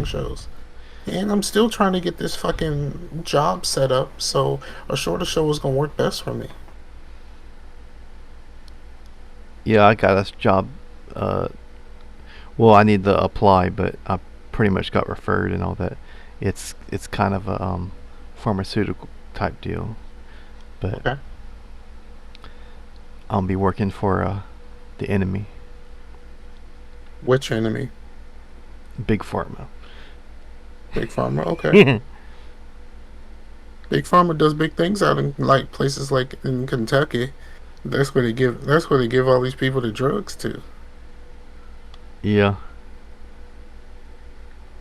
long shows. And I'm still trying to get this fucking job set up, so a shorter show is gonna work best for me. Yeah, I got this job. Uh, well, I need to apply, but I pretty much got referred and all that. It's kind of a pharmaceutical type deal, but Okay. I'll be working for the enemy, Which enemy? big pharma. Big Pharma. Okay. Big Pharma does big things out in like places like in Kentucky. That's where they give. That's where they give all these people the drugs to. Yeah.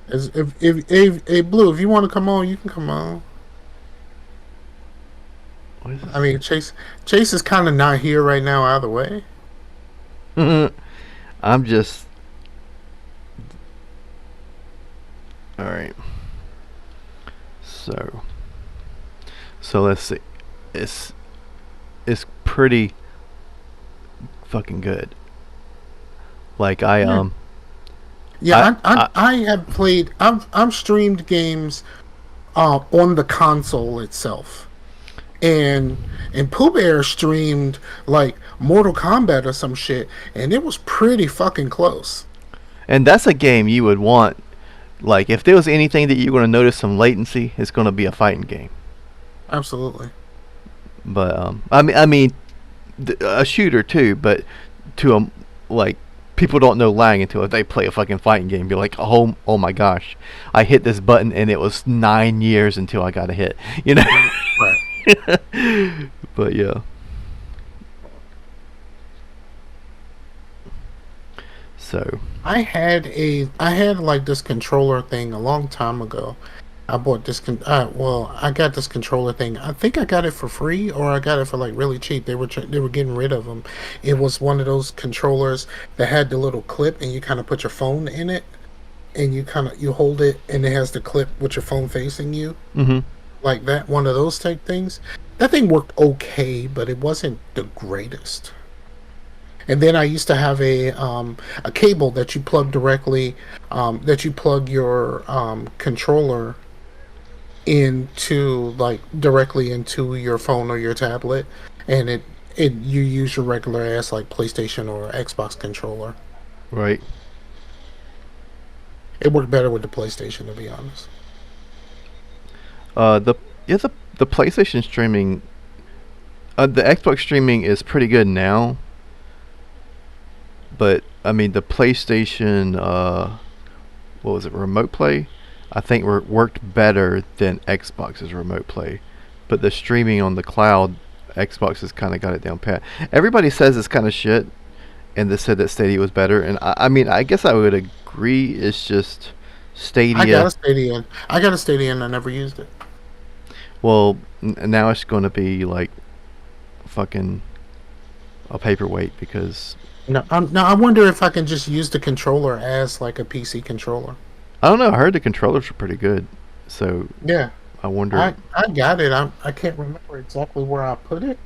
As if Blue, if you want to come on, you can come on. What is I mean, Chase is kind of not here right now either way. this? I'm just all right. So let's see. It's it's pretty fucking good. Like Yeah, I yeah. I have played. I've streamed games on the console itself, and Pooh Bear streamed like Mortal Kombat or some shit, and it was pretty fucking close. and that's a game you would want. Like if there was anything that you're going to notice some latency, it's going to be a fighting game. Absolutely. But a shooter too. But to a like people don't know lag until they play a fucking fighting game. Be like, oh my gosh, I hit this button and it was 9 years until I got a hit. You know. Right. But yeah. So I had like this controller thing a long time ago. I bought this well, I got this controller thing. I think I got it for free or I got it for like really cheap. They were getting rid of them. It was one of those controllers that had the little clip and you kind of put your phone in it and you hold it and it has the clip with your phone facing you hmm like that, one of those type things. That thing worked okay, but it wasn't the greatest. And then I used to have a cable that you plug directly, that you plug your controller into, like directly into your phone or your tablet, and it you use your regular ass like PlayStation or Xbox controller. right. It worked better with the PlayStation, to be honest. The yeah the PlayStation streaming, the Xbox streaming is pretty good now. But I mean the PlayStation, what was it, remote play? I think worked better than Xbox's remote play. But the streaming on the cloud, Xbox has kind of got it down pat. Everybody says it's kind of shit, and they said that Stadia was better. And I mean, I guess I would agree. It's just I got a Stadia. Stadia. I got a Stadia, and I never used it. Well, now it's going to be like fucking a paperweight because No, now I wonder if I can just use the controller as like a PC controller. I don't know. I heard the controllers were pretty good, so Yeah, I wonder. I got it. I can't remember exactly where I put it.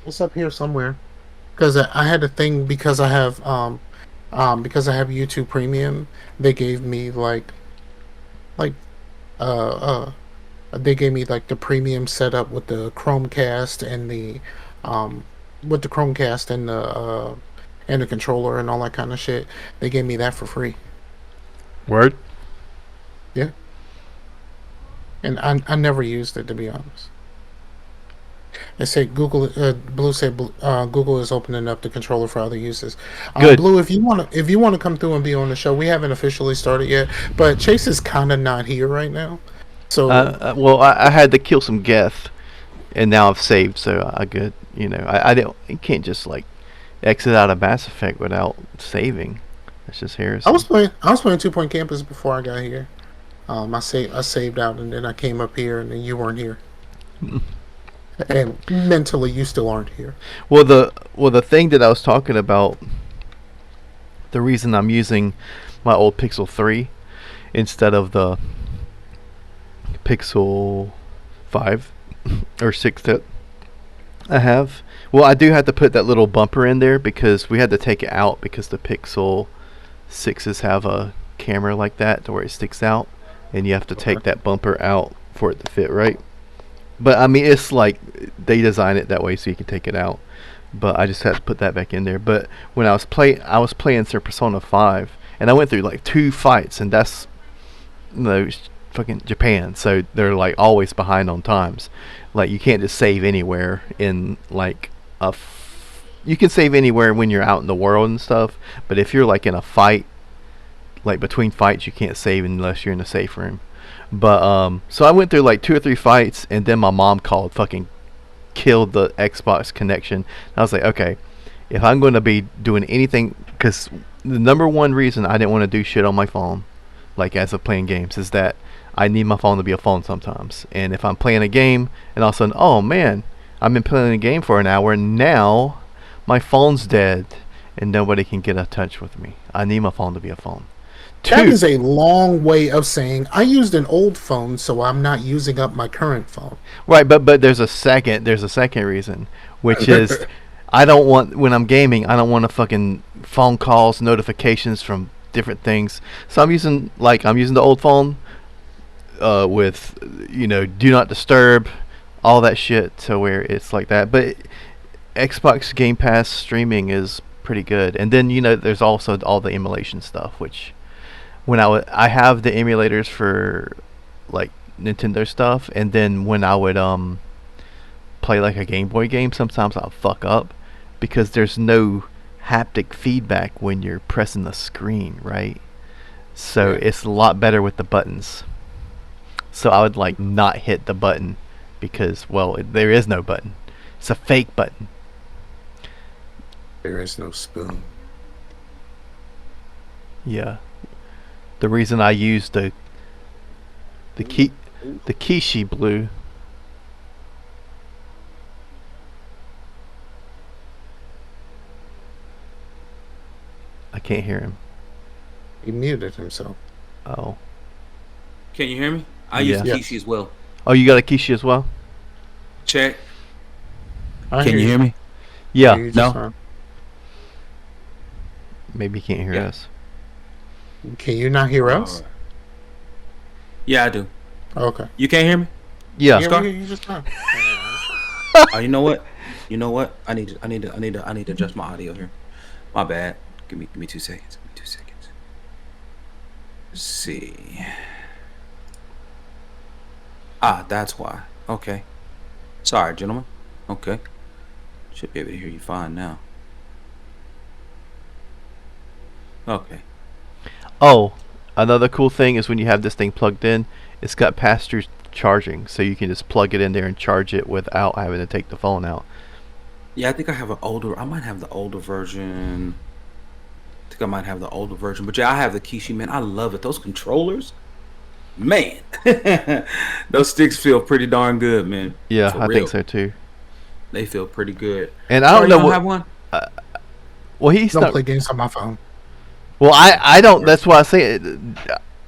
It's up here somewhere because I had a thing because I have YouTube Premium. They gave me like uh they gave me like the premium setup with the Chromecast um with the Chromecast and the controller and all that kind of shit. They gave me that for free. Word. Yeah, and I never used it, to be honest. They say Blue said Google is opening up the controller for other uses. Good. Blue, if you want to come through and be on the show, we haven't officially started yet, but Chase is kind of not here right now. So Well, I had to kill some Geth, and now I've saved, so I good. You know, I don't. You can't just like exit out of Mass Effect without saving. That's just heresy. I was playing Two Point Campus before I got here. I saved out and then I came up here and then you weren't here, and mentally you still aren't here. The thing that I was talking about, the reason I'm using my old Pixel 3 instead of the Pixel 5 or 6 that I have. Well, I do have to put that little bumper in there because we had to take it out because the Pixel 6s have a camera like that to where it sticks out, and you have to take that bumper out for it to fit right. But I mean, it's like they design it that way so you can take it out. But I just had to put that back in there. But when I was playing through Persona 5, and I went through like 2 fights, and that's fucking Japan, so they're like always behind on times. Like you can't just save anywhere in like you can save anywhere when you're out in the world and stuff, but if you're like in a fight, like between fights, you can't save unless you're in a safe room. But so I went through like 2 or 3 fights, and then my mom called, fucking killed the Xbox connection. I was like, okay, if I'm going to be doing anything, because the number one reason I didn't want to do shit on my phone, like as of playing games, is that I need my phone to be a phone sometimes. And if I'm playing a game, and all of a sudden, oh man, I've been playing a game for an hour, and now my phone's dead, and nobody can get in touch with me. I need my phone to be a phone. That is a long way of saying I used an old phone, so I'm not using up my current phone. Right, but there's a second reason, which is I don't want, when I'm gaming, I don't want to fucking phone calls, notifications from different things. So I'm using the old phone with do not disturb, all that shit, to where it's like that. But Xbox Game Pass streaming is pretty good, and then there's also all the emulation stuff, which when I have the emulators for like Nintendo stuff, and then when I would play like a Game Boy game, sometimes I'll fuck up because there's no haptic feedback when you're pressing the screen, right? So it's a lot better with the buttons. So I would like not hit the button because, well, there is no button. It's a fake button. There is no spoon. Yeah. The reason I used the Kishi Blue. I can't hear him. He muted himself. Oh. Can you hear me? I use Kishi as well. Oh, you got a Kishi as well? Check. Can you hear me? Yeah. No. Maybe he can't hear us. Can you not hear us? Yeah, I do. Okay. You can't hear me? Yeah. You just not. Oh, you know what? I need to adjust my audio here. My bad. Give me 2 seconds. Let's see. That's why. Okay. Sorry, gentlemen. Okay. Should be able to hear you fine now. Okay. Oh, another cool thing is when you have this thing plugged in, it's got pass-through charging, so you can just plug it in there and charge it without having to take the phone out. Yeah, I think I might have the older version. But yeah, I have the Kishi, man. I love it. Those controllers, man. Those sticks feel pretty darn good, man. Yeah, I think so too. They feel pretty good. And I don't know what. Have one? Well, he's don't not play games on my phone. Well, I don't. That's why I say it.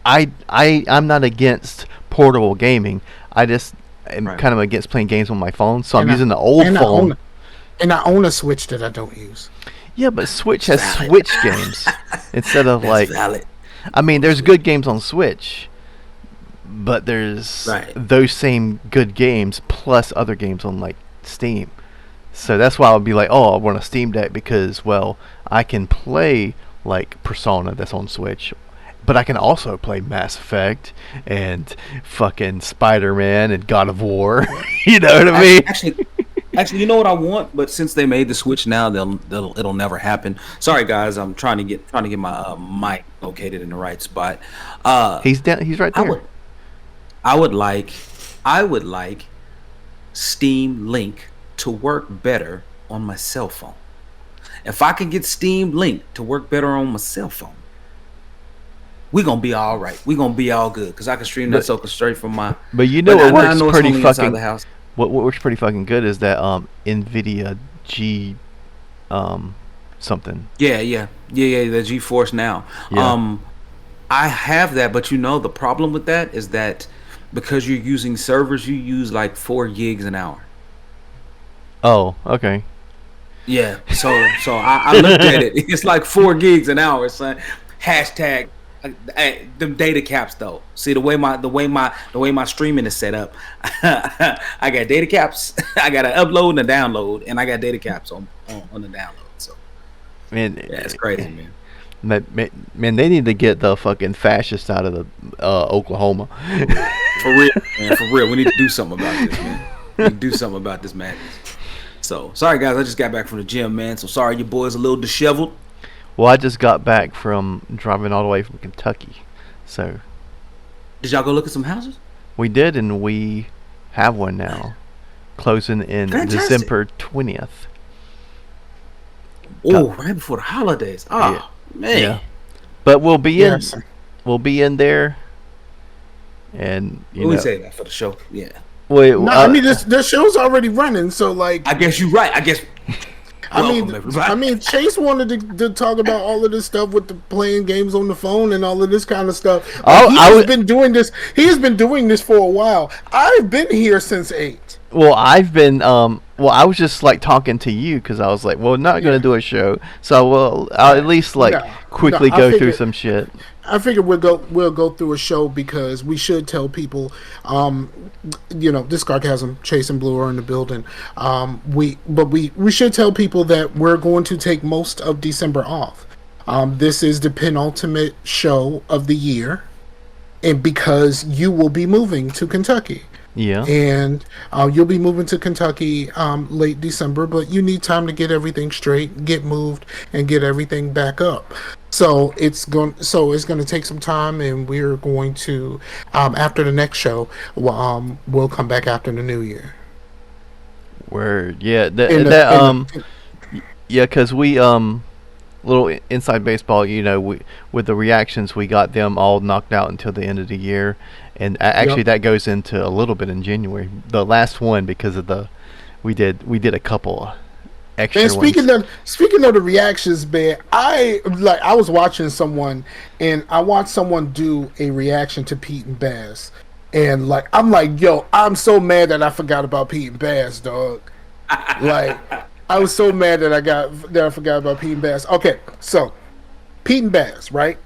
I'm not against portable gaming. I just am kind of against playing games on my phone. So I'm using the old phone. I own a Switch that I don't use. Yeah, but Switch has Switch games instead of That's valid. I mean, there's good games on Switch, but there's those same good games plus other games on like Steam. So that's why I would be like, oh, I want a Steam Deck because, well, I can play like Persona that's on Switch, but I can also play Mass Effect and fucking Spider-Man and God of War. You know what I mean? Actually, you know what I want, but since they made the Switch now, it'll never happen. Sorry, guys, I'm trying to get my mic located in the right spot. He's right there. I would like Steam Link to work better on my cell phone. If I can get Steam Link to work better on my cell phone, we're gonna be all right. We're gonna be all good because I can stream that sucker straight from my. But what works pretty fucking. What works pretty fucking good is that NVIDIA G something. Yeah, the GeForce Now. Yeah. I have that, but the problem with that is that because you're using servers, you use like 4 gigs an hour. Oh, okay. Yeah, so I looked at it. It's like 4 gigs an hour, son. Hashtag Them data caps though. See the way my streaming is set up. I got data caps. I got to upload and a download, and I got data caps on the download. So Man, yeah, it's crazy, man. Man, they need to get the fucking fascists out of the Oklahoma. For real, man. For real, we need to do something about this, man. We need to do something about this madness. So sorry, guys. I just got back from the gym, man. So sorry, your boy's a little disheveled. Well, I just got back from driving all the way from Kentucky, so Did y'all go look at some houses? we did, and we have one now, closing in Fantastic. December 20th. Oh, right before the holidays. Oh man. Yeah, but we'll be Yes. in there, and you We know, say that for the show. Yeah. wait, No, I mean the show's already running, so like I guess you're right. I guess. Welcome, everybody. I mean, Chase wanted to talk about all of this stuff with the playing games on the phone and all of this kind of stuff. Oh, He has been doing this. He has been doing this for a while. I've been here since 8. Well, I've been well, I was just like talking to you because I was like, well, not gonna do a show, so I'll at least like quickly I go through figured- some shit. I figured we'll go through a show because we should tell people, this Scarcasm, Chase and Blue are in the building. We should tell people that we're going to take most of December off. This is the penultimate show of the year, and because you will be moving to Kentucky. Yeah. And you'll be moving to Kentucky late December, but you need time to get everything straight, get moved, and get everything back up. So it's going to take some time, and we're going to after the next show, we'll come back after the New Year. Word. Yeah. In Yeah, because we little inside baseball. You know, with the reactions, we got them all knocked out until the end of the year, and actually Yep. that goes into a little bit in January. The last one because of we did a couple extra And ones. speaking of the reactions, man, I was watching someone, and I watched someone do a reaction to Pete and Baz, and I'm like, yo, I'm so mad that I forgot about Pete and Baz, dog. Like, I was so mad that I forgot about Pete and Baz. Okay, so Pete and Baz, right?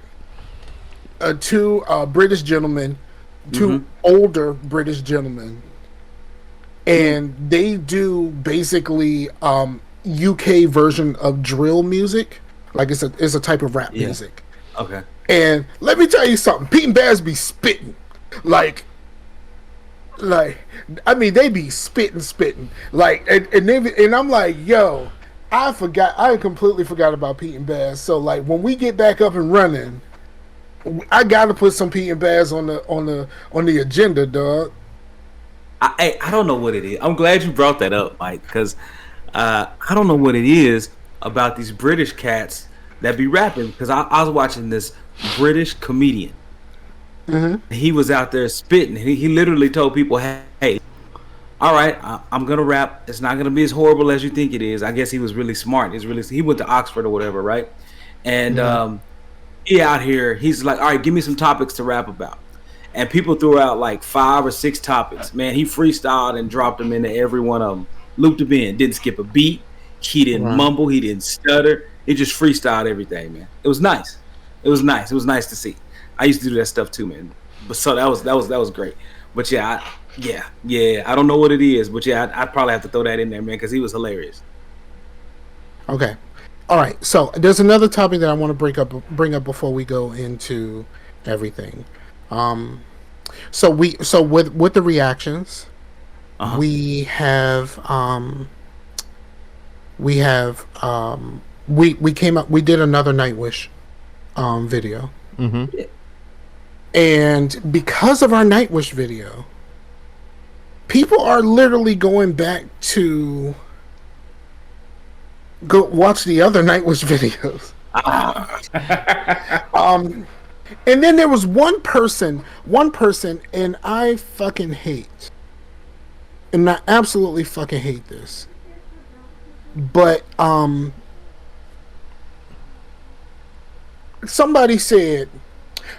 Two British gentlemen, two older British gentlemen, and they do basically UK version of drill music. Like it's a type of rap music. Okay. And let me tell you something, Pete and Baz be spitting. Like I mean they be spitting. And I'm like, yo, I completely forgot about Pete and Baz. So like when we get back up and running, I gotta put some Pete and Baz on the agenda, dog. I don't know what it is. I'm glad you brought that up, Mike, because I don't know what it is about these British cats that be rapping. Because I was watching this British comedian. Mm-hmm. He was out there spitting. He literally told people, "Hey, all right, I'm gonna rap. It's not gonna be as horrible as you think it is." I guess he was really smart. He went to Oxford or whatever, right? And he out here. He's like, "All right, give me some topics to rap about." And people threw out like 5 or 6 topics. Man, he freestyled and dropped them into every one of them. Looped them in. Didn't skip a beat. He didn't mumble. He didn't stutter. He just freestyled everything, man. It was nice. It was nice to see. I used to do that stuff too, man. But so that was great. But yeah. I don't know what it is, but yeah, I'd probably have to throw that in there, man, because he was hilarious. Okay. All right. So there's another topic that I want to bring up before we go into everything. So with the reactions, we have we came up. We did another Nightwish video. Mm-hmm. And because of our Nightwish video, people are literally going back to go watch the other Nightwish videos. And then there was one person, and I fucking hate, and I absolutely fucking hate this. But somebody said,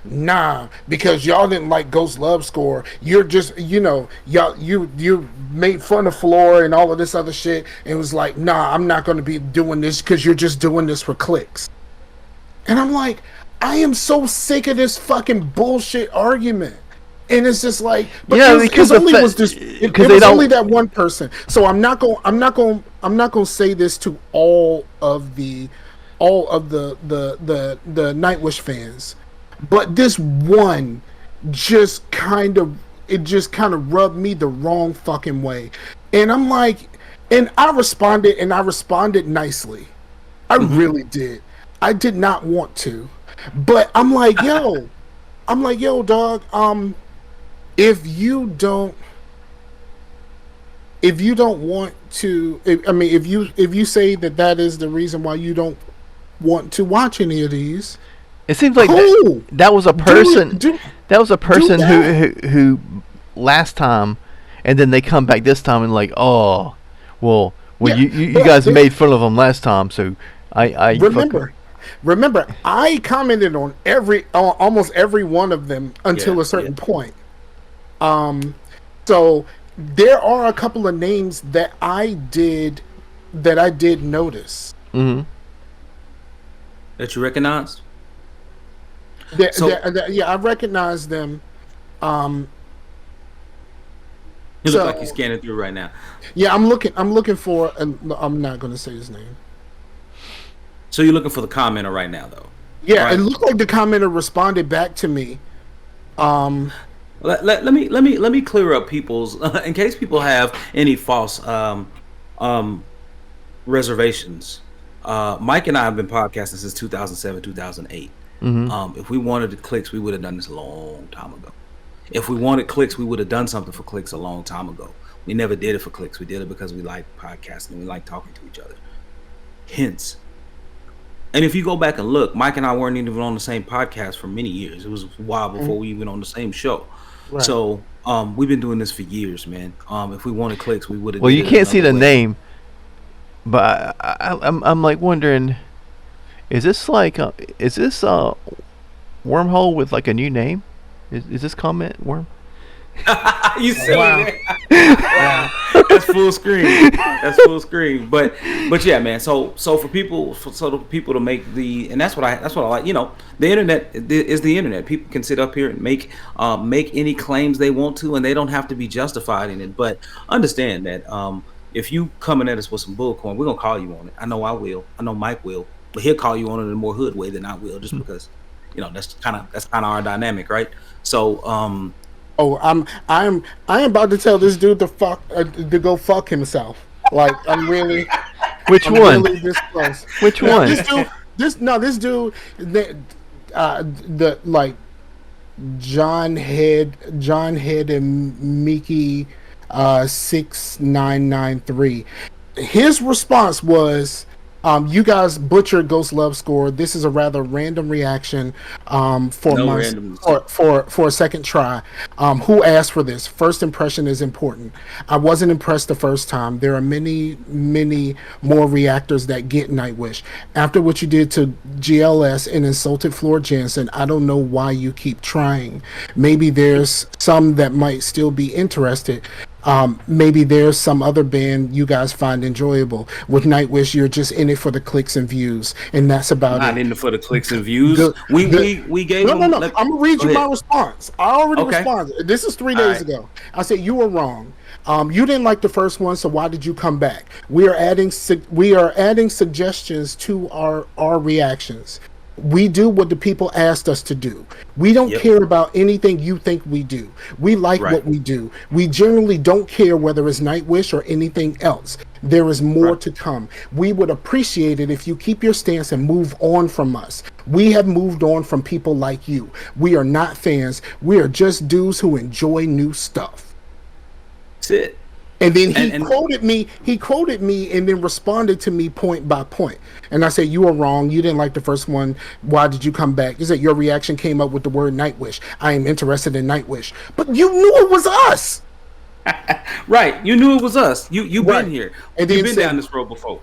nah, because y'all didn't like Ghost Love Score, you're just, y'all you made fun of Floor and all of this other shit, and it was like, nah, I'm not going to be doing this because you're just doing this for clicks. And I'm like, I am so sick of this fucking bullshit argument. And it's just like, but Yeah, it because only the was this. because It they was don't. only that one person. So I'm not going to say this to all of the Nightwish fans, but this one just kind of rubbed me the wrong fucking way, and I'm like, and I responded nicely. I really did. I did not want to, but I'm like, yo, dog. If you don't, want to, if you say that is the reason why you don't want to watch any of these, It seems like cool. that was a person. That was a person that. who last time, and then they come back this time and like, oh, well, Yeah, you but guys made fun of them last time, so I remember, I commented on almost every one of them until a certain point. So there are a couple of names that I did notice. Mm-hmm. That you recognized? Yeah, I recognize them. You look like you're scanning through right now. Yeah, I'm looking for, and I'm not going to say his name. So you're looking for the commenter right now, though. Yeah, right? It looked like the commenter responded back to me. Let me clear up people's in case people have any false reservations. Mike and I have been podcasting since 2007, 2008. Mm-hmm. If we wanted the clicks, we would have done this a long time ago. If we wanted clicks, we would have done something for clicks a long time ago. We never did it for clicks. We did it because we like podcasting and we like talking to each other. Hence. And if you go back and look, Mike and I weren't even on the same podcast for many years. It was a while before we even on the same show. Right. So we've been doing this for years, man. If we wanted clicks, we would have. Well, you can't see the name, but I'm like wondering, is this Wormhole with like a new name? Is this comment Worm? You silly. Wow. That's full screen. That's full screen. But yeah, man. So for people, so the people to make and that's what I like. You know, the internet is the internet. People can sit up here and make any claims they want to, and they don't have to be justified in it. But understand that if you coming at us with some bullcorn, we're gonna call you on it. I know I will. I know Mike will. But he'll call you on it in a more hood way than I will, just because, you know, that's kind of our dynamic, right? So I am about to tell this dude to go fuck himself. Like, I'm really. Which I'm one? Really this close. Which one? This dude, the like John Head and Mickey 6993. His response was, you guys butchered Ghost Love Score. This is a rather random reaction for a second try. Who asked for this? First impression is important. I wasn't impressed the first time. There are many more reactors that get Nightwish. After what you did to GLS and insulted Floor Jansen, I don't know why you keep trying. Maybe there's some that might still be interested. Maybe there's some other band you guys find enjoyable. With Nightwish, you're just in it for the clicks and views, and that's about not it. in it for the clicks and views. We gave no. them, I'm gonna read you my response. I already responded. This is 3 days ago. I said you were wrong. You didn't like the first one, so why did you come back? We are adding suggestions to our reactions. We do what the people asked us to do. We don't care about anything you think we do. We like what we do. We generally don't care whether it's Nightwish or anything else. There is more to come. We would appreciate it if you keep your stance and move on from us. We have moved on from people like you. We are not fans. We are just dudes who enjoy new stuff. That's it. And then he quoted me and then responded to me point by point. And I said, you were wrong. You didn't like the first one. Why did you come back? He said, your reaction came up with the word Nightwish. I am interested in Nightwish. But you knew it was us. Right. You knew it was us. You've been here. And you've been down this road before.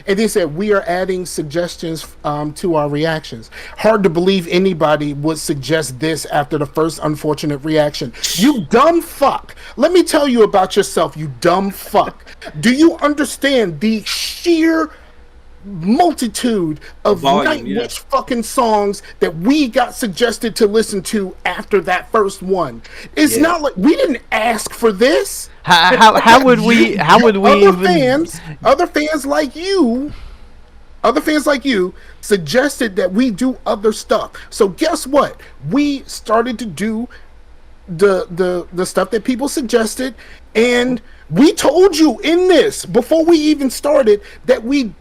And then said, we are adding suggestions to our reactions. Hard to believe anybody would suggest this after the first unfortunate reaction. You dumb fuck. Let me tell you about yourself, you dumb fuck. Do you understand the sheer multitude of Volume, yeah. Nightwish fucking songs that we got suggested to listen to after that first one. It's Yeah. not like we didn't ask for this. How would we even Other fans like you, suggested that we do other stuff. So guess what? We started to do the stuff that people suggested, and we told you in this before we even started that we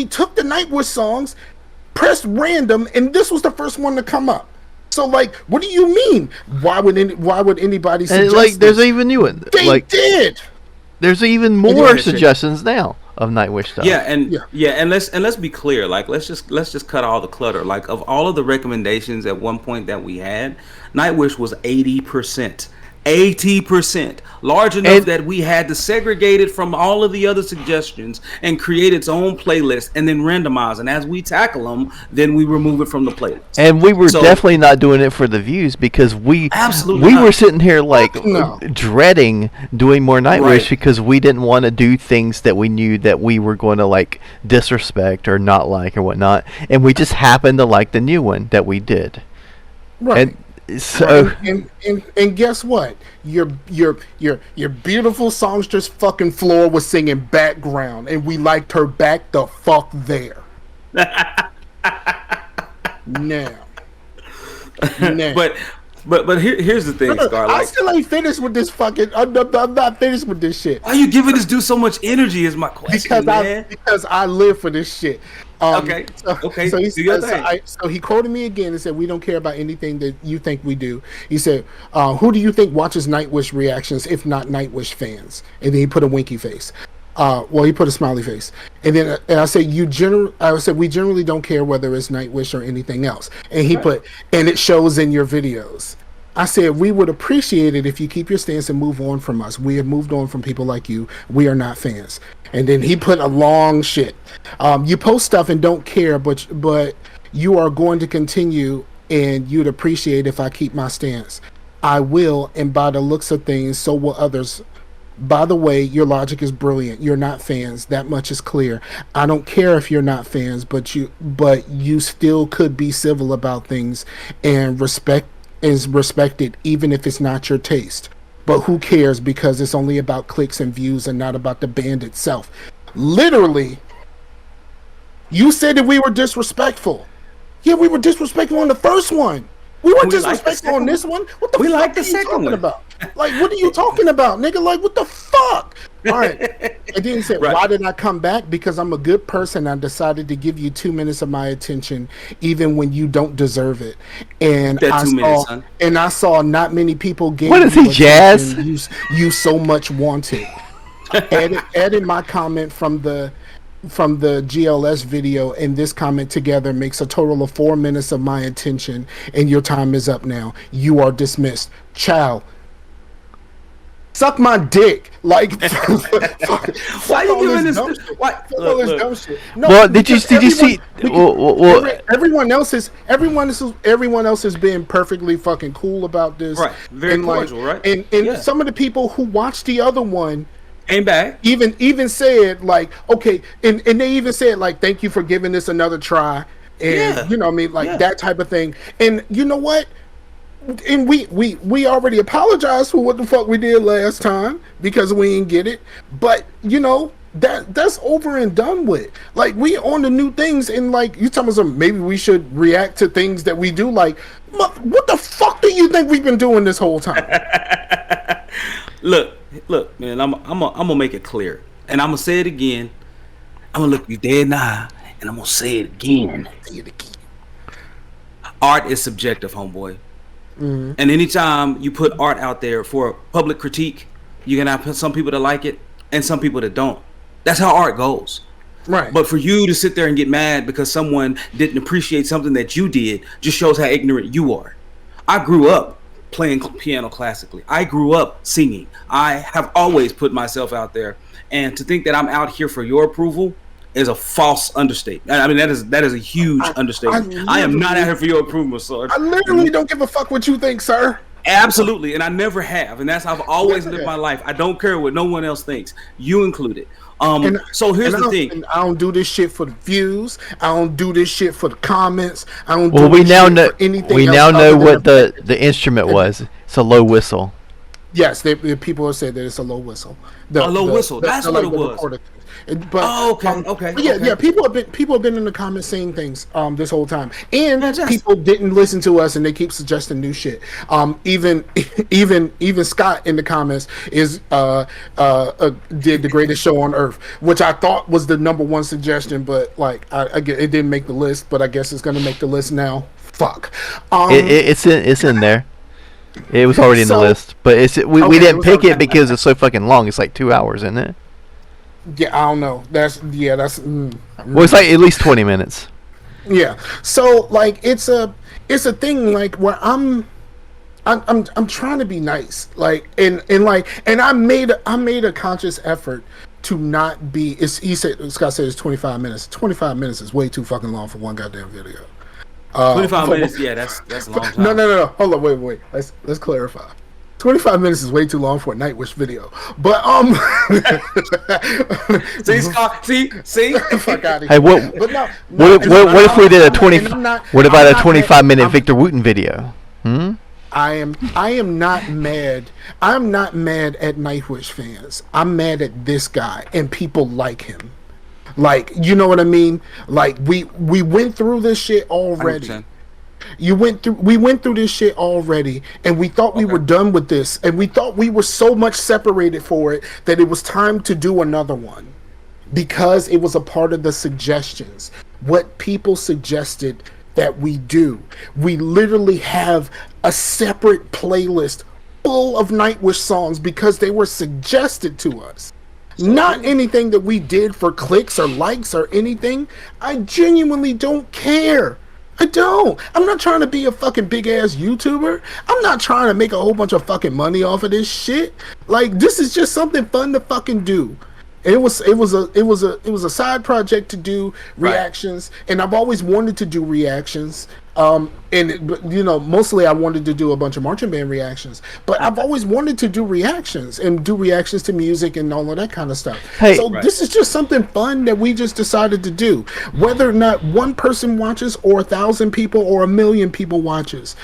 took the Nightwish songs, pressed random, and this was the first one to come up. So like, what do you mean? Why would anybody suggest like there's this? even new one. They Like did. there's even more suggestions now of Nightwish stuff. Yeah, and let's be clear. Like, let's just cut all the clutter. Like, of all of the recommendations at one point that we had, Nightwish was 80%. 80%, large enough that we had to segregate it from all of the other suggestions and create its own playlist and then randomize. And as we tackle them, then we remove it from the playlist. And we were definitely not doing it for the views, because we were sitting here like dreading doing more Nightwish because we didn't want to do things that we knew that we were going to like disrespect or not like or whatnot. And we just happened to like the new one that we did. Right. And so and guess what? Your beautiful songstress fucking Floor was singing background, and we liked her back the fuck there. now. But here's the thing, Scar. Like, I still ain't finished with this fucking. I'm not finished with this shit. Why are you giving this dude so much energy? Is my question, because I live for this shit. Okay. So he quoted me again and said, "We don't care about anything that you think we do." He said, "Who do you think watches Nightwish reactions if not Nightwish fans?" And then he put a winky face. He put a smiley face. And then I said, we generally don't care whether it's Nightwish or anything else. And he put, and it shows in your videos. I said, we would appreciate it if you keep your stance and move on from us. We have moved on from people like you. We are not fans. And then he put a long shit. You post stuff and don't care, but you are going to continue, and you'd appreciate if I keep my stance. I will, and by the looks of things, so will others. By the way, your logic is brilliant. You're not fans. That much is clear. I don't care if you're not fans, but you still could be civil about things and respect is respected even if it's not your taste. But who cares, because it's only about clicks and views and not about the band itself. Literally, you said that we were disrespectful. Yeah, we were disrespectful on the first one. We weren't disrespectful on this one. What the fuck are you talking about? Like, what are you talking about, nigga? Like, what the fuck? All right. And then he said, why did I come back? Because I'm a good person. I decided to give you 2 minutes of my attention, even when you don't deserve it. And I saw not many people gave what is he, Jazz? You so much wanted. Added my comment from the GLS video and this comment together makes a total of 4 minutes of my attention, and your time is up now. You are dismissed. Ciao. Suck my dick. Like, why are you doing this? Dumb shit. No, well, did you see? Everyone else has been perfectly fucking cool about this. Right. Very cordial, right? And some of the people who watched the other one came back. Even said like, okay, and they even said like, thank you for giving this another try, and you know what I mean, like that type of thing. And you know what? And we already apologized for what the fuck we did last time because we didn't get it. But you know that's over and done with. Like, we on the new things, and like you telling us maybe we should react to things that we do. Like, what the fuck do you think we've been doing this whole time? Look, man. I'm gonna make it clear, and I'm gonna say it again. I'm gonna look you dead in the eye, and I'm gonna say it again. Art is subjective, homeboy. Mm-hmm. And anytime you put art out there for public critique, you're gonna have some people that like it and some people that don't. That's how art goes. Right. But for you to sit there and get mad because someone didn't appreciate something that you did just shows how ignorant you are. I grew up playing piano classically. I grew up singing. I have always put myself out there, and to think that I'm out here for your approval is a false understatement. I mean, that is a huge understatement. I am not out here for your approval, sir. I literally don't give a fuck what you think, sir. Absolutely, and I never have, and that's how I've always lived my life. I don't care what no one else thinks, you included. So here's the thing. And I don't do this shit for the views. I don't do this shit for the comments. I don't Well, do we this now shit know. for anything We else now know other than what the the instrument was. It's a low whistle. Yes, the people have said that it's a low whistle. A low whistle. That's what it was. recorded things. But Okay. but yeah. People have been in the comments saying things this whole time, and Fantastic. people didn't listen to us, and they keep suggesting new shit. Even Scott in the comments is did the greatest show on earth, which I thought was the number one suggestion, but like I get it didn't make the list, but I guess it's gonna make the list now. Fuck. It's in there. It was already in the So- list, but we Okay, it didn't was pick already- it because it's so fucking long. It's like 2 hours, isn't it? Yeah, I don't know. That's Well, it's like at least 20 minutes. yeah. So like it's a thing like where I'm trying to be nice, like and I made a conscious effort to not be. Scott said it's 25 minutes. 25 minutes is way too fucking long for one goddamn video. 25 minutes. Yeah, that's a long time. No. Hold on, wait. Let's clarify. 25 minutes is way too long for a Nightwish video. But See, Scott. See. fuck out of here. Hey, what? But no, What if we did a 20? and I'm not- What about I'm a not 25-minute I'm- Victor Wooten video? I am not mad. I'm not mad at Nightwish fans. I'm mad at this guy and people like him. Like, you know what I mean? Like we went through this shit already. 100%. We went through this shit already, and we thought we were done with this, and we thought we were so much separated for it that it was time to do another one, because it was a part of the suggestions, what people suggested that we do. We literally have a separate playlist full of Nightwish songs because they were suggested to us. Not anything that we did for clicks or likes or anything. I genuinely don't care. I don't. I'm not trying to be a fucking big ass YouTuber. I'm not trying to make a whole bunch of fucking money off of this shit. Like, this is just something fun to fucking do. And it was a side project to do reactions, and I've always wanted to do reactions. Mostly I wanted to do a bunch of marching band reactions, but I've always wanted to do reactions and do reactions to music and all of that kind of stuff. Hey. So this is just something fun that we just decided to do. Whether or not one person watches or 1,000 people or 1,000,000 people watches,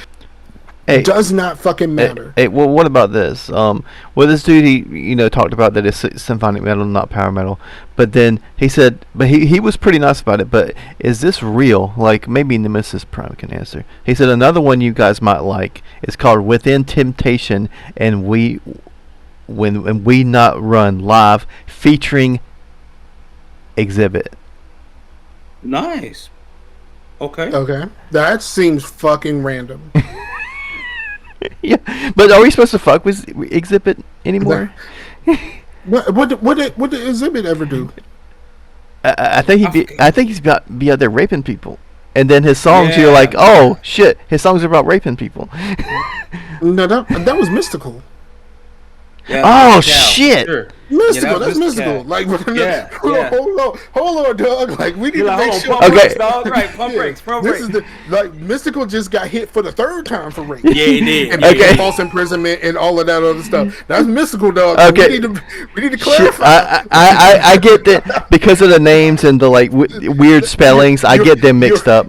Hey, does not fucking matter. Hey, well, what about this? Well, this dude, he talked about that it's symphonic metal, not power metal. But then he said, but he was pretty nice about it. But is this real? Like, maybe Nemesis Prime can answer. He said another one you guys might like is called Within Temptation, and when we not run live, featuring Exhibit. Nice. Okay. Okay, that seems fucking random. Yeah, but are we supposed to fuck with Exhibit anymore? What did Exhibit ever do? I think he's about be out there raping people, and then his songs you're Yeah. like, oh shit, his songs are about raping people. No, that was Mystical. Yeah, Oh, yeah, shit. Sure. Mystical, Yeah, that's Mystical. yeah. Like, Yeah, hold on, dog. Like, we need You're to like, make hold on, sure. pump Okay. brakes, dog. Right, pump Yeah. brakes, pump This brakes. is Mystical just got hit for the 3rd time for rape. Yeah, he did. And Yeah, Okay. false imprisonment and all of that other stuff. That's Mystical, dog. Okay. We need to Shit, clarify. I get that because of the names and the like weird spellings. I get them mixed up.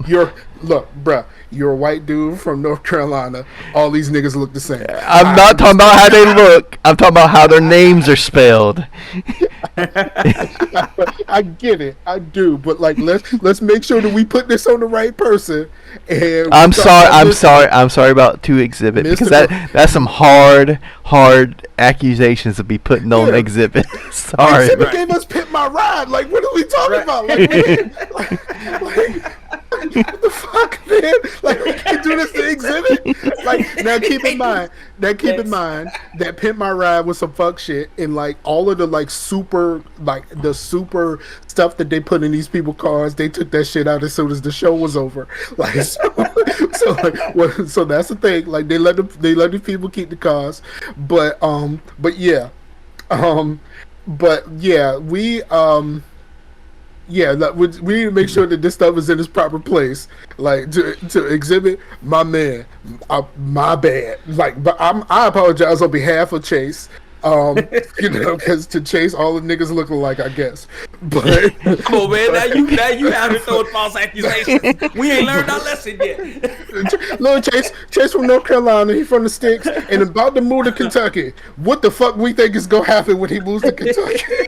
Look, bruh. You're a white dude from North Carolina. All these niggas look the same. I'm not talking about how they look. I'm talking about how their names are spelled. I get it, I do, but like let's make sure that we put this on the right person. And I'm sorry about to Exhibit because that's some hard accusations to be putting on Yeah. Exhibit. Sorry. Exhibit gave us Pit My Ride. Like, what are we talking about? Like, what the fuck, man? Like, we can do this to Exhibit. Like, now keep in mind that Pimp My Ride was some fuck shit, and like all of the super stuff that they put in these people's cars, they took that shit out as soon as the show was over. Like, so that's the thing. Like, they let the people keep the cars, but yeah, we need to make sure that this stuff is in its proper place. Like, to Exhibit, my man, my bad. Like, but I apologize on behalf of Chase. Because to chase all the niggas looking like, I guess. But come on, man. Now you out here throwing false accusations. We ain't learned our lesson yet. Lil Chase from North Carolina, he from the sticks, and about to move to Kentucky. What the fuck we think is gonna happen when he moves to Kentucky?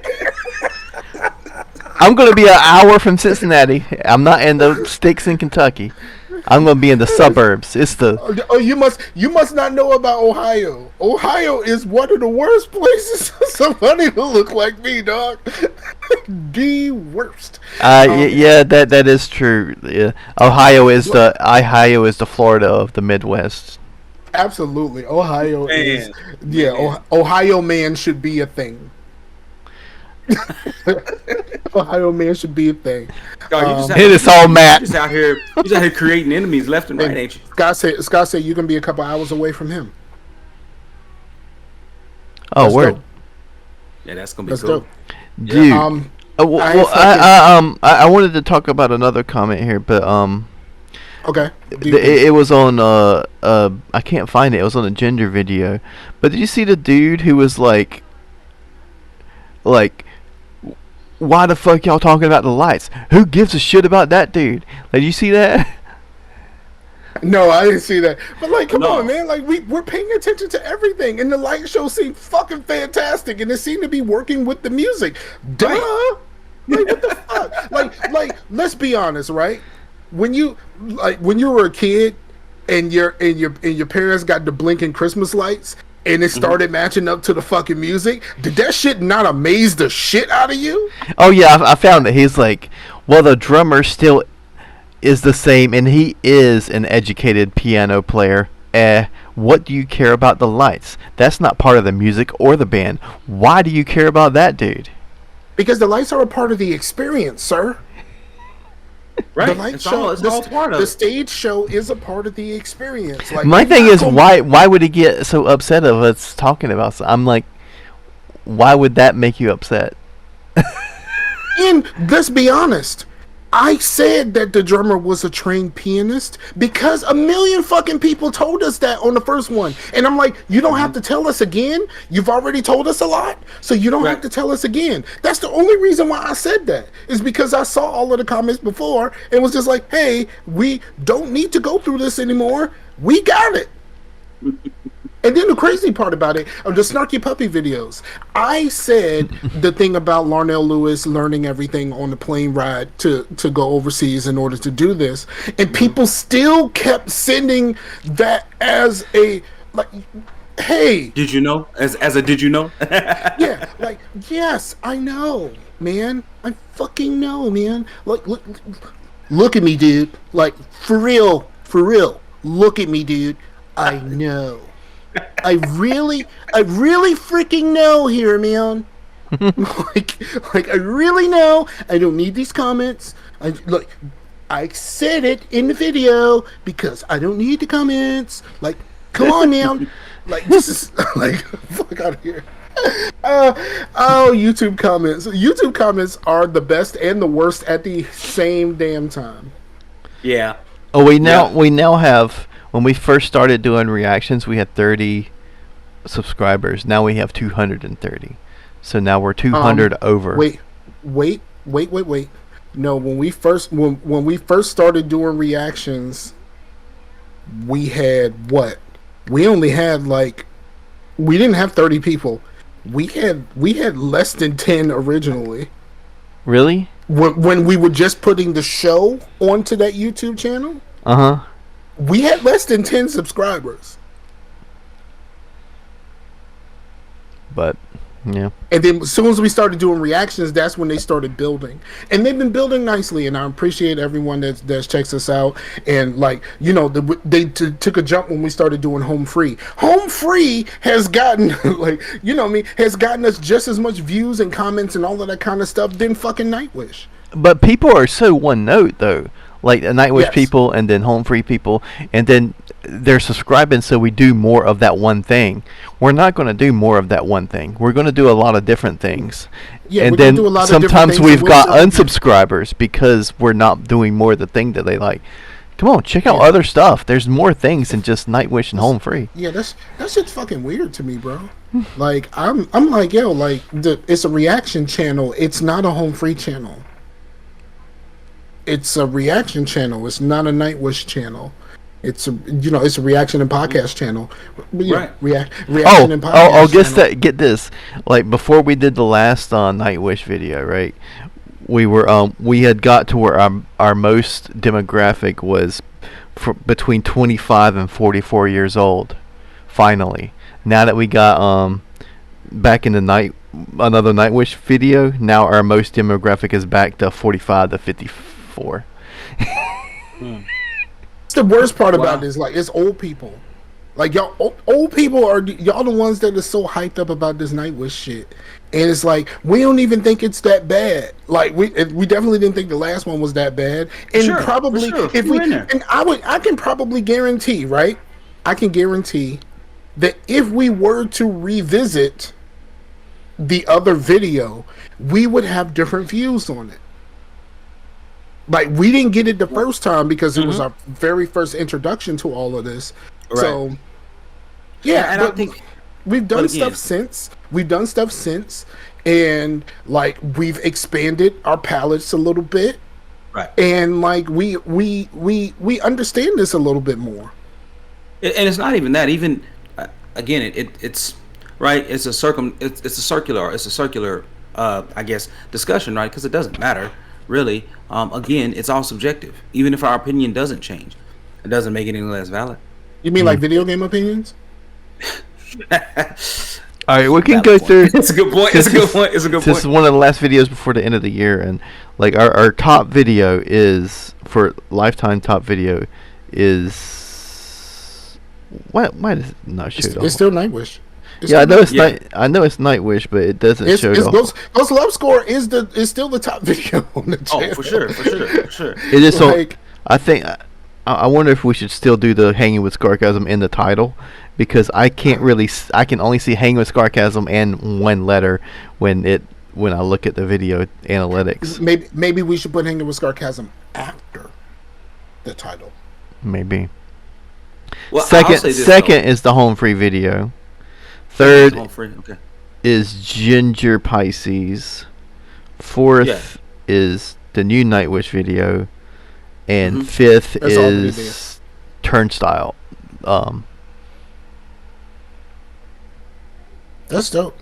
I'm gonna be an hour from Cincinnati. I'm not in the sticks in Kentucky. I'm gonna be in the suburbs. It's the you must not know about Ohio. Ohio is one of the worst places for somebody to look like me, dog. The worst. Yeah, that is true. Yeah. Ohio is the Florida of the Midwest. Absolutely, Ohio Man. is Ohio man should be a thing. Ohio man should be a thing. It's all Matt. He's out here creating enemies left and right, ain't you? Scott said you can be a couple hours away from him. Oh, That's word. dope. Yeah, that's gonna be That's cool. dope. Dude. I wanted to talk about another comment here, but Okay. it was on I can't find it. It was on a gender video. But did you see the dude who was like, why the fuck y'all talking about the lights? Who gives a shit about that dude? Like, you see that? No, I didn't see that. But like, come No. on, man! Like, we're paying attention to everything, and the light show seemed fucking fantastic, and it seemed to be working with the music. Duh! Like, what the fuck? Like, let's be honest, right? When you were a kid, and your parents got the blinking Christmas lights, and it started matching up to the fucking music, did that shit not amaze the shit out of you? Oh yeah, I found it. He's like, well, the drummer still is the same, and he is an educated piano player. What do you care about the lights? That's not part of the music or the band. Why do you care about that, dude? Because the lights are a part of the experience, sir. Right. The light show, it's all part of the it. stage show is a part of the experience. Like, My thing is, why would he get so upset of us talking about? I'm like, why would that make you upset? And let's be honest, I said that the drummer was a trained pianist because a million fucking people told us that on the first one. And I'm like, you don't have to tell us again. You've already told us a lot, so you don't have to tell us again. That's the only reason why I said that, is because I saw all of the comments before and was just like, hey, we don't need to go through this anymore. We got it. And then the crazy part about it are the Snarky Puppy videos. I said the thing about Larnell Lewis learning everything on the plane ride to go overseas in order to do this. And people still kept sending that as a, like, hey. Did you know? As a did you know? Yeah, like, yes, I know, man. I fucking know, man. Like, look at me, dude. Like, for real. Look at me, dude. I know. I really freaking know here, man. like I really know. I don't need these comments. I said it in the video because I don't need the comments. Like, come on, man. Like, this is like, fuck out of here. YouTube comments. YouTube comments are the best and the worst at the same damn time. Yeah. Oh, we now have. When we first started doing reactions, we had 30 subscribers. Now we have 230. So now we're 200 over. Wait. No, when we first started doing reactions, we had what? We only had we didn't have 30 people. We had less than 10 originally. Really? When we were just putting the show onto that YouTube channel. Uh-huh. We had less than 10 subscribers. But, yeah. And then as soon as we started doing reactions, that's when they started building. And they've been building nicely, and I appreciate everyone that checks us out. And, they took a jump when we started doing Home Free. Home Free has gotten, has gotten us just as much views and comments and all of that kind of stuff than fucking Nightwish. But people are so one note, though. Like the Nightwish people and then Home Free people, and then they're subscribing, so we do more of that one thing. We're not going to do more of that one thing. We're going to do a lot of different things. Yeah, and then sometimes we've got unsubscribers because we're not doing more of the thing that they like. Come on, check out Yeah. other stuff. There's more things than just Nightwish and Home Free. Yeah, that shit's fucking weird to me, bro. Like I'm like, yo, like it's a reaction channel. It's not a home free channel. It's a reaction channel. It's not a Nightwish channel. It's it's a reaction and podcast channel. Right. Reaction and podcast. Get this. Like before we did the last Nightwish video, right? We had got to where our most demographic was between 25 and 44 years old. Finally, now that we got back in the another Nightwish video, now our most demographic is back to 45 to 54. It's the worst part about it is like it's old people. Like y'all, old people are y'all the ones that are so hyped up about this Nightwish shit, and it's like we don't even think it's that bad. Like we definitely didn't think the last one was that bad, and probably if we and I can probably guarantee, right? I can guarantee that if we were to revisit the other video, we would have different views on it. Like we didn't get it the first time because it was our very first introduction to all of this. Right. So yeah, and I think we've done stuff since. We've done stuff since, and like we've expanded our palettes a little bit. Right. And like we understand this a little bit more. And it's not even that. Even again, it's right. It's a circular. I guess discussion, right? Because it doesn't matter really. Again, it's all subjective. Even if our opinion doesn't change, it doesn't make it any less valid. You mean like video game opinions? All right, we can go through. It's a good point. It's a good point. This is one of the last videos before the end of the year, and like our top video is for lifetime top video is what? Why does it not show? It's still Nightwish. I know it's Nightwish, but it doesn't show. Ghost Love Score is still the top video on the channel. Oh, for sure. It is like, so. I think I wonder if we should still do the Hanging with Scarcasm in the title, because I can only see Hanging with Scarcasm and one letter when I look at the video analytics. Maybe we should put Hanging with Scarcasm after the title. Maybe. Well, second is the Home Free video. Third is Ginger Pisces. Fourth is the new Nightwish video. And fifth is Turnstile. That's dope.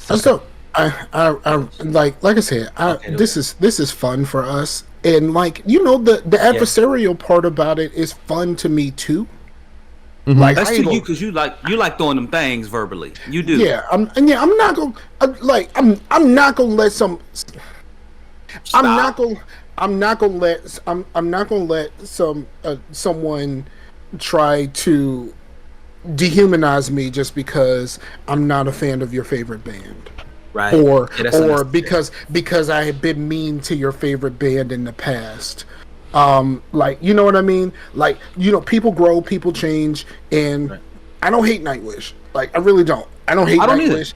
That's dope. I like I said, this is fun for us, and like the adversarial part about it is fun to me too. Mm-hmm. Like that's to you because you like throwing them things verbally. You do. Yeah, I'm not gonna I'm not gonna let some. Stop. I'm not gonna let someone try to dehumanize me just because I'm not a fan of your favorite band. Right. Or because I have been mean to your favorite band in the past. Like, you know what I mean? Like, people grow, people change, and I don't hate Nightwish. Like, I really don't. I don't hate Nightwish.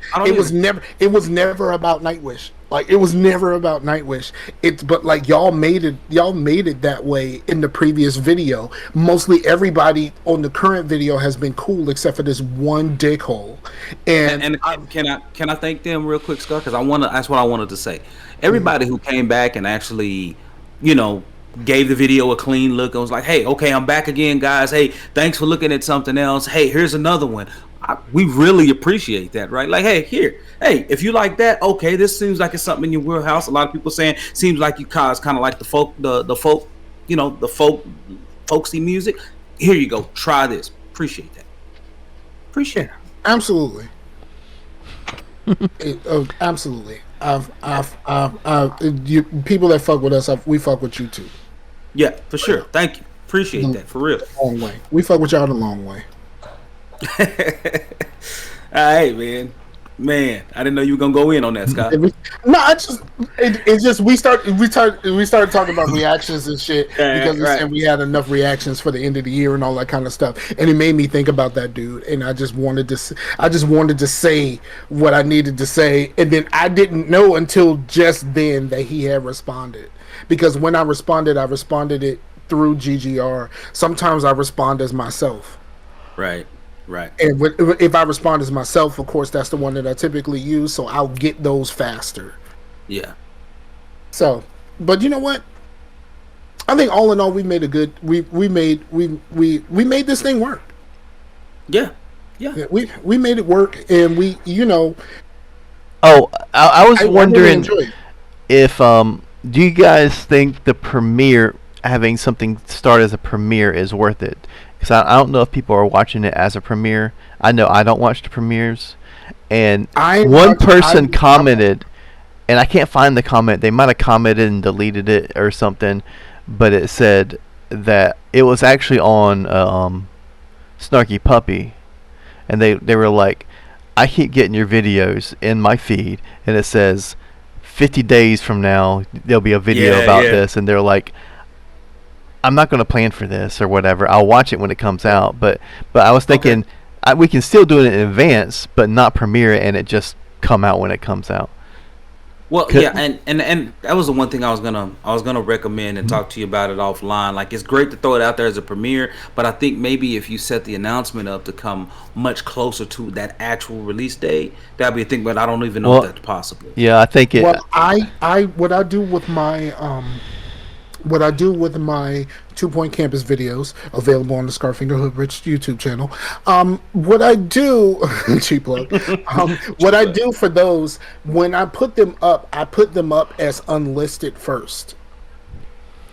It was never about Nightwish. Like, it was never about Nightwish. But like y'all made it that way in the previous video. Mostly everybody on the current video has been cool except for this one dickhole. And can I thank them real quick, Scott? Because that's what I wanted to say. Everybody who came back and actually, gave the video a clean look and was like, hey, okay, I'm back again, guys. Hey, thanks for looking at something else. Hey, here's another one. We really appreciate that, right? Like, hey, if you like that, okay, this seems like it's something in your wheelhouse. A lot of people saying seems like you guys kind of like the folk, folksy music. Here you go, try this. Appreciate that. Appreciate it. Absolutely. Absolutely. People that fuck with us, we fuck with you too. Yeah, for sure. Thank you. Appreciate that, for real. Long way. We fuck with y'all the long way. All right, man. I didn't know you were gonna go in on that, Scott. It's just we started talking about reactions and shit because we said we had enough reactions for the end of the year and all that kind of stuff, and it made me think about that dude, and I just wanted to say what I needed to say, and then I didn't know until just then that he had responded. because when I responded it through GGR. Sometimes I respond as myself. Right. Right. And if I respond as myself, of course, that's the one that I typically use, so I'll get those faster. Yeah. So, but you know what? I think all in all, we made a good. We made this thing work. Yeah. Yeah. Yeah, we made it work, and we, you know. Oh, I was wondering really if do you guys think the premiere, having something start as a premiere, is worth it? Because I don't know if people are watching it as a premiere. I know I don't watch the premieres, and one person commented, and I can't find the comment. They might have commented and deleted it or something, but it said that it was actually on Snarky Puppy, and they were like, I keep getting your videos in my feed, and it says 50 days from now there'll be a video about this, and they're like, I'm not going to plan for this or whatever. I'll watch it when it comes out, but I was thinking we can still do it in advance, but not premiere it and it just come out when it comes out. Well, yeah, and that was the one thing I was gonna recommend and talk to you about it offline. Like, it's great to throw it out there as a premiere, but I think maybe if you set the announcement up to come much closer to that actual release date, that'd be a thing. But I don't even know if that's possible. Yeah, I think it. Well, what I do with my 2 Point Campus videos available on the Scarfinger Hood Rich YouTube channel. What I do, cheap plug. What I do for those, when I put them up as unlisted first.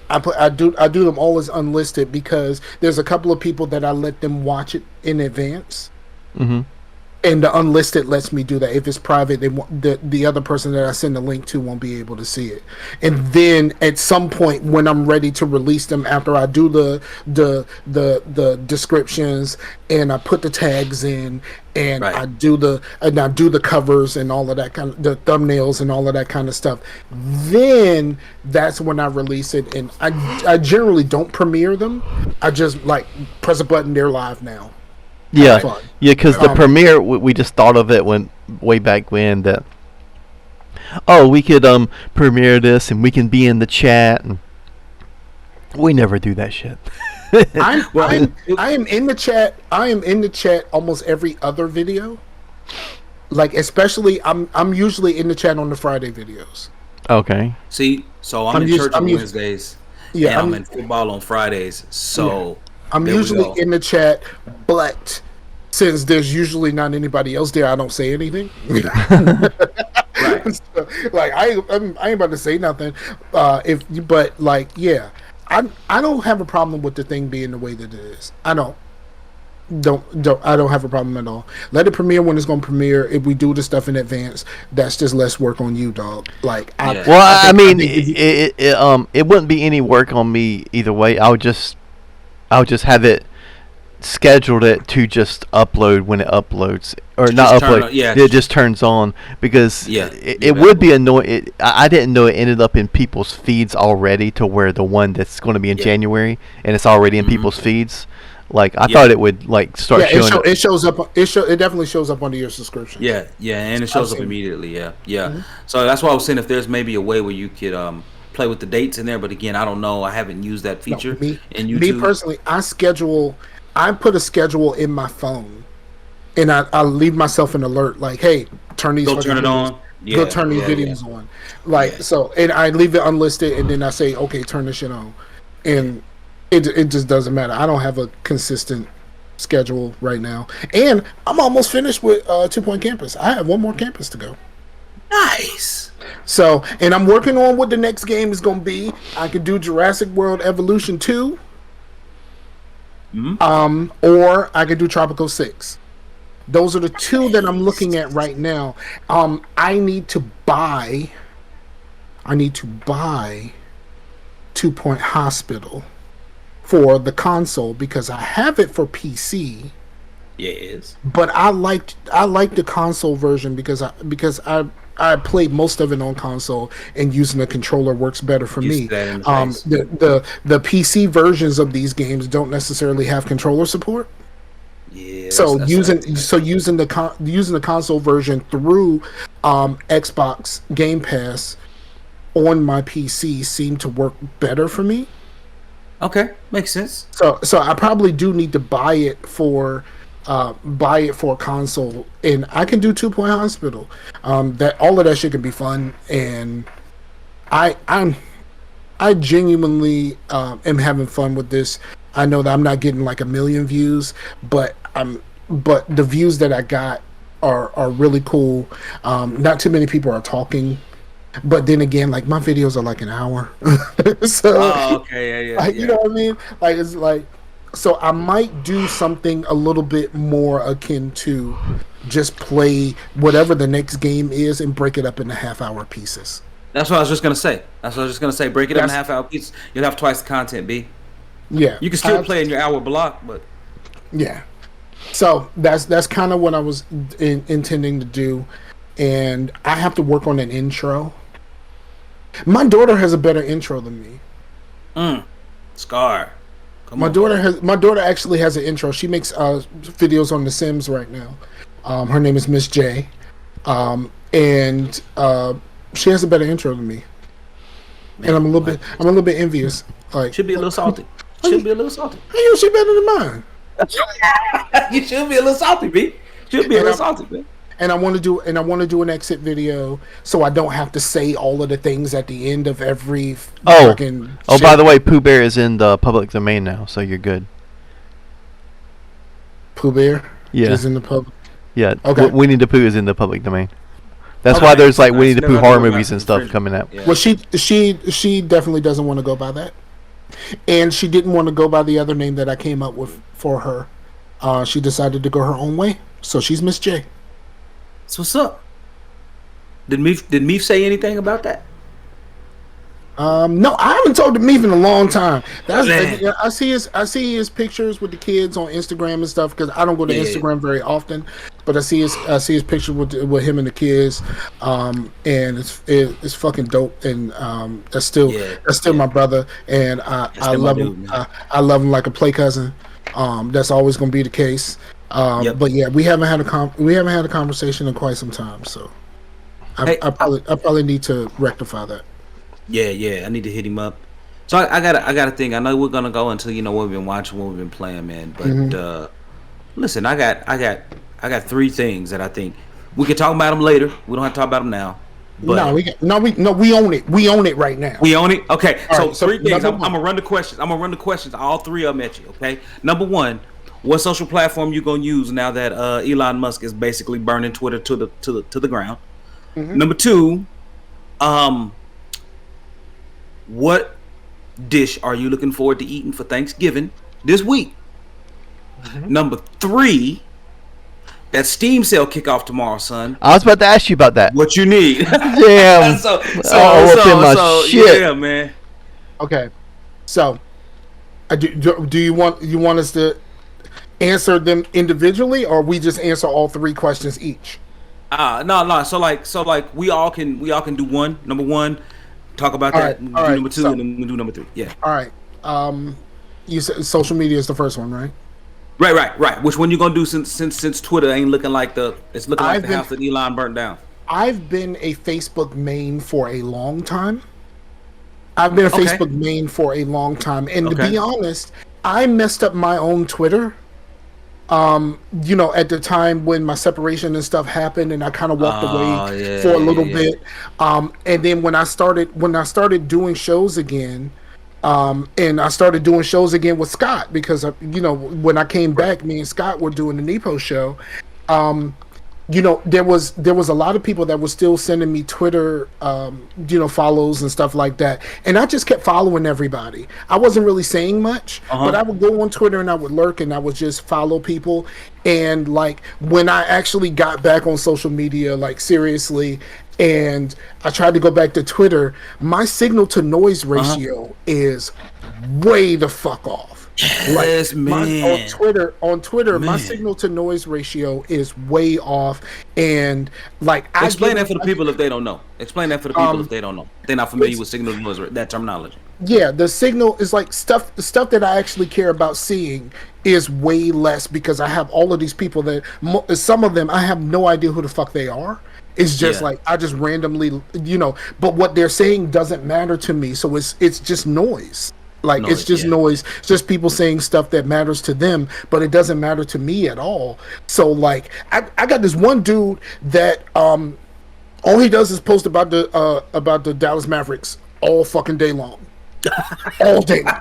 I do them all as unlisted because there's a couple of people that I let them watch it in advance. Mm-hmm. And the unlisted lets me do that. If it's private, the other person that I send the link to won't be able to see it. And then at some point when I'm ready to release them, after I do the descriptions and I put the tags in and I do the covers and all of that the thumbnails and all of that kind of stuff, then that's when I release it. And I generally don't premiere them. I just like press a button, they're live now. Yeah, because the premiere, we just thought of it way back when that, we could premiere this and we can be in the chat, and we never do that shit. I am in the chat. I am in the chat almost every other video. Like, especially, I'm usually in the chat on the Friday videos. Okay. See, so I'm in church on Wednesdays. Yeah, and I'm in football on Fridays. So. Yeah. I'm usually in the chat, but since there's usually not anybody else there, I don't say anything. Right. So, like I ain't about to say nothing. I don't have a problem with the thing being the way that it is. I don't have a problem at all. Let it premiere when it's going to premiere. If we do the stuff in advance, that's just less work on you, dog. Like, it wouldn't be any work on me either way. I would just have it scheduled to just upload when it uploads, or not upload. It just turns on, because it would be annoying. I didn't know it ended up in people's feeds already, to where the one that's going to be in January and it's already in people's feeds. Like, I thought it would like start showing. It shows up. It definitely shows up under your subscription. Yeah, and it shows up immediately. Yeah. Mm-hmm. So that's why I was saying, if there's maybe a way where you could play with the dates in there, but again, I don't know. I haven't used that feature in YouTube. Me personally, I put a schedule in my phone, and I leave myself an alert like, "Hey, turn these. Go turn it on. Go turn these videos on." Like, so, and I leave it unlisted, and then I say, "Okay, turn this shit on," and it just doesn't matter. I don't have a consistent schedule right now, and I'm almost finished with 2 Point Campus. I have one more campus to go. Nice. So, and I'm working on what the next game is going to be. I could do Jurassic World Evolution 2. Mm-hmm. Or I could do Tropical 6. Those are the two that I'm looking at right now. I need to buy 2 Point Hospital for the console, because I have it for PC. Yeah, it is. But I like the console version because I played most of it on console, and using the controller works better for me. The PC versions of these games don't necessarily have controller support. Yeah. So using the console version through Xbox Game Pass on my PC seem to work better for me. Okay, makes sense. So I probably do need to buy it for a console, and I can do 2 Point Hospital. That all of that shit can be fun, and I genuinely am having fun with this. I know that I'm not getting like 1 million views, but the views that I got are really cool. Not too many people are talking, but then again, like my videos are like an hour, so Okay, yeah. you know what I mean? Like it's like, so I might do something a little bit more akin to just play whatever the next game is and break it up into half-hour pieces. That's what I was just gonna say. Break it up in half-hour pieces. You'll have twice the content, B. Yeah, You can still play in your hour block, but yeah. So that's kind of what I was intending to do, and I have to work on an intro. My daughter has a better intro than me. Scar. My daughter actually has an intro. She makes videos on The Sims right now. Her name is Miss J, and she has a better intro than me. Man, and I'm a little bit envious. Like, should be a little salty. Should be a little salty. Hey, she better than mine. You should be a little salty, B. Should be a little salty, B. And I want to do an exit video, so I don't have to say all of the things at the end of every fucking shit. By the way, Pooh Bear is in the public domain now, so you're good. Pooh Bear Yeah. is in the public. Yeah. Okay. Winnie the Pooh is in the public domain. That's why there's like Winnie the Pooh horror movies and stuff coming out. Yeah. Well, she definitely doesn't want to go by that, and she didn't want to go by the other name that I came up with for her. She decided to go her own way, so she's Miss J. So what's up? Did Meef say anything about that? No, I haven't told Meef in a long time. I see his pictures with the kids on Instagram and stuff, because I don't go to Instagram very often, but I see his picture with him and the kids, and it's fucking dope, and that's still my brother, and I love him. I love him like a play cousin. That's always gonna be the case. But yeah, we haven't had a conversation in quite some time, so I probably need to rectify that. Yeah, I need to hit him up. So I got a thing. I know we're gonna go into what we've been watching, what we've been playing, man. But listen, I got 3 things that I think we can talk about them later. We don't have to talk about them now. But we own it. We own it right now. We own it. Okay. So 3 things. I'm gonna run the questions. All 3 of them at you. Okay. Number 1. What social platform you gonna use now that Elon Musk is basically burning Twitter to the ground? Number 2, what dish are you looking forward to eating for Thanksgiving this week? Number 3, that Steam sale kickoff tomorrow, son. I was about to ask you about that. What you need? Damn. so shit. Yeah, man. Okay, so do you want us to answer them individually, or we just answer all 3 questions each? No. So like we all can do one. Number 1, talk about that. All right, number 2, and then we do number 3. Yeah. All right. You said social media is the first one, right? Right. Which one you gonna do since Twitter ain't looking like the house that Elon burnt down? I've been a Facebook main for a long time. And to be honest, I messed up my own Twitter. At the time when my separation and stuff happened, and I kind of walked away for a little bit. And then when I started doing shows again, and I started doing shows again with Scott, because when I came back, me and Scott were doing the Nepo show. There was a lot of people that were still sending me Twitter, follows and stuff like that, and I just kept following everybody. I wasn't really saying much, but I would go on Twitter and I would lurk and I would just follow people. And like when I actually got back on social media, like seriously, and I tried to go back to Twitter, my signal to noise ratio is way the fuck off. Yes, man. On Twitter, my Man. signal to noise ratio is way off, and like Explain that for the people if they don't know. Explain that for the people if they don't know. They're not familiar with signal to noise, that terminology. Yeah, the signal is like the stuff that I actually care about seeing is way less because I have all of these people that some of them I have no idea who the fuck they are. It's just like I just randomly, but what they're saying doesn't matter to me, so it's just noise. Like it's just noise. It's just people saying stuff that matters to them, but it doesn't matter to me at all. So like I got this one dude that all he does is post about the Dallas Mavericks all fucking day long. All day long.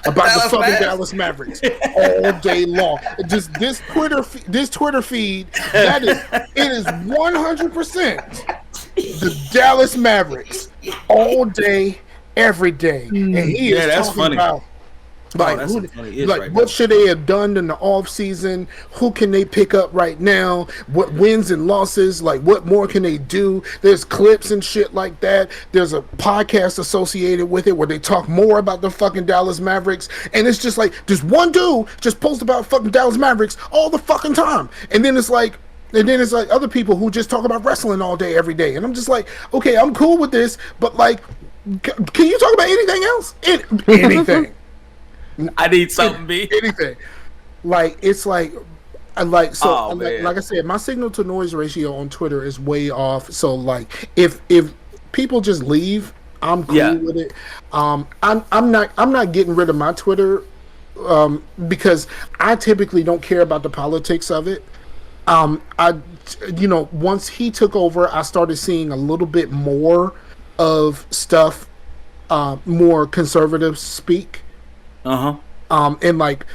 About the fucking Dallas Mavericks all day long. Just this Twitter feed, it is 100% the Dallas Mavericks all day, every day, and he is that's talking funny. about what should they have done in the off season? Who can they pick up right now? What wins and losses? Like what more can they do? There's clips and shit like that. There's a podcast associated with it where they talk more about the fucking Dallas Mavericks, and it's just like this one dude just posts about fucking Dallas Mavericks all the fucking time, and then it's like other people who just talk about wrestling all day, every day, and I'm just like, okay, I'm cool with this, but like, can you talk about anything else? Anything. I need something, B. Anything. Like it's like like I said, my signal to noise ratio on Twitter is way off. So like if people just leave, I'm cool with it. I'm not getting rid of my Twitter because I typically don't care about the politics of it. Once he took over, I started seeing a little bit more of stuff, more conservative speak. And like,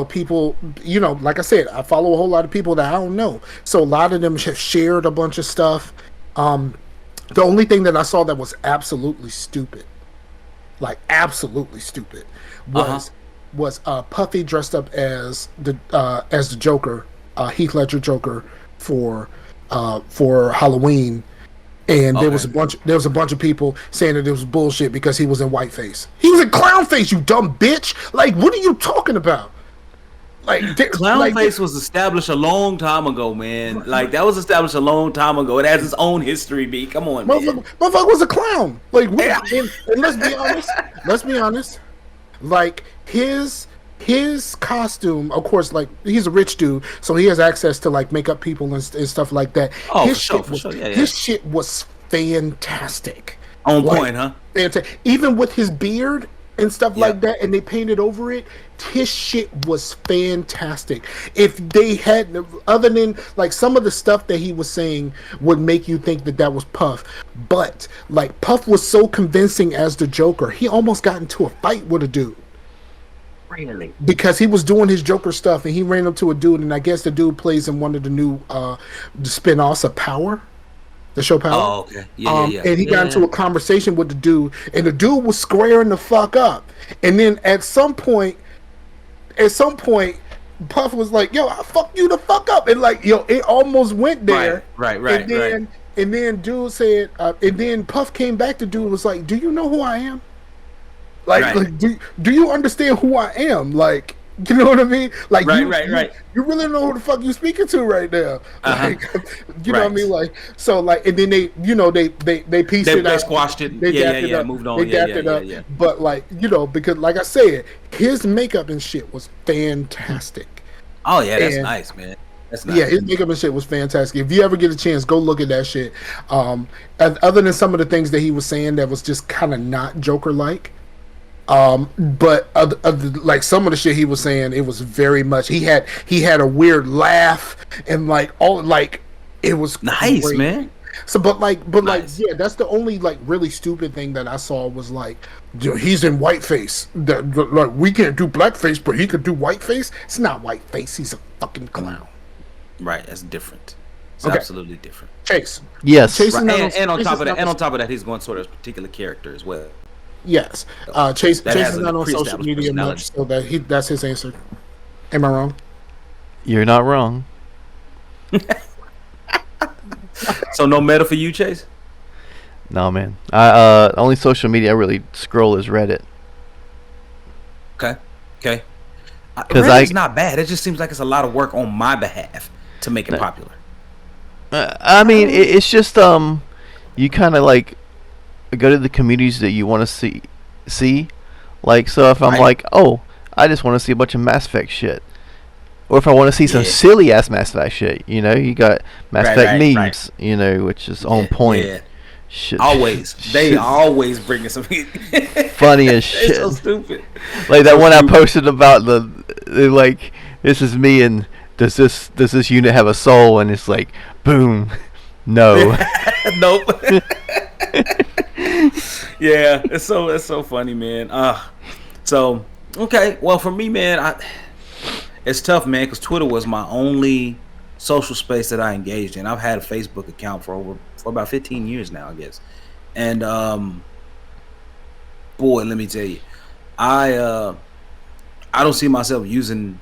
people, like I said, I follow a whole lot of people that I don't know. So a lot of them have shared a bunch of stuff. The only thing that I saw that was absolutely stupid, was Puffy dressed up as the Joker, Heath Ledger Joker for Halloween. And there was a bunch of people saying that it was bullshit because he was in whiteface. He was in clownface, you dumb bitch. Like, what are you talking about? Like, clownface was established a long time ago, man. Like that was established a long time ago. It has its own history, B. Come on, man. Motherfucker was a clown. Like, and let's be honest. Like his costume, of course, like he's a rich dude, so he has access to like makeup people and stuff like that. Oh, his for sure. His shit was fantastic. On point, huh? Fantastic. Even with his beard and stuff like that, and they painted over it, his shit was fantastic. If they had, other than like some of the stuff that he was saying would make you think that was Puff, but like Puff was so convincing as the Joker, he almost got into a fight with a dude. Really? Because he was doing his Joker stuff and he ran up to a dude, and I guess the dude plays in one of the new spin-offs of Power, the show Power. Oh, okay. Yeah. And he got into a conversation with the dude, and the dude was squaring the fuck up. And then at some point, Puff was like, "Yo, I fuck you the fuck up," and like, it almost went there. Right. And then dude said, and then Puff came back. The dude was like, "Do you know who I am? Like do you understand who I am? Like, you know what I mean? Like, right. You really know who the fuck you speaking to right now? Like, you know what I mean? Like, so like, and then they pieced it out. They squashed it. Yeah. Moved on. They dapped it up. But like, because like I said, his makeup and shit was fantastic. Oh yeah, that's nice, man. That's nice. Yeah, his makeup and shit was fantastic. If you ever get a chance, go look at that shit. Other than some of the things that he was saying that was just kind of not Joker-like. But like some of the shit he was saying, it was very much. He had a weird laugh and like all like it was nice, great. Man. So, but nice. Like, yeah, that's the only like really stupid thing that I saw was like, he's in whiteface. That like we can't do blackface, but he could do whiteface. It's not whiteface. He's a fucking clown. Right, that's different. It's absolutely different. Chase. Yes. Chase right. and on top of that, he's going sort of a particular character as well. Yes. Chase is not on social media much, so that's his answer. Am I wrong? You're not wrong. So no meta for you, Chase? No, man. I only social media I really scroll is Reddit. Okay. Okay. Because Reddit's not bad. It just seems like it's a lot of work on my behalf to make it popular. I mean, it's just you kind of like go to the communities that you want to see. Like, so if I'm Right. like, oh, I just want to see a bunch of Mass Effect shit, or if I want to see some Yeah. silly ass Mass Effect shit, you got Mass Right, Effect right, memes, right. which is on point. Yeah. Shit, Always. They shit's always bringing some funny as It's so shit. stupid. Like that So one I stupid. posted about the like, this is me, and does this unit have a soul? And it's like, boom, no. Nope. Yeah, it's so funny, man. So okay, well for me, man, it's tough, man, because Twitter was my only social space that I engaged in. I've had a Facebook account for about 15 years now, I guess. And boy, let me tell you, I I don't see myself using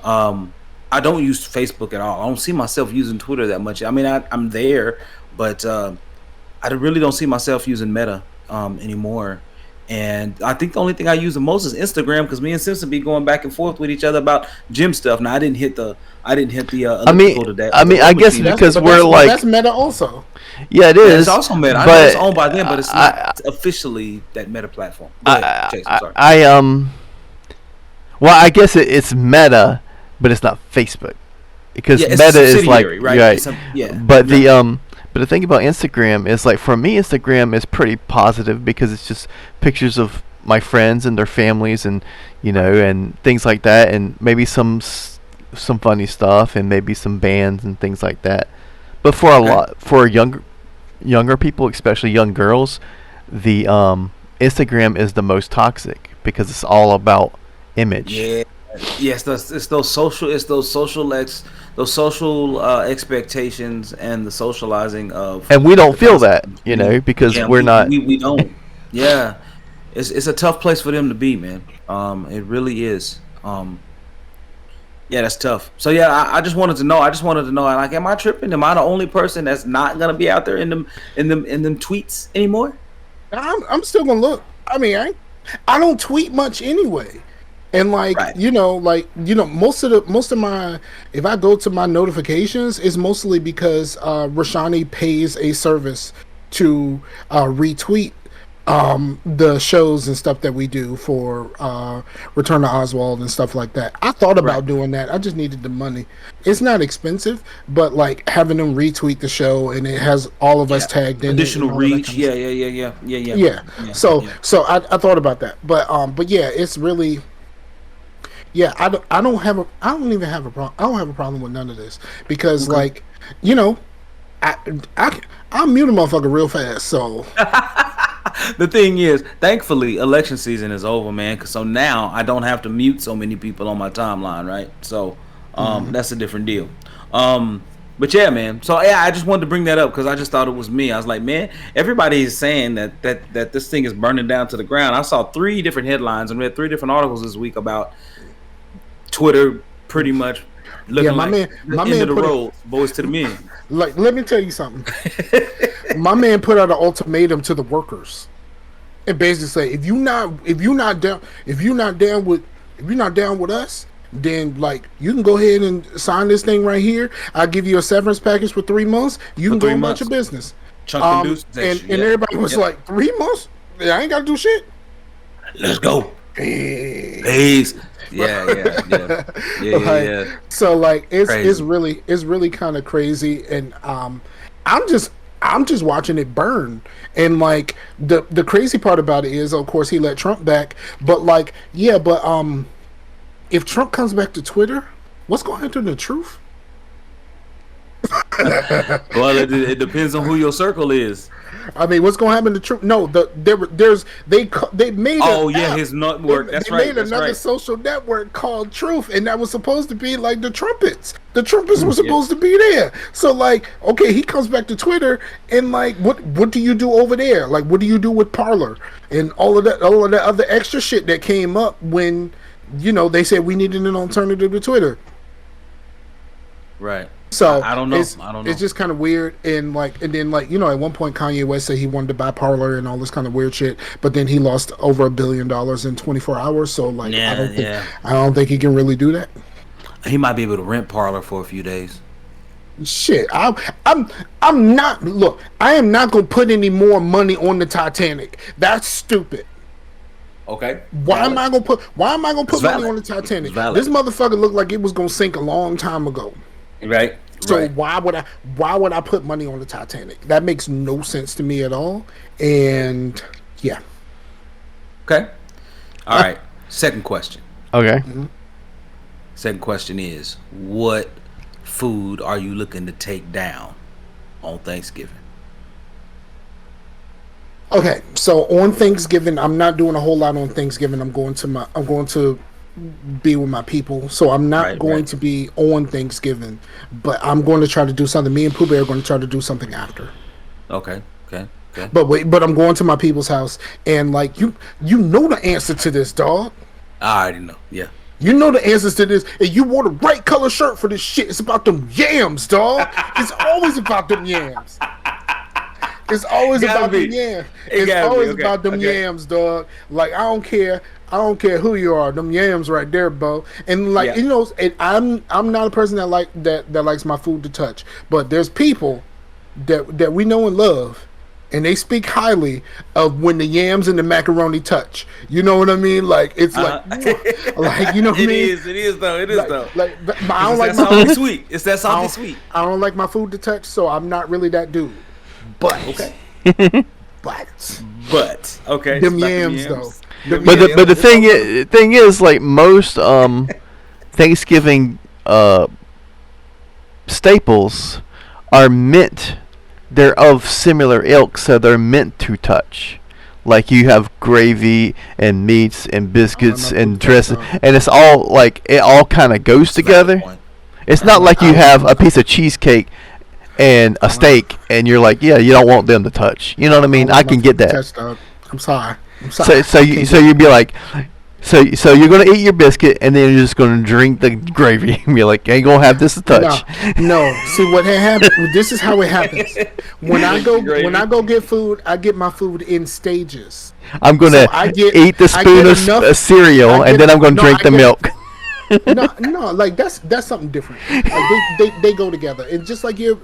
I don't use Facebook at all. I don't see myself using Twitter that much. I mean, I'm there, but I really don't see myself using Meta anymore. And I think the only thing I use the most is Instagram, because me and Simpson be going back and forth with each other about gym stuff. Now I didn't hit the I mean, elliptical today. I guess Elliptical because But we're like, that's Meta also. yeah, it yeah, is. it's also Meta. I know but it's owned by them, but it's I, not officially that Meta platform. Go ahead, Chase. I'm sorry. well, I guess it's Meta, but it's not Facebook, because Yeah, it's a Meta is like, subsidiary, right? right. Yeah. But the thing about Instagram is, like, for me, Instagram is pretty positive because it's just pictures of my friends and their families, and and things like that, and maybe some funny stuff, and maybe some bands and things like that. But for younger people, especially young girls, the Instagram is the most toxic because it's all about image. Yeah, yes, it's those social expectations and the socializing of. And we don't The feel concept that, of- because yeah, we're not. we don't. Yeah, it's a tough place for them to be, man. It really is. Yeah, that's tough. So yeah, I just wanted to know. Like, am I tripping? Am I the only person that's not gonna be out there in them tweets anymore? I'm still gonna look. I mean, I don't tweet much anyway. And like, Right. most of my, if I go to my notifications, it's mostly because Rashani pays a service to retweet the shows and stuff that we do for Return to Oswald and stuff like that. I thought about Right. doing that. I just needed the money. It's not expensive, but like having them retweet the show, and it has all of us tagged in it Additional and all of that reach. kind of Yeah. yeah. So I thought about that, but yeah, it's really, yeah. I don't even have a problem. I don't have a problem with none of this because like, you know, I I'll mute a motherfucker real fast. So The thing is, thankfully, election season is over, man. So now I don't have to mute so many people on my timeline, right? So that's a different deal. But yeah, man. So yeah, I just wanted to bring that up because I just thought it was me. I was like, man, everybody is saying that this thing is burning down to the ground. I saw 3 different headlines and read 3 different articles this week about Twitter pretty much looking Yeah, my like man- the my end man of the put a- road, boys to the men. like, let me tell you something. My man put out an ultimatum to the workers, and basically say, if you're not down with us, then like you can go ahead and sign this thing right here. I'll give you a severance package for 3 months. You For can go 3 about months. your business. Chunk and deuce And section, and yeah. everybody was Yep. like, 3 months? Yeah, I ain't gotta do shit. Let's go. Hey. Peace. Yeah. Like, so like it's Crazy. really kind of crazy, and I'm just watching it burn. And like the crazy part about it is, of course, he let Trump back, but like, yeah, but if Trump comes back to Twitter, what's going to happen to the truth? Well, it depends on who your circle is. I mean, what's going to happen to Trump? No, they made Oh an yeah, app. his network. They That's right. made That's another right. social network called Truth, and that was supposed to be like the trumpets. The trumpets were supposed to be there. So like, okay, he comes back to Twitter, and like, what do you do over there? Like, what do you do with Parler and all of that other extra shit that came up when they said we needed an alternative to Twitter? Right. So I don't know. I don't know. it's just kind of weird, and then at one point Kanye West said he wanted to buy Parler and all this kind of weird shit, but then he lost over $1 billion in 24 hours. So like I don't think he can really do that. He might be able to rent Parlor for a few days. Shit, I'm not. Look, I am not gonna put any more money on the Titanic. That's stupid. Okay. Why am I gonna put money on the Titanic? This motherfucker looked like it was gonna sink a long time ago. Right. So why would I put money on the Titanic? That makes no sense to me at all. And yeah. Okay. All right. Second question. Okay. Mm-hmm. Second question is, what food are you looking to take down on Thanksgiving? Okay, so on Thanksgiving, I'm not doing a whole lot on Thanksgiving. I'm going to be with my people, so I'm not going to be on Thanksgiving, but I'm going to try to do something. Me and Pooh Bear are going to try to do something after. Okay. But I'm going to my people's house, and like you know the answer to this, dog. I already know. Yeah. You know the answers to this, and you wore the right color shirt for this shit. It's about them yams, dog. It's always about them yams. It's always about them yams. It's always about them yams, dog. Like I don't care who you are. Them yams right there, bro. And like and I'm not a person that likes my food to touch. But there's people that we know and love, and they speak highly of when the yams and the macaroni touch. You know what I mean? Like it's like you know what I mean? It is though. Like I don't like my salty sweet. It's that salty sweet. I don't like my food to touch, so I'm not really that dude. But but okay. Them yams though. But the thing is like most Thanksgiving staples are meant. They're of similar ilk, so they're meant to touch. Like you have gravy and meats and biscuits and dressing, and it's all like it all kind of goes together. It's not like you have a piece of cheesecake and a steak, and you're like, yeah, you don't want them to touch. You know what I mean? I can get that. I'm sorry. So you'd be like, so you're gonna eat your biscuit, and then you're just gonna drink the gravy. And you're like, ain't gonna have this to touch. No. See what happened? This is how it happens. When I go get food, I get my food in stages. I'm gonna eat the spoon of cereal, and then I'm gonna drink the milk. No, like that's something different. Like they go together, and just like your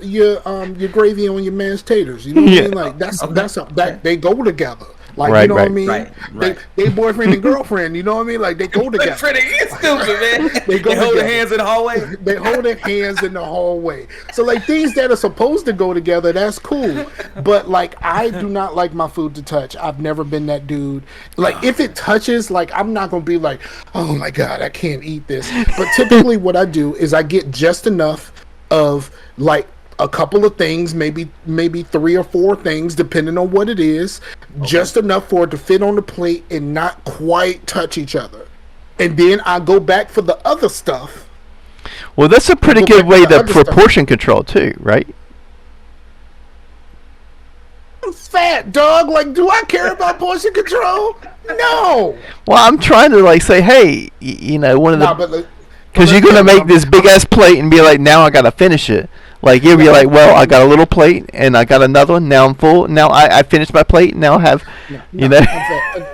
gravy on your mashed taters, you know what I mean? Like that they go together. Like you know what I mean? Right. They boyfriend and girlfriend, you know what I mean? Like they go together. It's stupid, man. They hold their hands in the hallway. They hold their hands in the hallway. So like things that are supposed to go together, that's cool. But like I do not like my food to touch. I've never been that dude. Like if it touches, like I'm not gonna be like, oh my god, I can't eat this. But typically what I do is I get just enough of like a couple of things, maybe 3 or 4 things, depending on what it is, just enough for it to fit on the plate and not quite touch each other. And then I go back for the other stuff. Well, that's a pretty good way for portion control too, right? I'm fat, dog. Like, do I care about portion control? No. Well, I'm trying to like say, hey, you know, one of the because you're gonna make this big ass plate and be like, now I gotta finish it. Like you'll be like, well, I got a little plate and I got another one. Now I'm full. Now I finished my plate. Now I have, you know.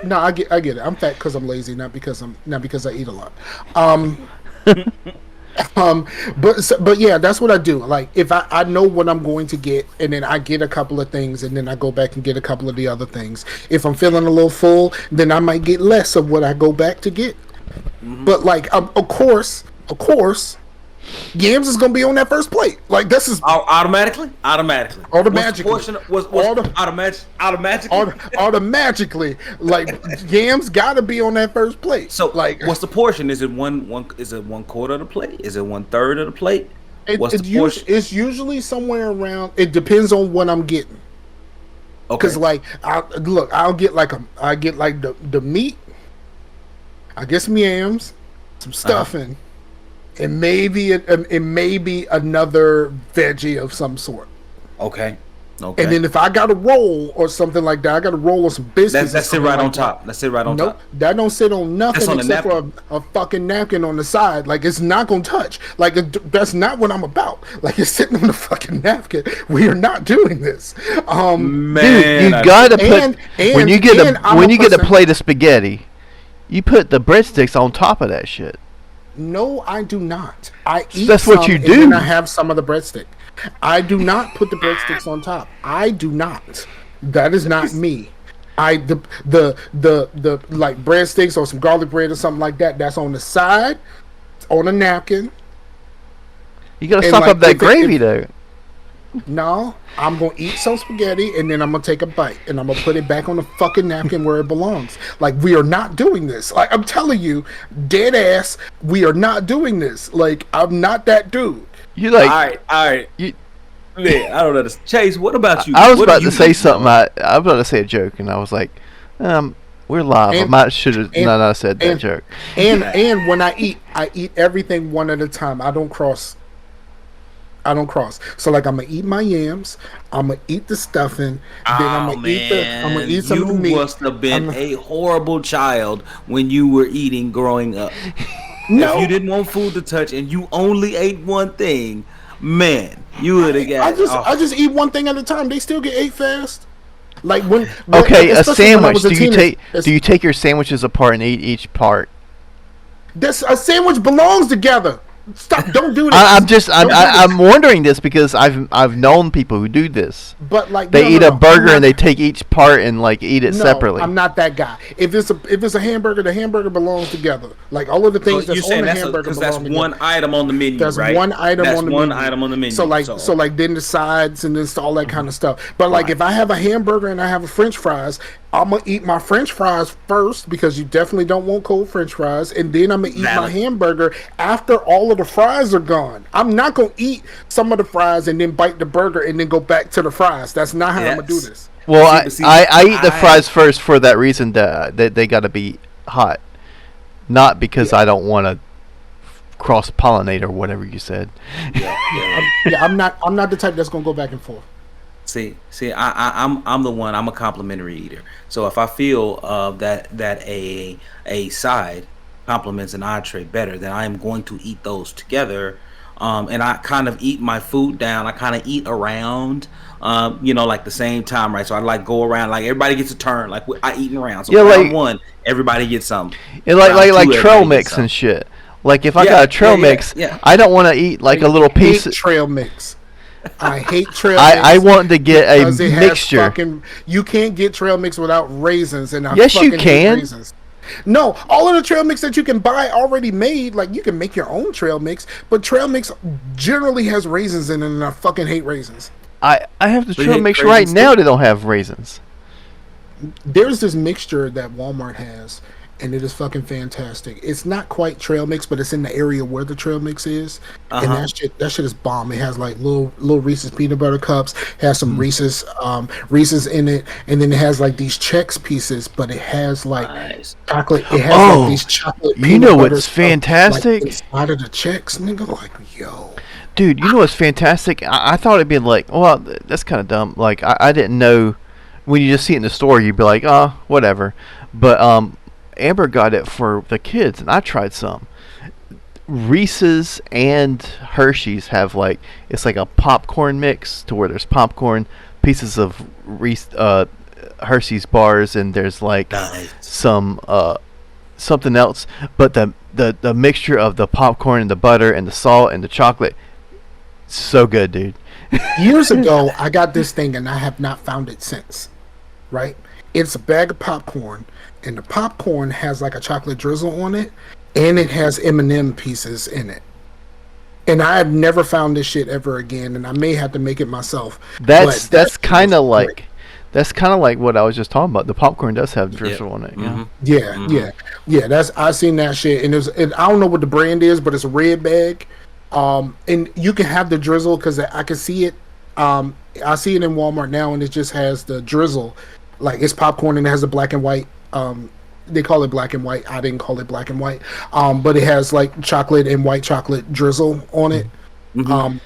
No, I get it. I'm fat because I'm lazy, not because I eat a lot. But yeah, that's what I do. Like if I know what I'm going to get, and then I get a couple of things, and then I go back and get a couple of the other things. If I'm feeling a little full, then I might get less of what I go back to get. Mm-hmm. But like, of course. Yams is gonna be on that first plate. Like this is automatically. Like yams gotta be on that first plate. So like, what's the portion? Is it one? Is it 1/4 of the plate? Is it 1/3 of the plate? What's the portion? It's usually somewhere around. It depends on what I'm getting. Okay. Because like, I'll get like the meat. I get some yams, some stuffing. It may be another veggie of some sort. Okay. Okay. And then if I got a roll or something like that, I got a roll or some biscuits. That's it right on top. That's it right on Nope, top. that don't sit on nothing on the except for a fucking napkin on the side. Like it's not gonna touch. Like that's not what I'm about. Like it's sitting on the fucking napkin. We are not doing this. Man, Dude, you gotta put and when you get a person- plate of spaghetti, you put the breadsticks on top of that shit. No, I do not. I eat. That's what you and do. then I have some of the breadstick. I do not put the breadsticks on top. I do not. That is not me. The like breadsticks or some garlic bread or something like that. That's on the side, on a napkin. You gotta And sop like, up that if it- gravy though. No, I'm gonna eat some spaghetti and then I'm gonna take a bite and I'm gonna put it back on the fucking napkin where it belongs. Like we are not doing this. Like I'm telling you, dead ass, we are not doing this. Like I'm not that dude. You like all right. you, Man, I don't understand. Chase, what about you? I was What about do you to say eat? something. I was about to say a joke, and I was like, we're live. I And- might should have not said that and- joke. And when I eat everything one at a time. I don't cross. So like I'm gonna eat my yams, I'm gonna eat the stuffing, then I'm gonna eat some of the meat. You must have been I'm- a horrible child when you were eating growing up. No. If you didn't want food to touch and you only ate one thing, man, you would have got. I just eat one thing at a time. They still get ate fast. Like when Okay, a especially when I sandwich. was a teenager, Do you take your sandwiches apart and eat each part? This a sandwich belongs together. Stop! Don't do this. I'm wondering this because I've known people who do this. But like They eat a burger I'm not- and they take each part and like eat it separately. I'm not that guy. If it's a hamburger, the hamburger belongs together. Like all of the things you're that's saying on the that's hamburger because belong that's together. one item on the menu, That's right? one item That's on the one menu. item on the menu. So like then the sides and this all that kind of stuff. But like Right. if I have a hamburger and I have a French fries, I'm gonna eat my French fries first because you definitely don't want cold French fries, and then I'm gonna eat my Valid. hamburger after all of the fries are gone. I'm not gonna eat some of the fries and then bite the burger and then go back to the fries. That's not how I'm gonna do Yes. this. Well, See, I eat the fries first for that reason that they got to be hot, not because I don't want to cross pollinate or whatever you said. I'm not the type that's gonna go back and forth. See, I'm the one. I'm a complimentary eater. So if I feel that a side complements an entree better, then I am going to eat those together. And I kind of eat my food down. I kind of eat around, like the same time, right? So I like go around, like everybody gets a turn. Like I eating around. So Yeah, round like- one, everybody gets some. And like Round two, trail everybody mix gets some. and shit. Like if I Yeah, got a trail yeah, mix, yeah. I don't want to eat like a little piece. Hate trail mix. I hate trail mix. I want to get a because it has mixture. You can't get trail mix without raisins, and I Yes, you fucking hate can. raisins. No, all of the trail mix that you can buy already made, like you can make your own trail mix, but trail mix generally has raisins in it, and I fucking hate raisins. I have the So you trail hate mix raisins right too? now. They don't have raisins. There's this mixture that Walmart has, and it is fucking fantastic. It's not quite trail mix, but it's in the area where the trail mix is, and that shit is bomb. It has like little Reese's peanut butter cups, has some Reese's in it, and then it has like these Chex pieces, but it has like Nice. chocolate. It has Oh, like these chocolate. you peanut know butter what's stuff, fantastic? Like, inside of the Chex, nigga. Like yo. Dude, you know what's fantastic? I thought it'd be like, well, that's kind of dumb. Like, I didn't know when you just see it in the store, you'd be like, oh, whatever. But Amber got it for the kids, and I tried some. Reese's and Hershey's have like it's like a popcorn mix to where there's popcorn, pieces of Hershey's bars, and there's like Nice. some something else. But the mixture of the popcorn and the butter and the salt and the chocolate. So good, dude. Years ago, I got this thing, and I have not found it since. Right? It's a bag of popcorn, and the popcorn has like a chocolate drizzle on it, and it has M&M pieces in it. And I have never found this shit ever again, and I may have to make it myself. That's But kind of great. like that's kind of like what I was just talking about. The popcorn does have drizzle on it. Yeah. Mhm. Yeah. That's I've seen that shit, and I don't know what the brand is, but it's a red bag. And you can have the drizzle because I can see it. I see it in Walmart now, and it just has the drizzle, like it's popcorn and it has the black and white. They call it black and white. I didn't call it black and white. But it has like chocolate and white chocolate drizzle on it. Mm-hmm.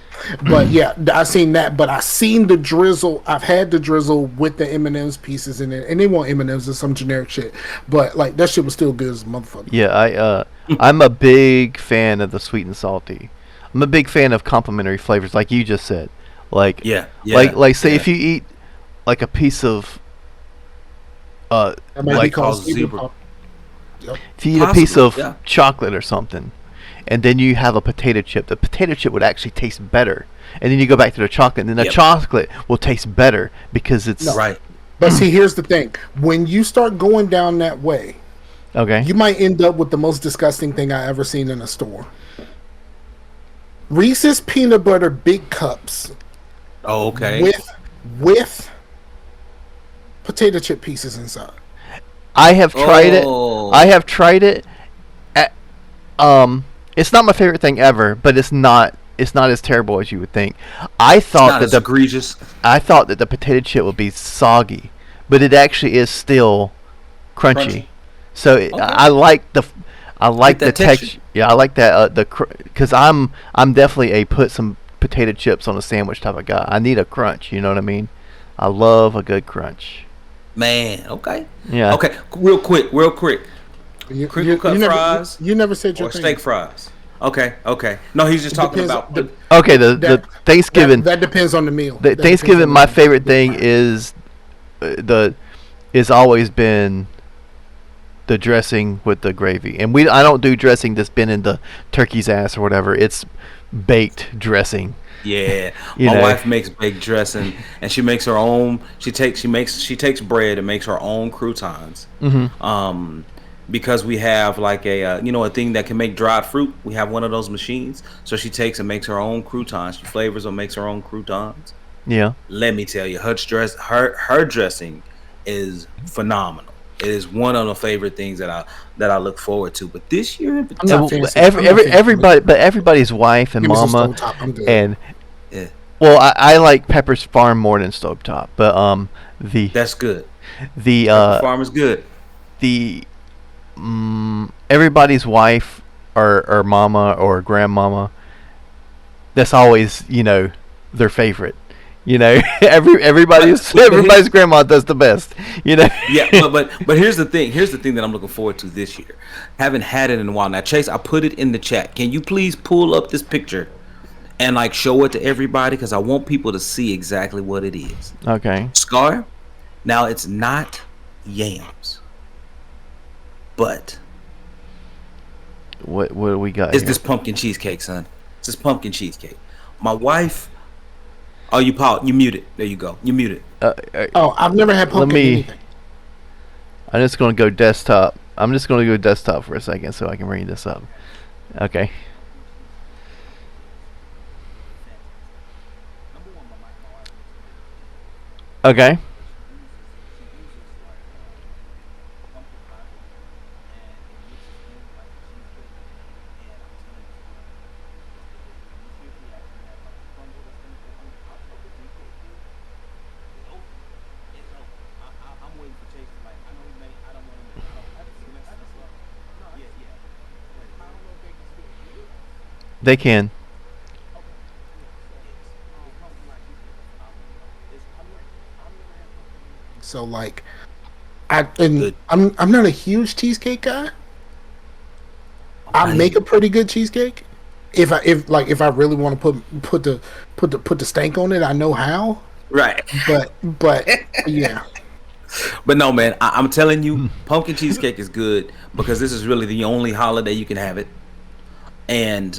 But yeah, I seen that. But I seen the drizzle. I've had the drizzle with the M&M's pieces in it, and they want M&M's or some generic shit. But like that shit was still good as a motherfucker. Yeah, I'm a big fan of the sweet and salty. I'm a big fan of complementary flavors, like you just said. Like, Yeah, like say yeah. if you eat like a piece of, That might be like called Zebra. zebra pop. Yep. if you eat a piece Possibly, of yeah. chocolate or something, and then you have a potato chip, the potato chip would actually taste better. And then you go back to the chocolate, and then the Yep. chocolate will taste better because it's No. Right. But see, here's the thing: when you start going down that way, okay. you might end up with the most disgusting thing I ever seen in a store. Reese's peanut butter big cups Oh, okay. with potato chip pieces inside. I have tried it. Oh. I have tried it. At, it's not my favorite thing ever, but it's not as terrible as you would think. I thought Not that as the egregious. I thought that the potato chip would be soggy, but it actually is still crunchy. So Okay. I like the that texture. texture. Yeah, I like that because I'm definitely a put some potato chips on a sandwich type of guy. I need a crunch. You know what I mean? I love a good crunch. Man, okay. Yeah. Okay, real quick. Crinkle cut never, fries You never said your or thing. steak fries? Okay. No, he's just It talking depends- about. the- Okay. The that- Thanksgiving. That depends on the meal. The That depends Thanksgiving, on my the favorite meal. thing is always been the dressing with the gravy, and I don't do dressing that's been in the turkey's ass or whatever. It's baked dressing. Yeah, You my know. wife makes baked dressing, and she makes her own. She takes bread and makes her own croutons. Mm-hmm. Because we have like a thing that can make dried fruit. We have one of those machines, so she takes and makes her own croutons. She flavors or makes her own croutons. Yeah. Let me tell you, her dressing is phenomenal. It is one of the favorite things that I look forward to. But this year, in I'm particular, not fancy. I'm not fancy. Everybody's wife and Give me some mama stovetop, I'm good. and yeah, well, I like Pepper's Farm more than Stovetop, but that's good. the Farm is good. the everybody's wife or mama or grandmama, that's always their favorite. Everybody's grandma does the best. Yeah, but here's the thing. Here's the thing that I'm looking forward to this year. Haven't had it in a while. Now, Chase, I put it in the chat. Can you please pull up this picture and like show it to everybody? Because I want people to see exactly what it is. Okay. Scar. Now it's not yams, but What do we got? it's here? this pumpkin cheesecake, son. It's this pumpkin cheesecake. My wife. Oh, you muted. There you go. You muted. Oh, I've never had pumpkin anything. I'm just gonna go desktop. I'm just gonna go desktop for a second so I can bring this up. Okay. Okay. They can. So like, Good. I'm not a huge cheesecake guy. I make a pretty good cheesecake. If I really want to put the stank on it, I know how. Right. But yeah. But no, man, I'm telling you, pumpkin cheesecake is good because this is really the only holiday you can have it, and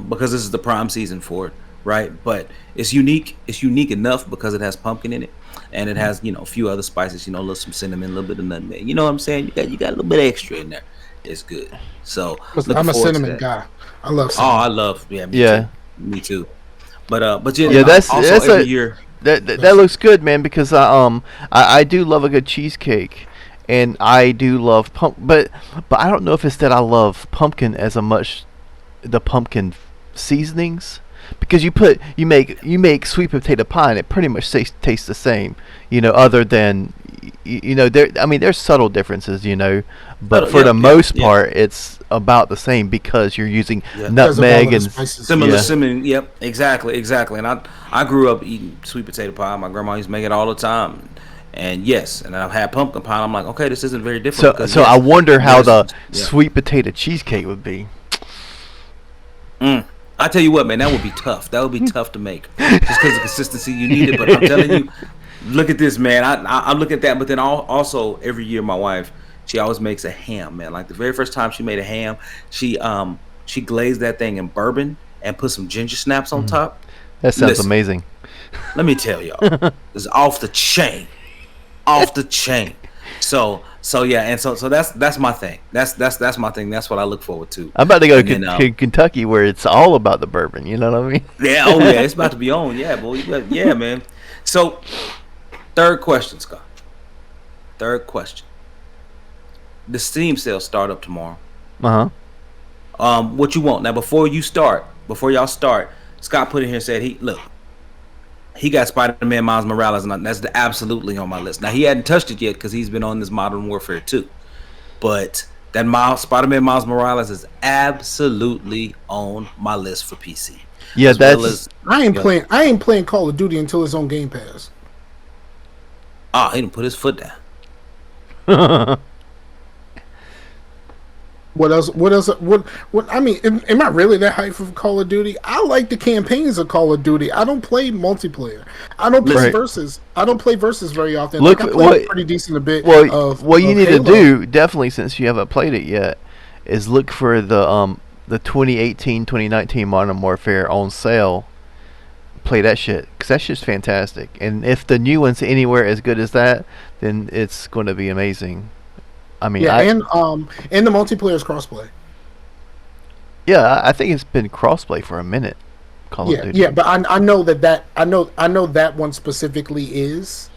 because this is the prime season for it, right? But it's unique. It's unique enough because it has pumpkin in it, and it has a few other spices. A little some cinnamon, a little bit of nutmeg. You know what I'm saying? You got a little bit extra in there. It's good. So looking I'm a forward to cinnamon that. guy. I love Oh, cinnamon. I love me Yeah. too. Me too. But yeah, Yeah, that's also every a year. that looks good, man. Because I do love a good cheesecake, and I do love but I don't know if it's that I love pumpkin as much the pumpkin seasonings, because you make sweet potato pie and it pretty much tastes the same, other than there. I mean, there's subtle differences, but Subtle, for the yep, most yep. part, it's about the same because you're using Yeah. Because of all nutmeg of the and spices. Similar, yeah. similar. Yep, exactly. And I grew up eating sweet potato pie. My grandma used to make it all the time. And yes, and I've had pumpkin pie. I'm like, okay, this isn't very different So because so I yes, wonder how there's the yeah. sweet potato cheesecake would be. I tell you what, man, that would be tough. That would be tough to make just because of consistency you need it. But I'm telling you, look at this, man. I look at that, but then also every year my wife, she always makes a ham, man. Like the very first time she made a ham, she glazed that thing in bourbon and put some ginger snaps on top. That sounds Listen, amazing. let me tell y'all, it's off the chain, off the chain. So yeah, and so that's my thing. That's my thing. That's what I look forward to. I'm about to go And then, to Kentucky where it's all about the bourbon. You know what I mean? Yeah, oh yeah, it's about to be on. Yeah, boy. Yeah, man. So, third question, Scott. Third question. The Steam sale start up tomorrow. What you want now? Before y'all start, Scott put in here and said he got Spider-Man Miles Morales, and that's absolutely on my list. Now he hadn't touched it yet because he's been on this Modern Warfare 2, but that Spider-Man Miles Morales is absolutely on my list for PC. Yeah, I ain't playing Call of Duty until it's on Game Pass. He didn't put his foot down. What else? What? I mean, am I really that hyped for Call of Duty? I like the campaigns of Call of Duty. I don't play multiplayer. I don't play Right. versus. I don't play versus very often. Look, I play pretty decent a bit. what you need Halo. to do, definitely, since you haven't played it yet, is look for the 2018-2019 Modern Warfare on sale. Play that shit, because that shit's fantastic. And if the new one's anywhere as good as that, then it's going to be amazing. I mean, Yeah, and the multiplayer is crossplay. Yeah, I think it's been crossplay for a minute. Call of Duty. Yeah, but I know I know that one specifically is.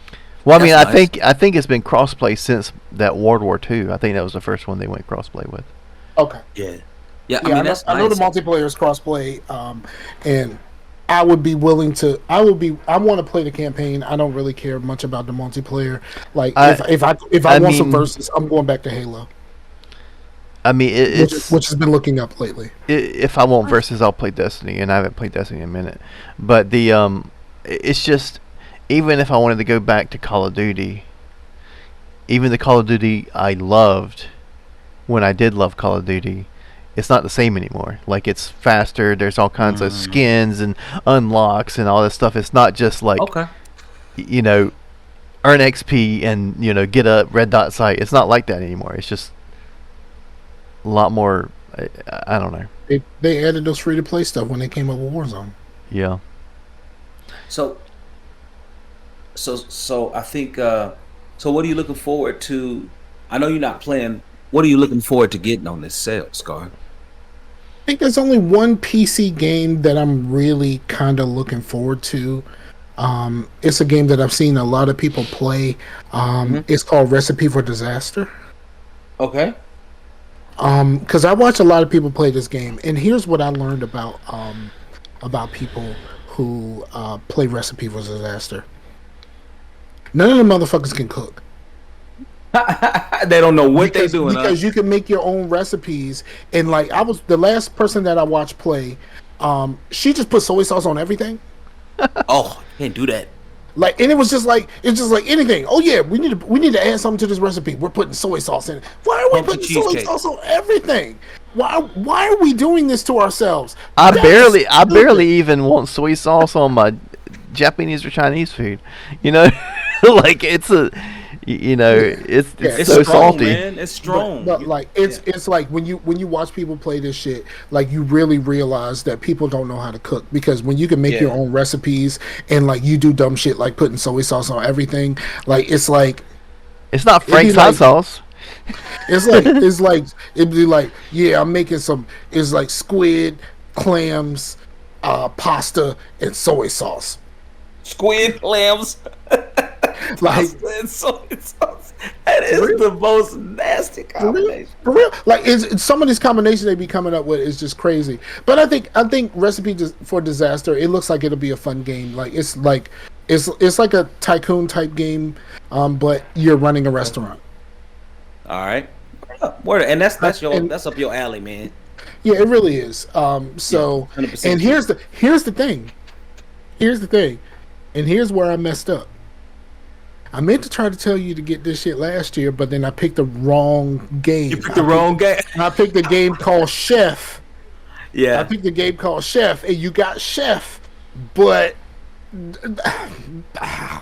Well, I mean, That's nice. I think it's been crossplay since that World War II. I think that was the first one they went crossplay with. Okay. Yeah. I mean, that's I know the nice. multiplayer is crossplay, and I would be willing to. I want to play the campaign. I don't really care much about the multiplayer. Like if I want some mean, versus, I'm going back to Halo, I mean, it's which has been looking up lately. if I want versus, I'll play Destiny, and I haven't played Destiny in a minute. But it's just, even if I wanted to go back to Call of Duty, even the Call of Duty I loved when I did love Call of Duty, it's not the same anymore. Like, it's faster. There's all kinds of skins and unlocks and all this stuff. It's not just like, Okay. Earn XP and get a red dot sight. It's not like that anymore. It's just a lot more. I don't know. They added those free to play stuff when they came up with Warzone. Yeah. So I think. So what are you looking forward to? I know you're not playing. What are you looking forward to getting on this sale, Scar? I think there's only one PC game that I'm really kind of looking forward to. It's a game that I've seen a lot of people play. It's called Recipe for Disaster. Okay. Because I watch a lot of people play this game, and here's what I learned about people who play Recipe for Disaster. None of the motherfuckers can cook. They don't know what they're Because, doing. because you can make your own recipes, and like I was the last person that I watched play. She just put soy sauce on everything. Oh, you can't do that. Like, and it's just like anything. Oh yeah, we need to add something to this recipe. We're putting soy sauce in it. Why are we Pumpkin putting soy cheesecake. sauce on everything? Why are we doing this to ourselves? I That's barely stupid. even want soy sauce on my Japanese or Chinese food. Like it's it's It's so strong, salty. man. It's strong. But like it's like when you watch people play this shit, like you really realize that people don't know how to cook, because when you can make your own recipes and like you do dumb shit like putting soy sauce on everything, like it's like It's not be Frank's hot like- sauce. it'd be like, yeah, I'm making it's like squid, clams, pasta, and soy sauce. Squid clams. Like And soy sauce. That is the most nasty combination. for real, like it's some of these combinations they be coming up with is just crazy. But I think Recipe for Disaster, it looks like it'll be a fun game. Like it's like It's like a tycoon type game, but you're running a restaurant. All right. Word, and And that's up your alley, man. yeah, it really is. Yeah, So, 100% and true. here's the thing. Here's the thing, and here's where I messed up. I meant to try to tell you to get this shit last year, but then I picked the wrong You game. picked the wrong game. I picked the game called Chef. I Yeah, picked the game called Chef, and you got Chef, but I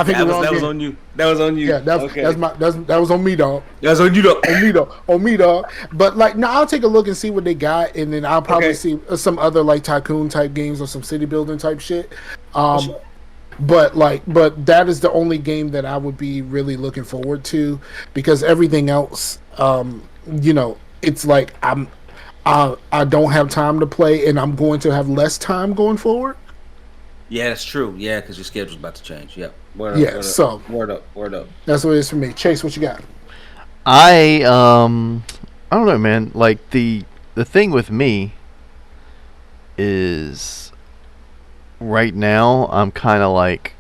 picked the wrong that was game. on you. That was on you. Yeah, Okay. that was on me, dog. That was on you though. On me, dog. On me, dog. But like, no, I'll take a look and see what they got, and then I'll probably Okay. see some other like tycoon type games or some city building type shit. Um, Sure. but that is the only game that I would be really looking forward to, because everything else, it's like I don't have time to play, and I'm going to have less time going forward. Yeah, that's true. Yeah, because your schedule's about to change. Yep. Yeah, so Word up. Word up. that's what it is for me. Chase, what you got? I don't know, man. Like the thing with me is right now I'm kind of like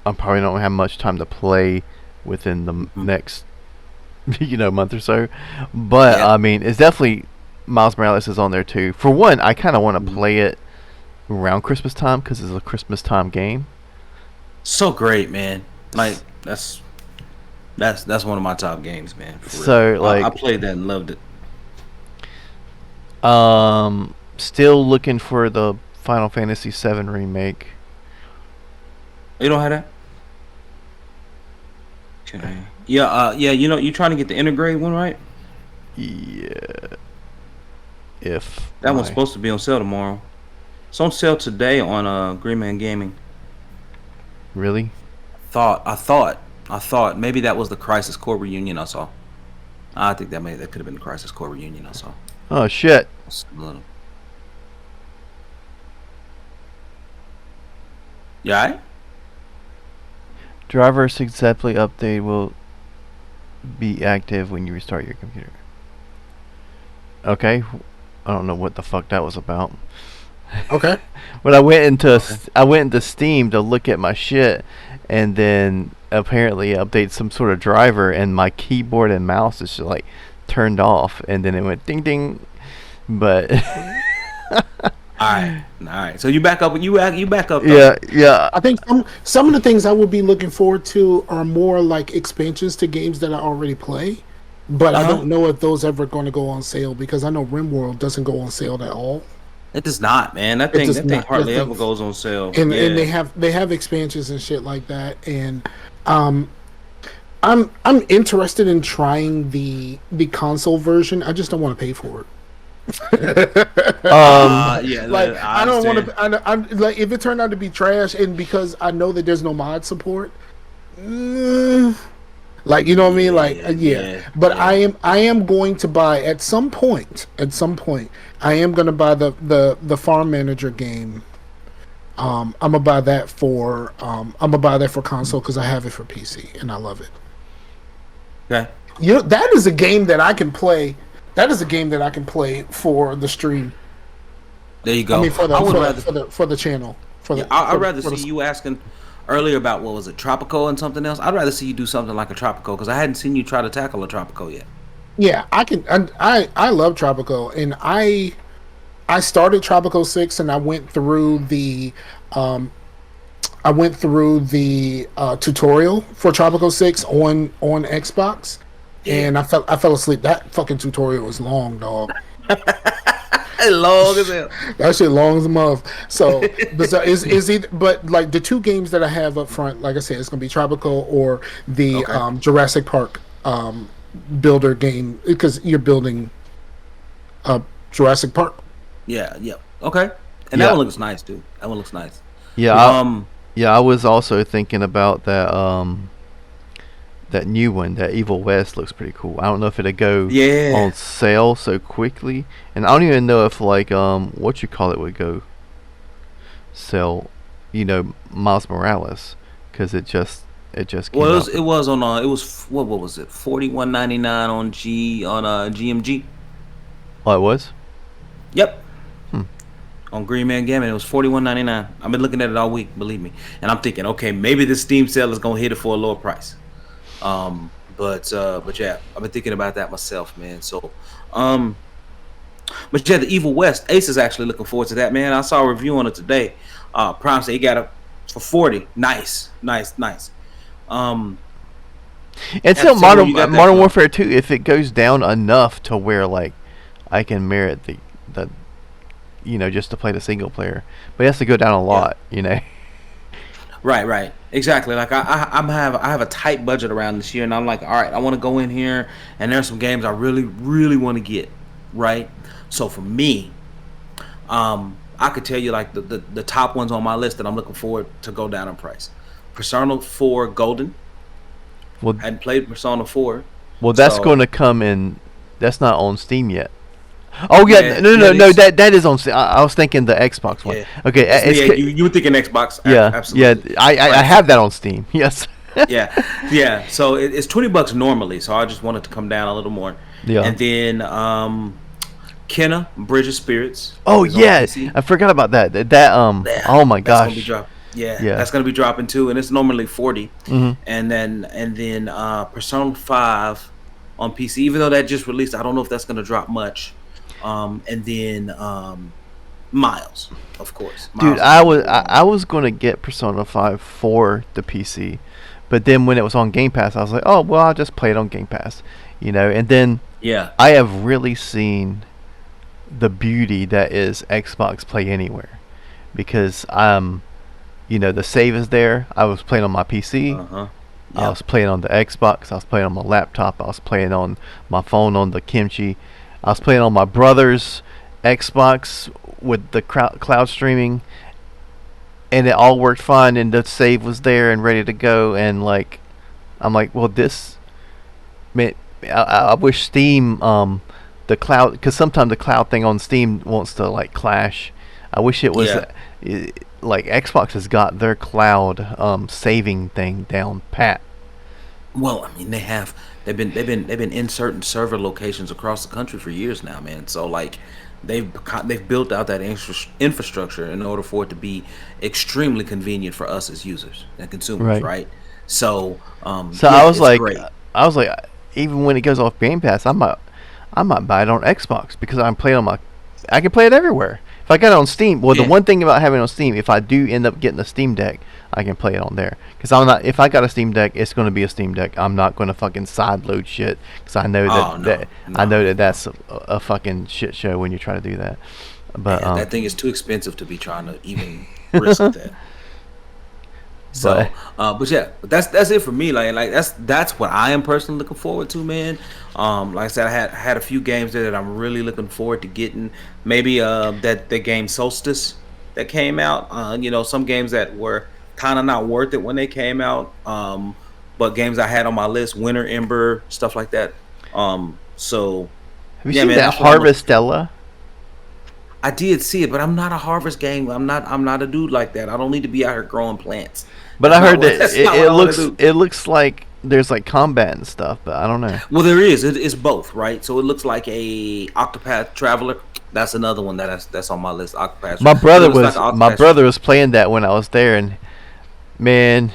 I probably don't have much time to play within the next month or so. But Yeah. I mean, it's definitely Miles Morales is on there too. For one, I kind of want to play it around Christmas time because it's a Christmas time game. So great, man. Like that's one of my top games, man. For So, real. like- I played that and loved it. Still looking for the Final Fantasy VII remake. You don't have that? Okay. Yeah. Yeah. You're trying to get the integrate one, right? Yeah. If That one's my- supposed to be on sale tomorrow. It's on sale today on Green Man Gaming. Really? I thought maybe that was the Crisis Core reunion I saw. I think that could have been the Crisis Core reunion I saw. Oh shit. It's a little- You alright? Driver successfully update will be active when you restart your computer. Okay. I don't know what the fuck that was about. Okay. But I went into Steam to look at my shit, and then apparently it updated some sort of driver, and my keyboard and mouse is just like turned off, and then it went ding ding. But All right. So you back up. You back up. yeah. I think some of the things I would be looking forward to are more like expansions to games that I already play, but I don't know if those ever going to go on sale, because I know RimWorld doesn't go on sale at all, It does not, man. That does thing not. hardly That ever thing- goes on sale. and Yeah. and they have expansions and shit like that, and I'm interested in trying the console version. I just don't want to pay for it. Yeah. Like I don't want understand. to. I'm like, if it turned out to be trash, and because I know that there's no mod support, like, you know what I mean? Like Yeah, But yeah. I am going to buy at some point. I am going to buy the farm manager game. I'm gonna buy that for console, because I have it for PC and I love it. Okay. That is a game that I can play. That is a game that I can play for the stream. There you go. I mean, for the I would for, rather. for the channel. For Yeah, the, I'd for, rather for the- see you asking earlier about what was it, Tropico and something else. I'd rather see you do something like a Tropico, because I hadn't seen you try to tackle a Tropico yet. Yeah, I can. I love Tropico, and I started Tropico 6, and I went through the tutorial for Tropico 6 on Xbox, and I fell asleep. That fucking tutorial was long, dog. Long as hell. That shit long as a month. So, is either, but like the two games that I have up front, like I said, it's gonna be Tropico or the Jurassic Park builder game, because you're building Jurassic Park. Yeah. Okay. And Yeah. that one looks nice too. That one looks nice. Yeah. I was also thinking about that that new one, that Evil West looks pretty cool. I don't know if it'll go Yeah. on sale so quickly, and I don't even know if like what you call it would go sell. Miles Morales, because it just came Well, out. it was on what was it, $41.99 on GMG. Oh, it was. Yep. on Green Man Gamma. It was $41.99. I've been looking at it all week, believe me. And I'm thinking, okay, maybe this Steam sale is gonna hit it for a lower price. But yeah, I've been thinking about that myself, man. So, um, but yeah, the Evil West. Ace is actually looking forward to that, man. I saw a review on it today. Prime said he got it for 40. Nice, nice, nice. Um, And have still, to say where you got that Modern from. Warfare 2, if it goes down enough to where like I can merit the just to play the single player, but it has to go down a Yeah. lot, you know. Right, right, exactly. Like I have a tight budget around this year, and I'm like, all right, I want to go in here, and there's some games I really, really want to get, right? So for me, I could tell you like the top ones on my list that I'm looking forward to go down in price. Persona 4 Golden. Well, I hadn't played Persona 4, that's going so to come in. That's not on Steam yet. Oh yeah, yeah, no, yeah, no, it no. is. That is on Steam. I was thinking the Xbox one. Yeah, Okay, it's, yeah. You were thinking Xbox? yeah, yeah. Absolutely. I Right. have that on Steam. Yes. Yeah, yeah. So it's $20 normally. So I just wanted to come down a little more. Yeah. And then Kenna Bridge of Spirits Oh is on yeah, PC. I forgot about that. Yeah, Oh my that's gonna be gosh. drop. Yeah, Yeah. that's gonna be dropping too, and it's normally 40. Mhm. And then Persona 5 on PC. Even though that just released, I don't know if that's gonna drop much. And then Miles, of course. Dude, Miles is gonna be I was gonna get Persona 5 for the PC, but then when it was on Game Pass, I was like, oh well, I'll just play it on Game Pass, And then yeah, I have really seen the beauty that is Xbox Play Anywhere, because the save is there. I was playing on my PC. uh huh, I yeah, was playing on the Xbox. I was playing on my laptop. I was playing on my phone on the Kimchi. I was playing on my brother's Xbox with the cloud streaming, and it all worked fine. And the save was there and ready to go. And like, I'm like, well, this man, I wish Steam, the cloud, because sometimes the cloud thing on Steam wants to like clash. I wish it was yeah. like Xbox has got their cloud saving thing down pat. Well, I mean, they've been inserting server locations across the country for years now, man. So like, they've built out that infrastructure in order for it to be extremely convenient for us as users and consumers, Right. right? So So yeah, it's great. I was like, even when it goes off Game Pass, I might buy it on Xbox because I'm playing on I can play it everywhere. If I got it on Steam, well, the Yeah. one thing about having it on Steam, if I do end up getting a Steam Deck, I can play it on there. Because I'm not, if I got a Steam Deck, it's going to be a Steam Deck. I'm not going to fucking side load shit because I know Oh no, I know no, that that's a fucking shit show when you try to do that. But man, that thing is too expensive to be trying to even risk that. So, but but yeah, but that's it for me. Like that's what I am personally looking forward to, man. Like I said, I had a few games there that I'm really looking forward to getting. Maybe that the game Solstice that came out. Some games that were kind of not worth it when they came out. But games I had on my list, Winter Ember, stuff like that. So have you yeah, seen man, that that's what I'm looking. Harvestella? I did see it, but I'm not a harvest game. I'm not a dude like that. I don't need to be out here growing plants. But I That's not heard what that that's not what I want to do. it looks like there's like combat and stuff, but I don't know. Well, there is. It's both, right? So it looks like a Octopath Traveler. That's another one that's on my list. Octopath. It looks like an My Octopath. brother was playing that when I was there, and man,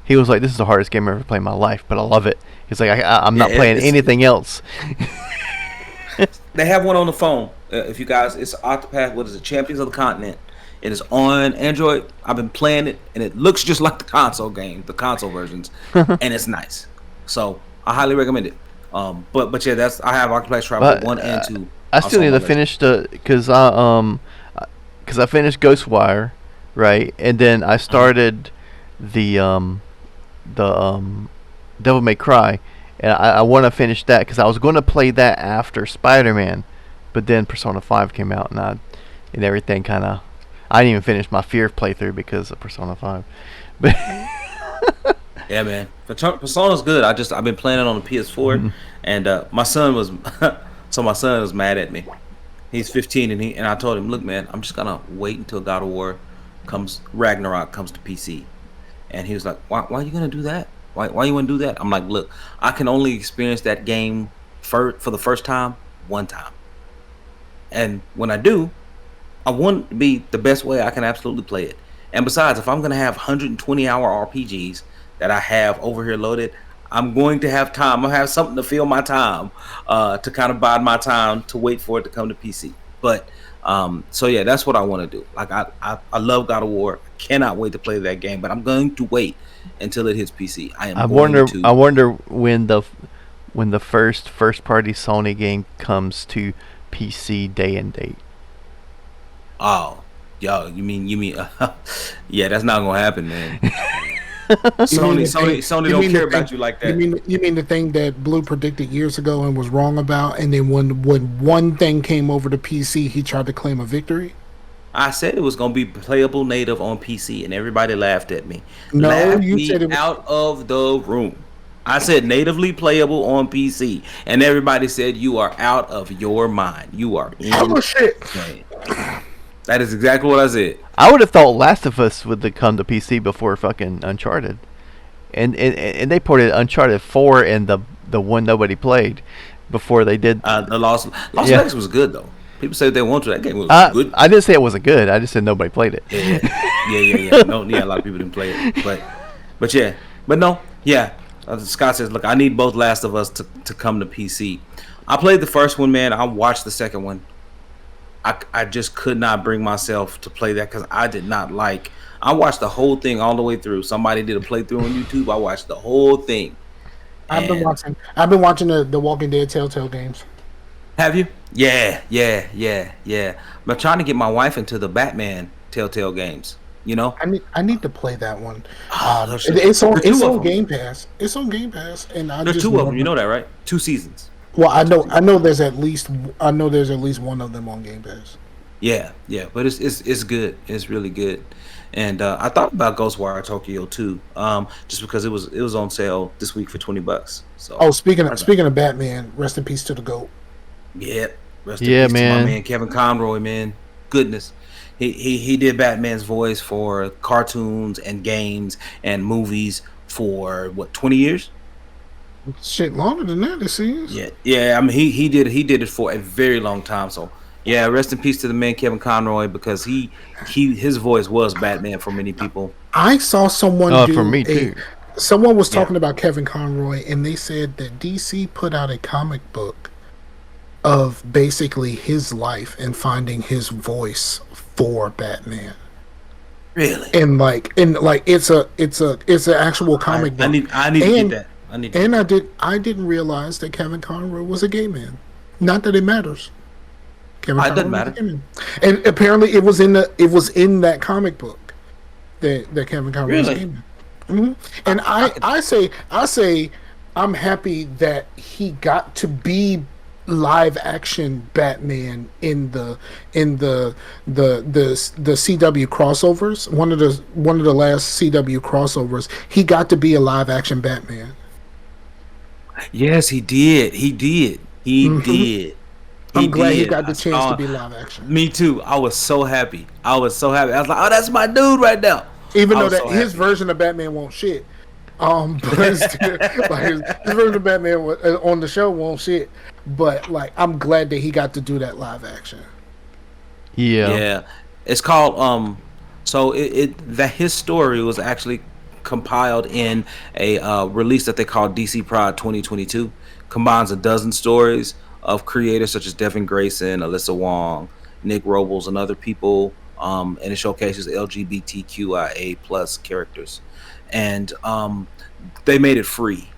he was like, "This is the hardest game I've ever played in my life, but I love it." He's like, "I'm Yeah, not playing it's anything else." they have one on the phone. If you guys, it's Octopath. What is it? Champions of the Continent. It is on Android. I've been playing it, and it looks just like the console game, the console versions, and it's nice. So I highly recommend it. But yeah, I have Octopath Traveler But 1 and 2. I still Also on need my to list. finish because I finished Ghostwire, right, and then I Uh-huh. started the Devil May Cry, and I want to finish that because I was going to play that after Spider-Man, but then Persona 5 came out, and everything kind of. I didn't even finish my Fear playthrough because of Persona 5. But Yeah, man. Persona's good. I've been playing it on the PS4, and my son was my son was mad at me. He's 15, and I told him, look, man, I'm just gonna wait until God of War Ragnarok comes to PC. And he was like, why are you gonna do that? Why you wanna do that? I'm like, look, I can only experience that game for the first time one time, and when I do, I want it to be the best way I can absolutely play it. And besides, if I'm going to have 120-hour RPGs that I have over here loaded, I'm going to have time. I'm going to have something to fill my time, to kind of bide my time to wait for it to come to PC. But so yeah, that's what I want to do. Like I love God of War. I cannot wait to play that game, but I'm going to wait until it hits PC. I am I going wonder. to. I wonder when the first party Sony game comes to PC day and date. Oh, yo, you mean? Yeah, that's not gonna happen, man. You mean the thing- Sony you don't mean the care thing- about you like that. You mean the thing that Blue predicted years ago and was wrong about, and then when one thing came over to PC, he tried to claim a victory? I said it was gonna be playable native on PC, and everybody laughed at me. No, Laughed you me said it was, out of the room. I said natively playable on PC, and everybody said you are out of your mind. You are oh shit. insane. That is exactly what I said. I would have thought Last of Us would have come to PC before fucking Uncharted, and they ported Uncharted 4 and the one nobody played before they did. The Lost Yeah. Vegas was good though. People say they want to. That game was good. I didn't say it wasn't good. I just said nobody played it. Yeah. No, yeah, a lot of people didn't play it, but yeah, but no, yeah. Scott says, "Look, I need both Last of Us to come to PC." I played the first one, man. I watched the second one. I just could not bring myself to play that because I did not like. I watched the whole thing all the way through. Somebody did a playthrough on YouTube. I watched the whole thing. I've been And- watching the Walking Dead Telltale games. Have you? Yeah. I'm trying to get my wife into the Batman Telltale games. You know, I need to play that one. there's It's on two of them. Game Pass. It's on Game Pass, and I there's just two of them. love You know that, right? 2 seasons. Well, I know there's at least one of them on Game Pass. Yeah, but it's good. It's really good. And I thought about Ghostwire Tokyo too, just because it was on sale this week for $20. So Oh, speaking of Batman, rest in peace to the GOAT. yeah, rest in Yeah, peace to my man. man Kevin Conroy, man. Goodness, he did Batman's voice for cartoons and games and movies for what 20 years. Shit, longer than that, it seems. Yeah. I mean, he did it for a very long time. So yeah, rest in peace to the man Kevin Conroy because his voice was Batman for many people. I saw someone do For me too. Someone was talking about Kevin Conroy, and they said that DC put out a comic book of basically his life and finding his voice for Batman. Really? And it's an actual comic book. I need to get that. I need to And I didn't realize that Kevin Conroy was a gay man. Not that it matters. Kevin It doesn't Conroy was matter. a gay man. And apparently it was in that comic book that Kevin Conroy was a Really? gay man. hmm And I say I'm happy that he got to be live action Batman in the CW crossovers. One of the last CW crossovers, he got to be a live action Batman. Yes, he did. He did. I'm glad he did. got the I chance saw- to be live action. Me too. I was so happy. I was like, oh, that's my dude right now. Even I though was that so his happy. version of Batman won't shit. But like his version of Batman on the show won't shit. But like, I'm glad that he got to do that live action. Yeah. It's called so that his story was actually compiled in a release that they call DC Pride 2022. Combines a dozen stories of creators such as Devin Grayson, Alyssa Wong, Nick Robles, and other people, and it showcases LGBTQIA plus characters, and they made it free.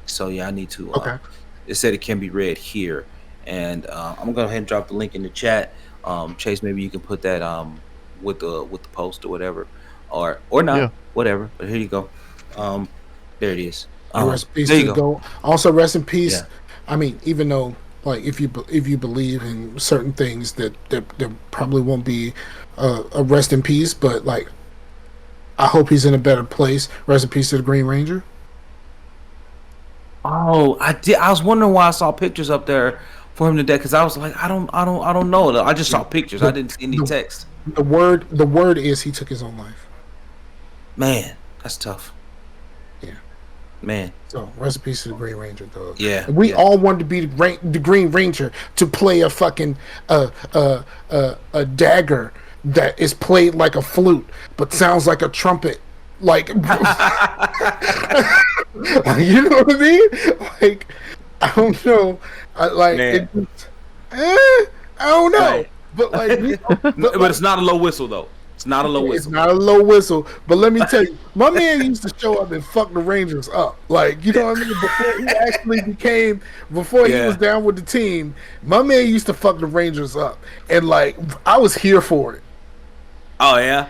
So yeah, I need to Okay. it said it can be read here, and I'm gonna go ahead and drop the link in the chat. Chase, maybe you can put that with the post or whatever, or not, Yeah. whatever. But here you go. There it is. Rest in peace there to you the go. GOAT. Also, rest in peace. Yeah. I mean, even though like if you believe in certain things, that there probably won't be a rest in peace. But like, I hope he's in a better place. Rest in peace to the Green Ranger. Oh, I did. I was wondering why I saw pictures up there for him today because I was like, I don't know. I just saw pictures. I didn't see any text. The word is he took his own life. Man, that's tough. Yeah. Man. So recipes to the Green Ranger, though. Yeah. We all wanted to be the Green Ranger to play a fucking a dagger that is played like a flute but sounds like a trumpet. Like, you know what I mean? Like, I don't know. I don't know. Right. But like, But it's not a low whistle though. It's not a low it's whistle. not a low whistle. But let me tell you, my man used to show up and fuck the Rangers up. Like, you know what I mean? Before he actually before he was down with the team, my man used to fuck the Rangers up. And like, I was here for it. Oh yeah.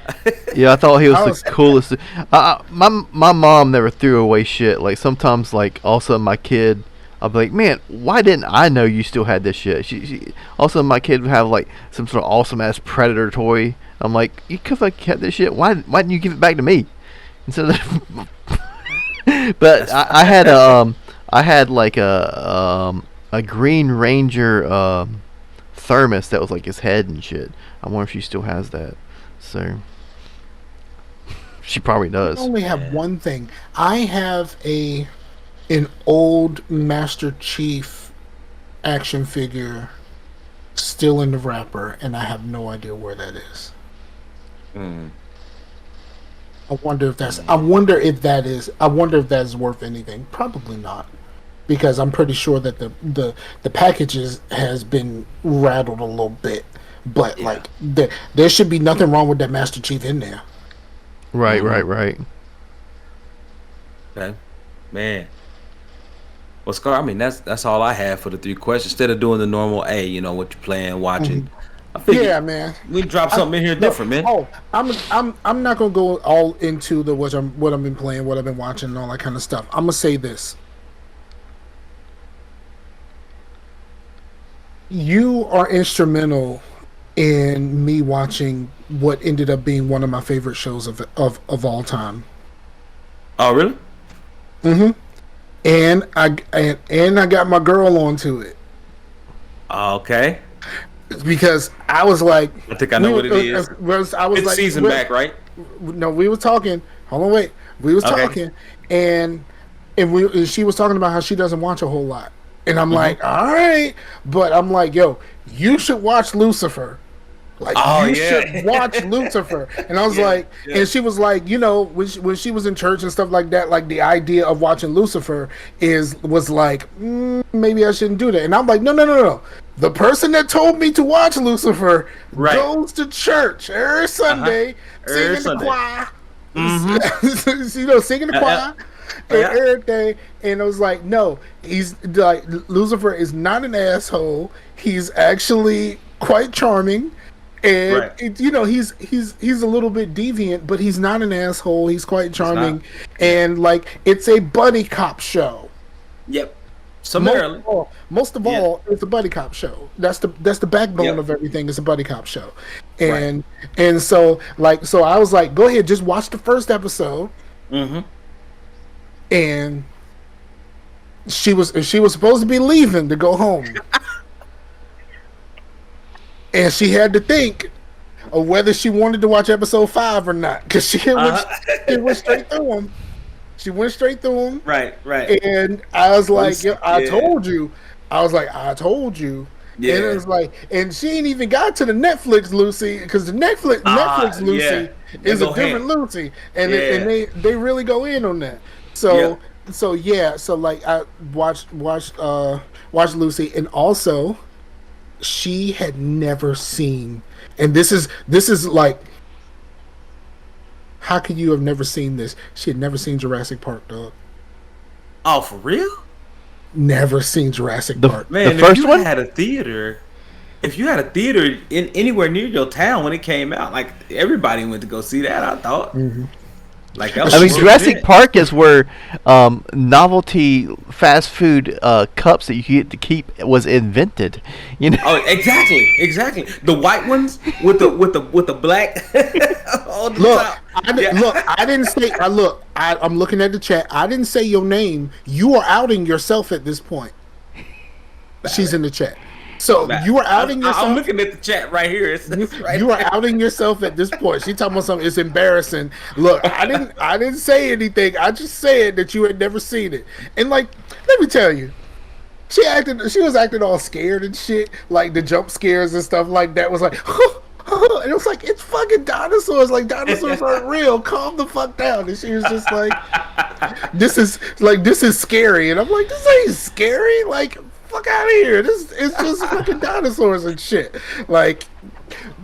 Yeah, I thought he was the coolest. My mom never threw away shit. Like sometimes, like also my kid, I'll be like, man, why didn't I know you still had this shit? She also my kid would have like some sort of awesome ass Predator toy. I'm like, you could have kept this shit. Why didn't you give it back to me? Instead of but I had like a Green Ranger thermos that was like his head and shit. I wonder if she still has that. So she probably does. I only have one thing. I have an old Master Chief action figure still in the wrapper, and I have no idea where that is. Mm. I wonder if that is worth anything. Probably not, because I'm pretty sure that the packages has been rattled a little bit. But like there should be nothing wrong with that Master Chief in there. Right. Okay. Man. Well, Scar, I mean that's all I have for the 3 questions. Instead of doing the normal, what you playing, watching. I figured man. We drop something in here different, man. Oh, I'm not gonna go all into what I've been playing, what I've been watching, and all that kind of stuff. I'm gonna say this. You are instrumental in me watching what ended up being one of my favorite shows of all time. Oh, really? Mm-hmm. And I got my girl onto it. Okay. Because I was like, I think I know what it is. It's like, season back, right? No, we were talking. Hold on, wait. We was talking, and she was talking about how she doesn't watch a whole lot. And I'm like, all right, but I'm like, yo, you should watch Lucifer. Like, you should watch Lucifer. And I was and she was like, you know, when she was in church and stuff like that, like the idea of watching Lucifer was like, maybe I shouldn't do that. And I'm like, no. The person that told me to watch Lucifer goes to church every Sunday, singing the choir. Mm-hmm. You know, singing the choir. And everything, and it was like, no, he's like, Lucifer is not an asshole. He's actually quite charming, and he's a little bit deviant, but he's not an asshole. He's quite charming, and like, it's a buddy cop show. Yep. Summarily. Most of all, it's a buddy cop show. That's the backbone of everything. It's a buddy cop show, and so I was like, go ahead, just watch the first episode. Mm-hmm. And she was supposed to be leaving to go home, and she had to think of whether she wanted to watch episode 5 or not, because she went straight through them. She went straight through them. Right. And I was like, I told you. I was like, I told you. Yeah. And it was like, and she ain't even got to the Netflix Lucy, because the Netflix Lucy is a different Lucy, and they really go in on that. So like, I watched Lucy, and also she had never seen, and this is like, how could you have never seen this? She had never seen Jurassic Park, dog. Oh, for real? Never seen Jurassic Park. Man, the first one had a theater. If you had a theater in anywhere near your town when it came out, like, everybody went to go see that, I thought. Mm-hmm. Like, that was Jurassic Park is where novelty fast food cups that you get to keep was invented. You know? Oh, exactly. The white ones with the black. I didn't say. I'm looking at the chat. I didn't say your name. You are outing yourself at this point. She's in the chat. So you are outing I'm yourself. looking at the chat right here. You are outing yourself at this point. She talking about something. It's embarrassing. Look, I didn't say anything. I just said that you had never seen it. And like, let me tell you, she was acting all scared and shit. Like the jump scares and stuff like that was like, and it was like, it's fucking dinosaurs. Like dinosaurs aren't real. Calm the fuck down. And she was just like, this is scary. And I'm like, this ain't scary. Like, fuck out of here. It's just fucking dinosaurs and shit. Like,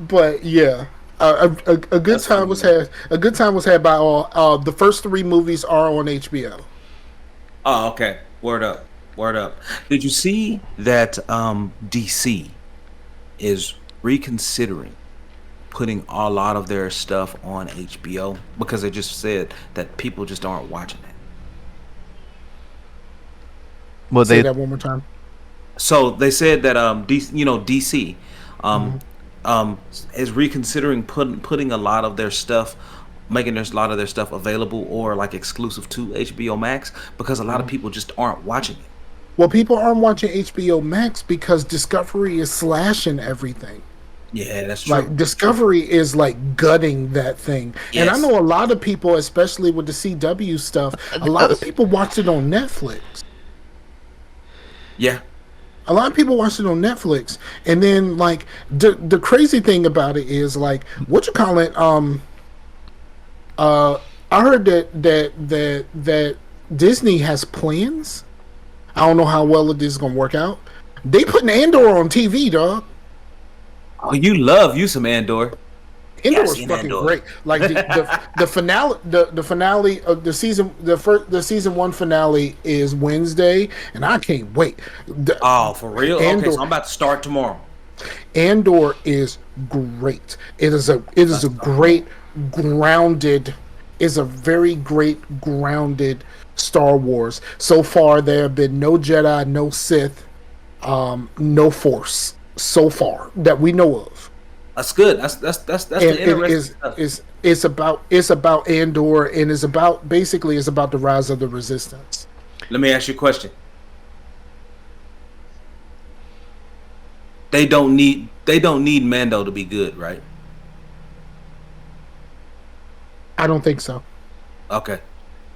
but yeah, a good time was had. A good time was had by all. The first 3 movies are on HBO. Oh, okay. Word up. Did you see that DC is reconsidering putting a lot of their stuff on HBO because they just said that people just aren't watching it? Well, Say that one more time. So they said that DC is reconsidering putting a lot of their stuff, making a lot of their stuff available or like exclusive to HBO Max because a lot of people just aren't watching it. Well, people aren't watching HBO Max because Discovery is slashing everything. Yeah, that's true. Like Discovery is like gutting that thing. Yes. And I know a lot of people, especially with the CW stuff, a lot of people watch it on Netflix. Yeah. A lot of people watch it on Netflix. And then like the crazy thing about it is like what you call it, I heard that Disney has plans. I don't know how well it is gonna work out. They putting Andor on TV, dog. Oh, you love you some Andor. Andor is fucking great. Like the finale, the finale of the season, the season 1 finale is Wednesday, and I can't wait. For real? Okay, so I'm about to start tomorrow. Andor is great. It is a great grounded. Is a very great grounded Star Wars. So far, there have been no Jedi, no Sith, no Force. So far that we know of. That's good. That's the interesting stuff. It's about Andor, and it's about the rise of the Resistance. Let me ask you a question. They don't need Mando to be good, right? I don't think so. Okay.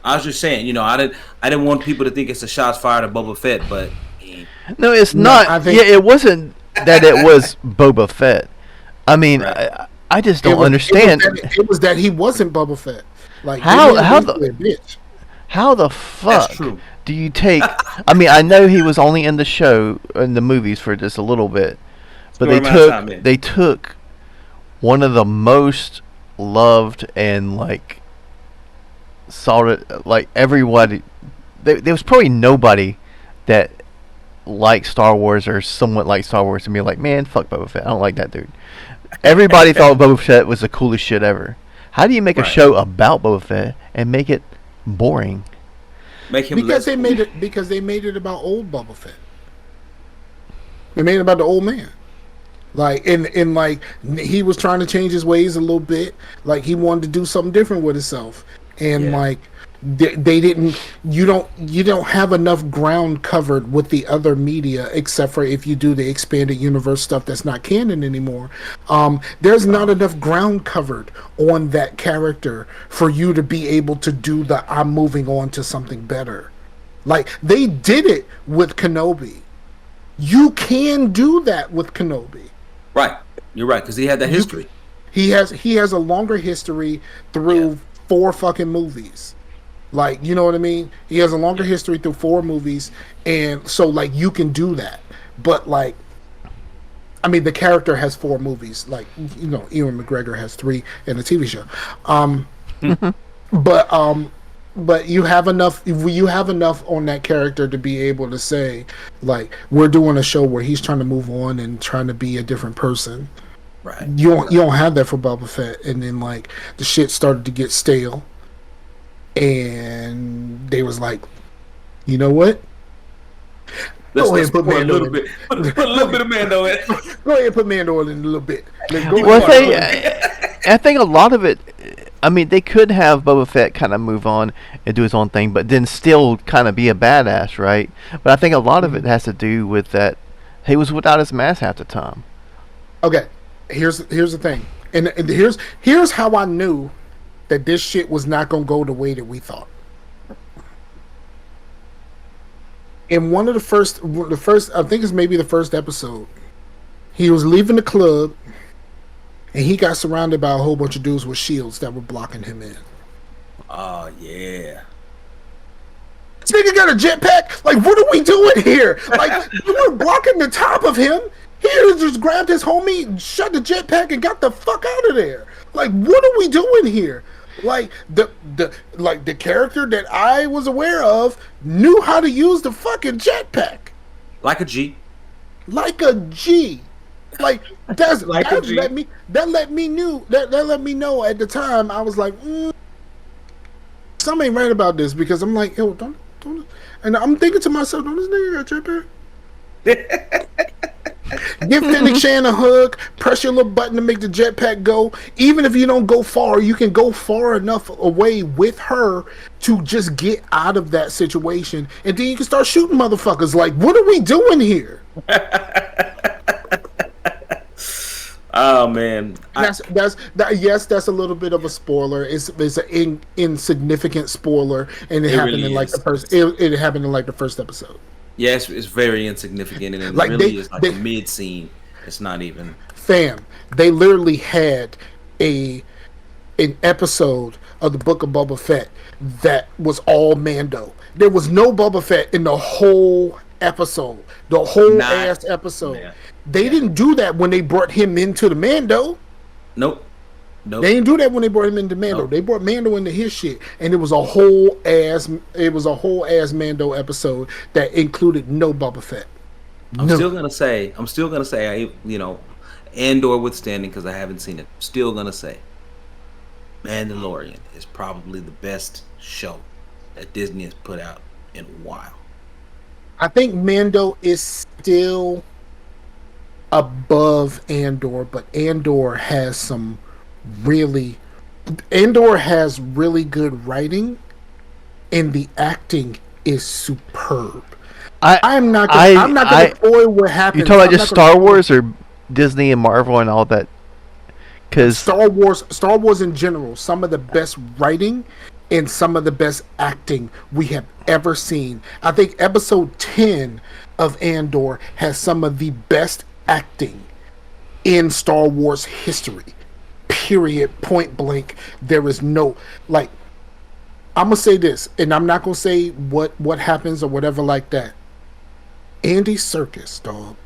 I was just saying, I didn't want people to think it's a shots fired at Boba Fett, but no, it's not. It wasn't that it was Boba Fett. I mean, right. I just don't understand. It was that he wasn't Boba Fett. Like how the fuck do you take? I mean, I know he was only in the movies for just a little bit, but they took one of the most loved and like solid, like everybody. There was probably nobody that like Star Wars or somewhat like Star Wars and be like, man, fuck Boba Fett. I don't like that dude. Everybody thought Boba Fett was the coolest shit ever. How do you make a show about Boba Fett and make it boring? Because they made it about old Boba Fett. They made it about the old man. Like and like he was trying to change his ways a little bit. Like he wanted to do something different with himself. And like they didn't. You don't have enough ground covered with the other media, except for if you do the expanded universe stuff that's not canon anymore. There's not enough ground covered on that character for you to be able to do the I'm moving on to something better. Like they did it with Kenobi. You can do that with Kenobi. Right, you're right, because he had that history. He has a longer history through 4 fucking movies. Like, you know what I mean? He has a longer history through 4 movies, and so like you can do that. But like, I mean, the character has 4 movies. Like, Ewan McGregor has 3 in a TV show. But you have enough. You have enough on that character to be able to say, like, we're doing a show where he's trying to move on and trying to be a different person. Right. You don't have that for Boba Fett, and then like the shit started to get stale. And they was like, you know what? Let's put a little bit. Put a little bit of Mando in. Go ahead and put Mando in a little bit. I think a lot of it. I mean, they could have Boba Fett kind of move on and do his own thing, but then still kind of be a badass, right? But I think a lot of it has to do with that He was without his mask half the time. Okay, here's the thing, and here's how I knew that this shit was not gonna go the way that we thought. In one of the first, I think it's maybe the first episode, he was leaving the club, and he got surrounded by a whole bunch of dudes with shields that were blocking him in. Oh yeah. This nigga got a jetpack. Like, what are we doing here? Like, you were blocking the top of him. He just grabbed his homie, shut the jetpack, and got the fuck out of there. Like, what are we doing here? Like the character that I was aware of knew how to use the fucking jetpack. Like a G. Like a G. Like that let me know at the time. I was like, something ain't right about this, because I'm like, yo, don't, and I'm thinking to myself, don't this nigga got jetpack? Give Fennec Shan a hug, press your little button to make the jetpack go. Even if you don't go far, you can go far enough away with her to just get out of that situation, and then you can start shooting motherfuckers. Like, what are we doing here? Oh man, Yes, that's a little bit of a spoiler. It's an insignificant spoiler, and it happened really in like is. the first. It happened in like the first episode. Yes, it's very insignificant, and it Like, really is like a mid scene. It's not even. Fam, they literally had an episode of the Book of Boba Fett that was all Mando. There was no Boba Fett in the whole episode, the whole ass episode. Man. They didn't do that when they brought him into the Mando. Nope. They didn't do that when they brought him into Mando. Nope. They brought Mando into his shit, and it was a whole ass Mando episode that included no Boba Fett. I'm still gonna say, Andor withstanding, because I haven't seen it. I'm still gonna say, Mandalorian is probably the best show that Disney has put out in a while. I think Mando is still above Andor, but Andor has really good writing, and the acting is superb. I'm not gonna spoil what happens. You talking about just Star Wars or Disney and Marvel and all that? Because Star Wars in general, some of the best writing and some of the best acting we have ever seen. I think episode 10 of Andor has some of the best acting in Star Wars history. Period. Point blank. There is no, like, I'm gonna say this, and I'm not gonna say what happens or whatever like that. Andy Serkis, dog.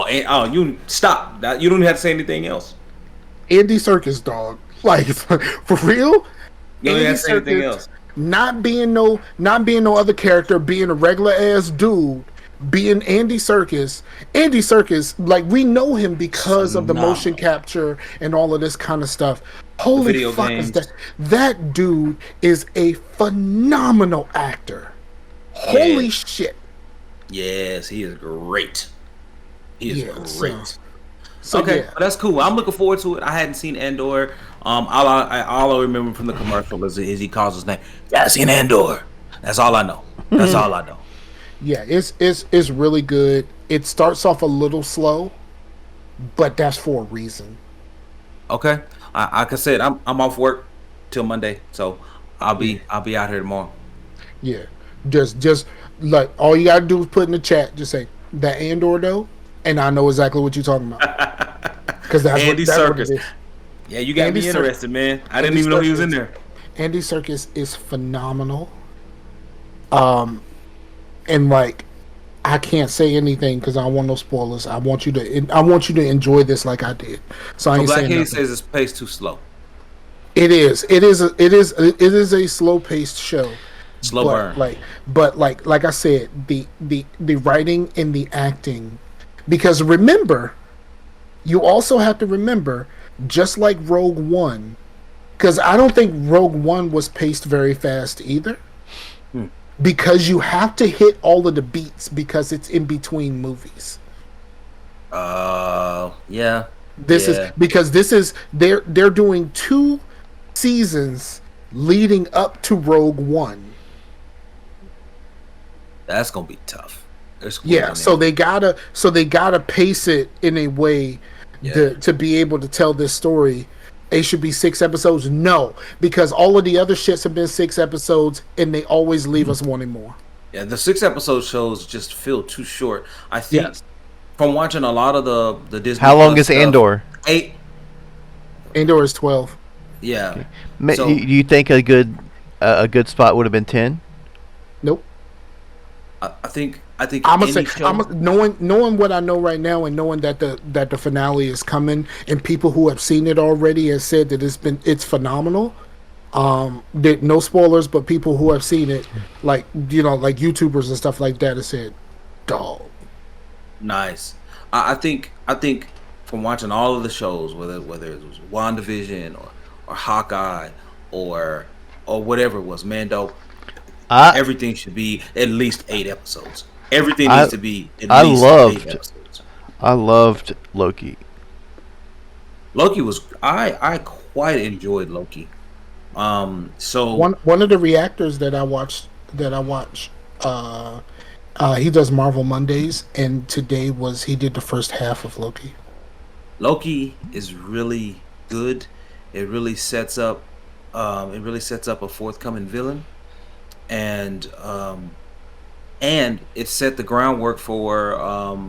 You stop. You don't have to say anything else. Andy Serkis, dog. Like, for real. You don't have to say anything else. Not being no other character, being a regular ass dude, being Andy Serkis. Andy Serkis, like, we know him because of the motion capture and all of this kind of stuff. Holy fuck, is that dude is a phenomenal actor. Holy shit. Yes, he is great. He is great. So okay, yeah. well, that's cool. I'm looking forward to it. I hadn't seen Andor. All I remember from the commercial is he calls his name. Yeah, I seen Andor. That's all I know. That's all I know. Yeah, it's really good. It starts off a little slow, but that's for a reason. Okay, like I said, I'm off work till Monday, so I'll be out here tomorrow. Yeah, just like, all you gotta do is put in the chat, just say that Andor though, and I know exactly what you're talking about. Because that's Andy what Serkis. Yeah, you got me interested, man. I didn't even know he was in there. Andy Serkis is phenomenal. And like, I can't say anything because I don't want no spoilers. I want you to enjoy this like I did. So I ain't Black saying Hayes nothing. says it's paced too slow. It is a slow paced show. Slow burn. But like I said, the writing and the acting, because remember, you also have to remember, just like Rogue One, because I don't think Rogue One was paced very fast either. Because you have to hit all of the beats because it's in between movies. Yeah. This is they're doing 2 seasons leading up to Rogue One. That's gonna be tough. There's squid Yeah, in there. so they gotta pace it in a way Yeah. to be able to tell this story. It should be 6 episodes. No, because all of the other shits have been 6 episodes, and they always leave us wanting more. Yeah, the 6 episode shows just feel too short. I think Yes, from watching a lot of the Disney How long Plus is stuff, Andor? 8. Andor is 12. Yeah. Okay. So Do you think a good spot would have been 10? Nope. I think I'm gonna any say, show. knowing what I know right now, and knowing that the finale is coming, and people who have seen it already have said that it's phenomenal. That no spoilers, but people who have seen it, like like YouTubers and stuff like that, have said, "Dog." Nice. I think from watching all of the shows, whether it was WandaVision or Hawkeye or whatever it was, Mando, I everything should be at least 8 episodes. Everything I needs to be at I least 8 episodes. loved Loki. Loki was I quite enjoyed Loki. So One of the reactors that I watched he does Marvel Mondays, and today he did the first half of Loki. Loki is really good. It really sets up a forthcoming villain, and it set the groundwork for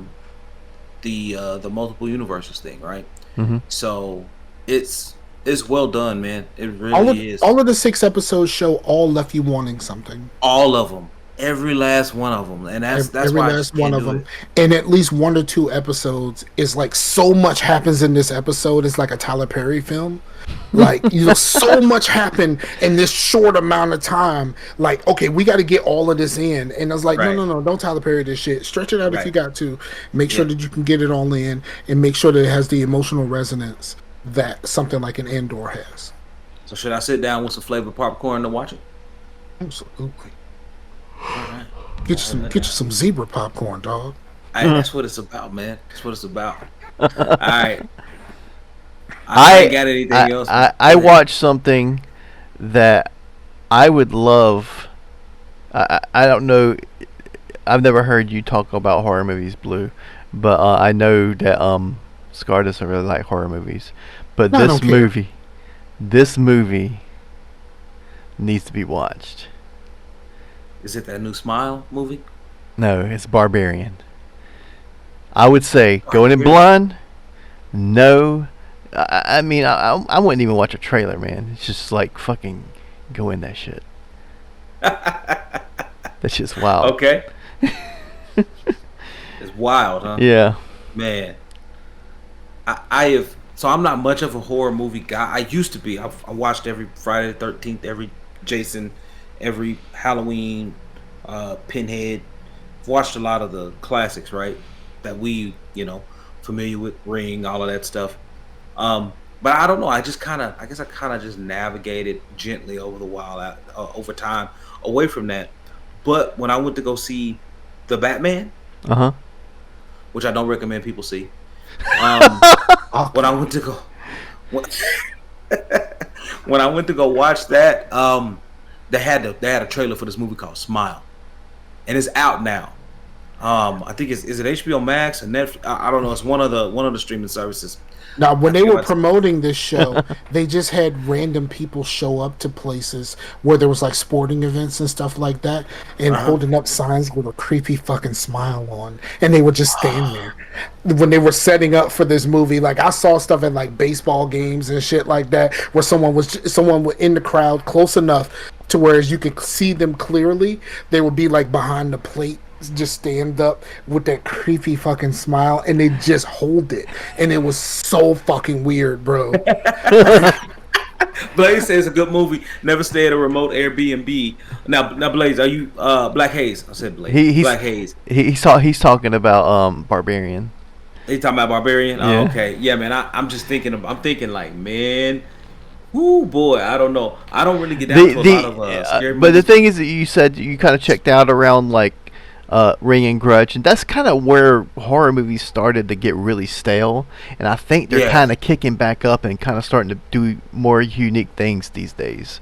the multiple universes thing, right? Hmm. So it's well done, man. It really is. All of the 6 episodes show all left you wanting something. All of them, every last one of them, and that's Every why I last just one can't of do them, it. and at least 1 or 2 episodes is like so much happens in this episode. It's like a Tyler Perry film. Like, so much happened in this short amount of time. Like, okay, we got to get all of this in, and I was like, Right, no, don't Tyler Perry this shit. Stretch it out if right, you got to. Make sure yeah. that you can get it all in, and make sure that it has the emotional resonance that something like an Andor has. So should I sit down with some flavored popcorn to watch it? Absolutely. All right. Get you some zebra popcorn, dog. That's what it's about, man. That's what it's about. All right. I ain't got anything else. I watched something that I would love. I don't know. I've never heard you talk about horror movies, Blue, but I know that Scar doesn't really like horror movies. But No, I don't care. this movie needs to be watched. Is it that new Smile movie? No, it's Barbarian. I would say Oh, going in really? blind. No, I mean I wouldn't even watch a trailer, man. It's just like fucking go in that shit. That's just wild. Okay. It's wild, huh? Yeah. Man. I have. So I'm not much of a horror movie guy. I used to be. I watched every Friday the 13th, every Jason, every Halloween, Pinhead. I've watched a lot of the classics, right? That we, familiar with, Ring, all of that stuff. But I don't know. I guess I kind of just navigated gently over time, away from that. But when I went to go see the Batman, Uh huh. which I don't recommend people see, Oh, when I went to go, when, when I went to go watch that, they had a trailer for this movie called Smile, and it's out now. I think is it HBO Max or Netflix? I don't know. It's one of the streaming services. now, I when they forget were what it's- promoting this show, they just had random people show up to places where there was like sporting events and stuff like that, and Uh-huh. holding up signs with a creepy fucking smile on, and they would just stand there when they were setting up for this movie. Like, I saw stuff at like baseball games and shit like that, where someone was in the crowd close enough to where you could see them clearly. They would be like behind the plate, just stand up with that creepy fucking smile, and they just hold it, and it was so fucking weird, bro. Blaze says a good movie. Never stay at a remote Airbnb. Now Blaze, are you Black Haze? I said Blaze. He's Black Haze. he's talking about Barbarian. You talking about Barbarian? Yeah. Oh, okay. Yeah, man. I'm just thinking. I'm thinking like, man. Ooh, boy. I don't know. I don't really get down to a lot of scary But the movies. thing is that you said you kind of checked out around like Ring and Grudge, and that's kind of where horror movies started to get really stale. And I think they're Yeah. kind of kicking back up and kind of starting to do more unique things these days.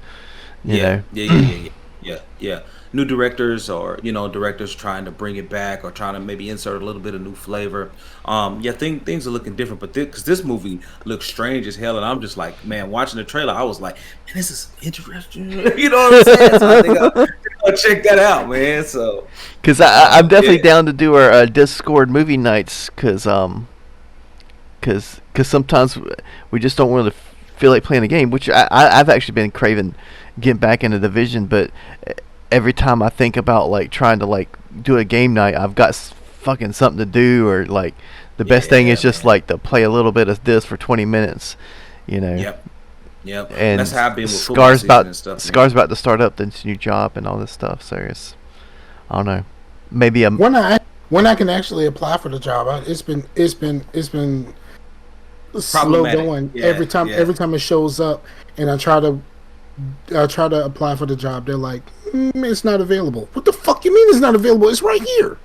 You know. Yeah. Yeah. New directors, or directors trying to bring it back, or trying to maybe insert a little bit of new flavor. Yeah, things are looking different, but because this movie looks strange as hell, and I'm just like, man, watching the trailer, I was like, man, this is interesting. You know what I'm saying? So I think I'll check that out, man. So, Because I'm definitely yeah, down to do our Discord movie nights. Cause sometimes we just don't really feel like playing a game, which I've actually been craving getting back into Division, but every time I think about like trying to like do a game night, I've got fucking something to do, or like the best thing yeah, is just man. like to play a little bit of this for 20 minutes, you know. Yep. And That's how I've been with football season and stuff, man. Scar's about to start up this new job and all this stuff, so it's, I don't know, maybe When I can actually apply for the job, it's been slow Problematic. going Yeah, every time it shows up, and I try to apply for the job. They're like, it's not available. What the fuck you mean it's not available? It's right here,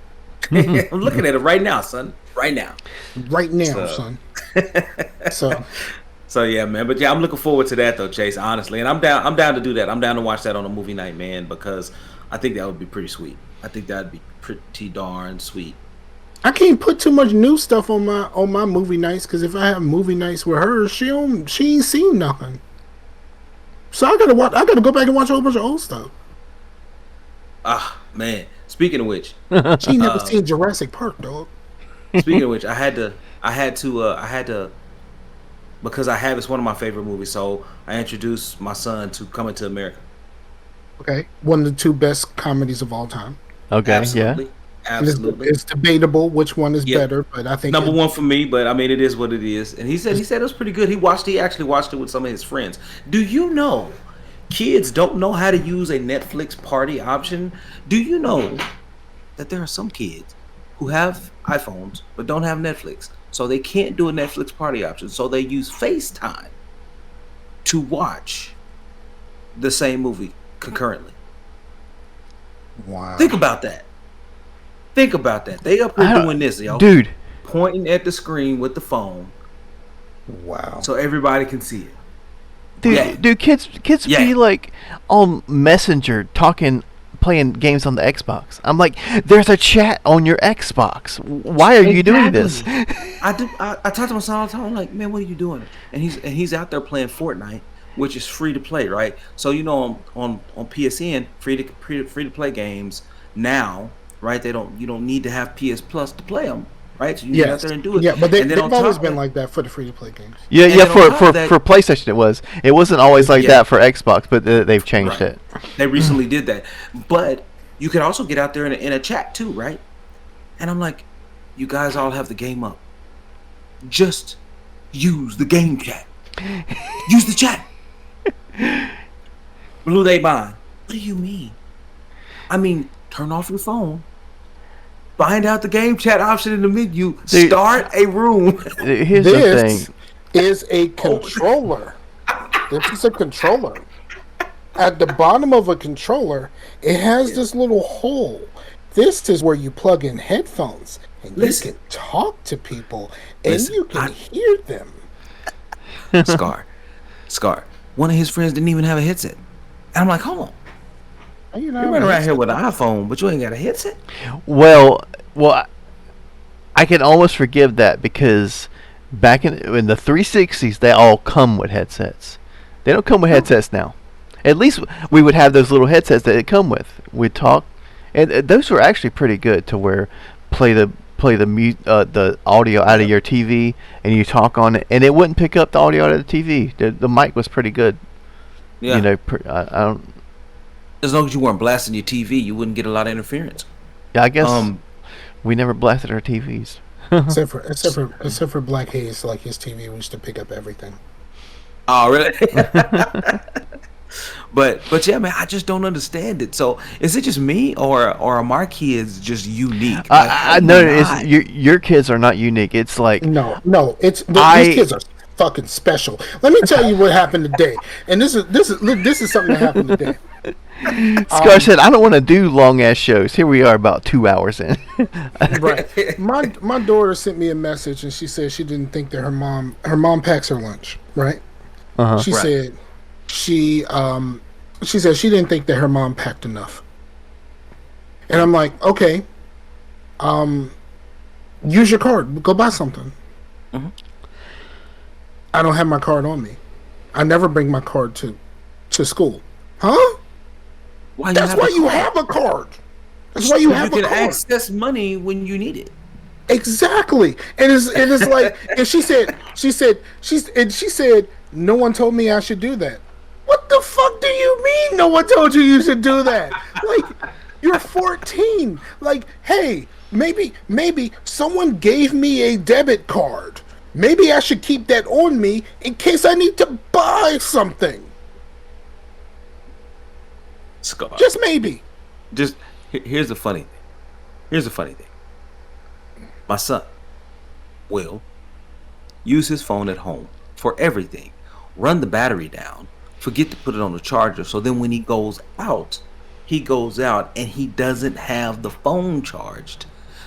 I'm looking at it right now, son. Right now. right now, So. son. So So yeah, man. But yeah, I'm looking forward to that though, Chase. Honestly, and I'm down. I'm down to do that. I'm down to watch that on a movie night, man, because I think that would be pretty sweet. I think that'd be pretty darn sweet. I can't put too much new stuff on my movie nights, because if I have movie nights with her, she ain't seen nothing. So I gotta go back and watch a whole bunch of old stuff. Ah, man. Speaking of which, She ain't never uh, seen Jurassic Park, dog. speaking of which, I had to, because I have it's one of my favorite movies. So I introduced my son to Coming to America. Okay, one of the two best comedies of all time. okay, yeah. Absolutely, And absolutely. it's debatable which one is Yep. better, but I think Number one for me, but I mean it is what it is. And he said it was pretty good. He actually watched it with some of his friends. Do you know kids don't know how to use a Netflix party option? Do you know that there are some kids who have iPhones but don't have Netflix? So they can't do a Netflix party option. So they use FaceTime to watch the same movie concurrently. wow, Think about that. Think about that. They up here I doing this, don't, yo. dude. Pointing at the screen with the phone wow. so everybody can see it. Yeah. Dude, kids Yeah. be like on Messenger talking, playing games on the Xbox. I'm like, there's a chat on your Xbox. Why are you doing this? I talk to my son all the time. I'm like, man, what are you doing? And he's out there playing Fortnite, which is free to play, right? So on PSN, free to play games now, right? You don't need to have PS Plus to play them, right? So you can get out Yes, there and do it. yeah, but And then they've on always top been of like that for the free to play games. Yeah, and yeah. then on top of that, For PlayStation, it wasn't always like yeah, that for Xbox, but they've changed right. it. They recently did that, but you can also get out there in a chat too, right? And I'm like, you guys all have the game up. Just use the game chat. Use the chat. Blew they mind. What do you mean? I mean, turn off your phone. Find out the game chat option in the menu. Dude, Start a room. here's the This thing. is a controller. This is a controller. At the bottom of a controller, it has this little hole. This is where you plug in headphones, and Listen. you can talk to people, and Listen, you can hear them. Scar. One of his friends didn't even have a headset. And I'm like, hold on. You You're running around here with an iPhone, but you ain't got a headset? Well, I can almost forgive that because back in the 360s, they all come with headsets. They don't come with headsets now. At least we would have those little headsets that it come with. We'd talk, and those were actually pretty good to where the audio out of your TV and you talk on it, and it wouldn't pick up the audio out of the TV. The mic was pretty good. Yeah. You know, I don't. As long as you weren't blasting your TV, you wouldn't get a lot of interference. Yeah, I guess we never blasted our TVs. except for Black Haze, like his TV used to pick up everything. Oh, really? But yeah, man, I just don't understand it. So is it just me, or are my kids just unique? Like, I know your kids are not unique. It's like No, these kids are fucking special. Let me tell you what happened today, and this is something that happened today. Scar said, I don't want to do long ass shows. Here we are, about 2 hours in. Right. My daughter sent me a message, and she said she didn't think that her mom packs her lunch. Right. Uh-huh. She Right. said She said she didn't think that her mom packed enough. And I'm like, okay, use your card. Go buy something. Mhm. I don't have my card on me. I never bring my card to school. Huh? That's why you have a card. That's why you have a can card. access money when you need it. Exactly. And it's like, and she said, no one told me I should do that. What the fuck do you mean no one told you should do that? Like, you're 14. Like, hey, maybe someone gave me a debit card. Maybe I should keep that on me in case I need to buy something. Scar. Just maybe. Here's the funny thing. My son will use his phone at home for everything. Run the battery down. Forget to put it on the charger. So then when he goes out and he doesn't have the phone charged.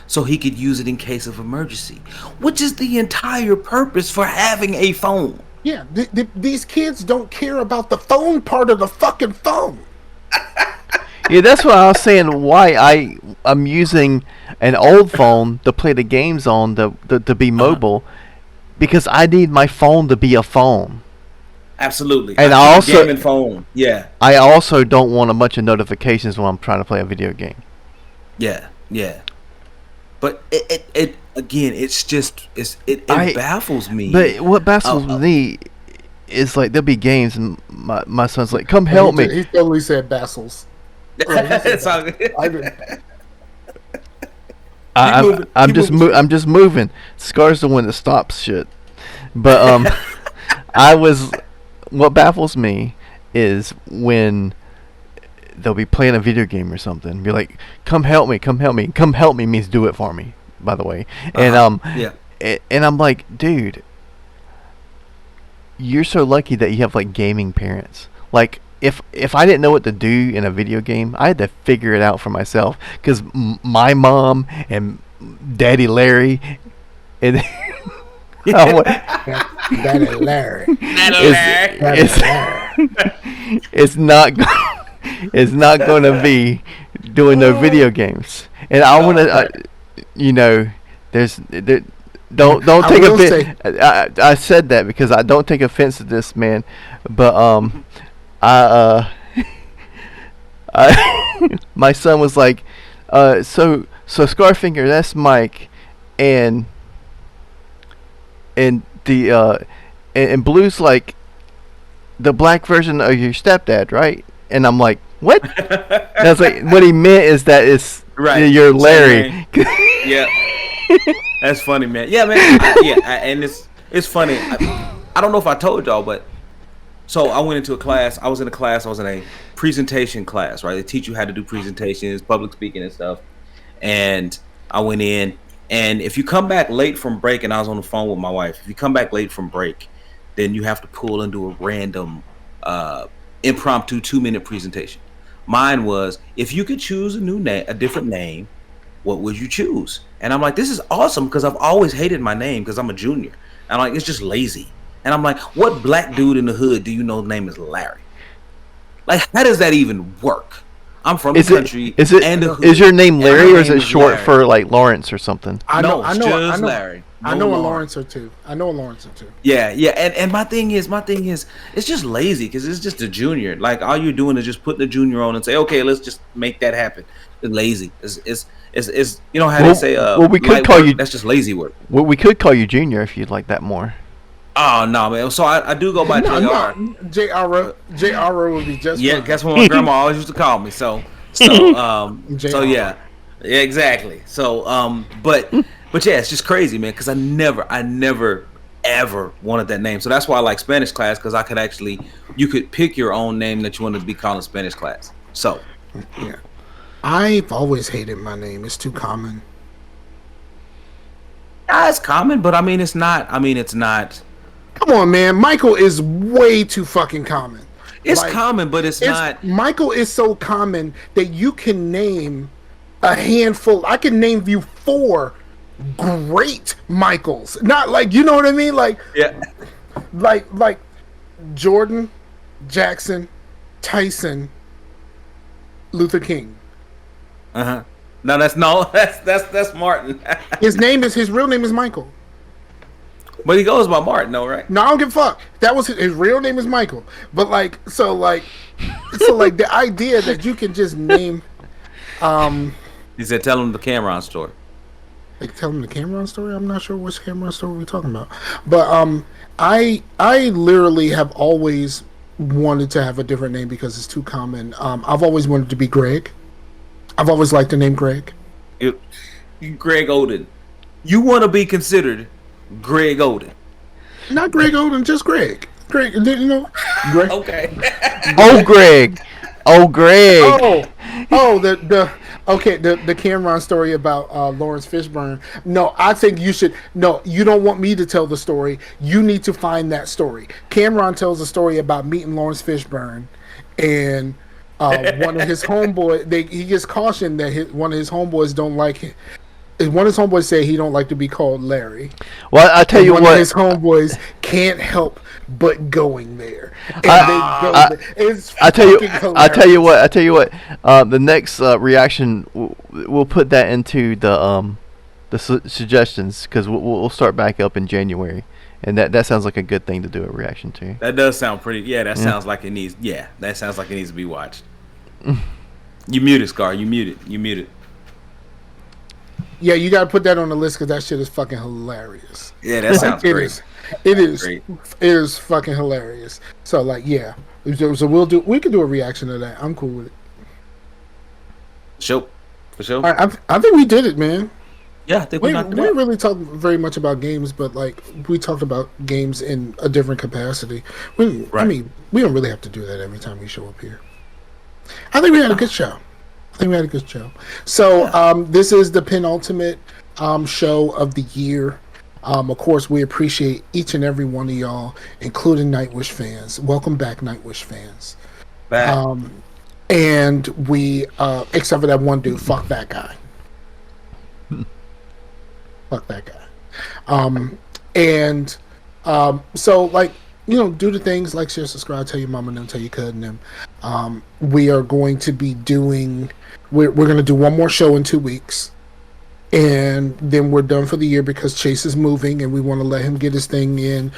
So he could use it in case of emergency. Which is the entire purpose for having a phone. Yeah, these kids don't care about the phone part of the fucking phone. Yeah, that's what I was saying. Why I'm using an old phone to play the games on to be mobile, because I need my phone to be a phone. Absolutely. And I also gaming phone. Yeah. I also don't want a bunch of notifications when I'm trying to play a video game. Yeah. But it again, it baffles me. But what baffles me is like there'll be games and my son's like, "Come help me." He totally said Bassels. It's all good. I'm just moving. Scar's the one that stops shit. But what baffles me is when they'll be playing a video game or something. Be like, "Come help me, come help me." "Come help me" means do it for me, by the way. And and I'm like, dude, you're so lucky that you have like gaming parents. Like, if I didn't know what to do in a video game, I had to figure it out for myself. Because my mom and Daddy Larry and Daddy Larry. It's not going to be doing no video games. And I want to, don't take offense. I said that because I don't take offense to this, man. But my son was like, so Scarfinger, that's Mike, and the and Blue's like the black version of your stepdad, right? And I'm like, what? And I was like, what he meant is that it's you're Larry. Yeah, that's funny, man. Yeah, man. And it's funny. I don't know if I told y'all, but so I went into a class. I was in a presentation class, right? They teach you how to do presentations, public speaking and stuff. And I went in, and if you come back late from break, and I was on the phone with my wife, if you come back late from break, then you have to pull and do a random impromptu 2-minute presentation. Mine was, if you could choose a different name, what would you choose? And I'm like, this is awesome because I've always hated my name because I'm a junior. And I'm like, it's just lazy. And I'm like, what black dude in the hood do you know his name is Larry? Like, how does that even work? I'm from the country and the hood. Is your name Larry, or is it short for like Lawrence or something? I know Larry. I know a Lawrence or two. Yeah. And my thing is, it's just lazy because it's just a junior. Like, all you're doing is just putting the junior on and say, okay, let's just make that happen. It's lazy. It's you know how they say, we could call you. That's just lazy work. Well, we could call you Junior if you'd like that more. Oh no, man. So I do go by JR. JR would be just yeah. fine. That's what my grandma always used to call me. So yeah, exactly. So but yeah, it's just crazy, man. Because I never ever wanted that name. So that's why I like Spanish class, because you could pick your own name that you wanted to be called in Spanish class. So yeah, I've always hated my name. It's too common. Yeah, it's common, but it's not. Come on, man. Michael is way too fucking common. It's common, but it's not. Michael is so common that you can name a handful. I can name you 4 great Michaels. Not like, you know what I mean? Like, yeah. Like Jordan, Jackson, Tyson Luther King. Uh-huh. No, that's Martin. His real name is Michael. But he goes by Martin, though, right? No, I don't give a fuck. That was his real name is Michael. But so the idea that you can just name, He said, "Tell him the Cameron story." like tell him the Cameron story. I'm not sure which Cameron story we're talking about. But I literally have always wanted to have a different name because it's too common. I've always wanted to be Greg. I've always liked the name Greg. Greg Oden. You want to be considered Greg Oden? Not Greg Oden, just Greg. Greg, you know, Greg. Okay. Oh, Greg. Oh, Greg. The Cameron story about Lawrence Fishburne. No, I think you should. No, you don't want me to tell the story. You need to find that story. Cameron tells a story about meeting Lawrence Fishburne, and one of his homeboys. He gets cautioned that one of his homeboys don't like it. One of his homeboys say he don't like to be called Larry. Well, I tell you one what, of his homeboys can't help but going there. And they go there. It's I tell you hilarious. what. The next reaction, we'll put that into the suggestions because we'll start back up in January, and that sounds like a good thing to do a reaction to. That does sound pretty. Yeah, that sounds like it needs. Yeah, that sounds like it needs to be watched. You muted, Scar. You muted. Yeah, you gotta put that on the list because that shit is fucking hilarious. Yeah, that sounds great. It is. Great. It is fucking hilarious. So yeah. So we can do a reaction to that. I'm cool with it. For sure. All right, I think we did it, man. Yeah, I think we knocked it didn't out. really talk very much about games, but we talked about games in a different capacity. I mean, we don't really have to do that every time we show up here. I think we had a good show. So this is the penultimate show of the year. Of course, we appreciate each and every one of y'all, including Nightwish fans. Welcome back, Nightwish fans. Back. And we, except for that one dude, fuck that guy. Fuck that guy. So do the things like share, subscribe, tell your mama them, tell your cousin them. We are going to be doing. We're going to do one more show in 2 weeks, and then we're done for the year because Chase is moving, and we want to let him get his thing in,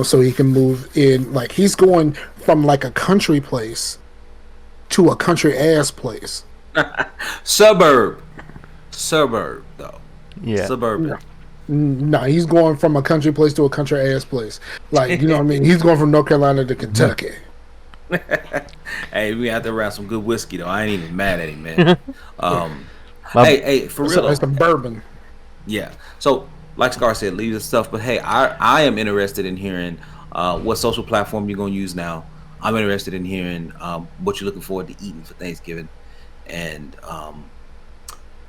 so he can move in. Like he's going from like a country place to a country ass place. Suburb though. Yeah. Suburban. No, he's going from a country place to a country ass place. Like, you know what I mean? He's going from North Carolina to Kentucky. Hey, we have to around some good whiskey though. I ain't even mad at him, man. Hey, for real. It's a bourbon. Yeah. So, like Scar said, leave the stuff. But hey, I am interested in hearing what social platform you're gonna use now. I'm interested in hearing what you're looking forward to eating for Thanksgiving, and I'm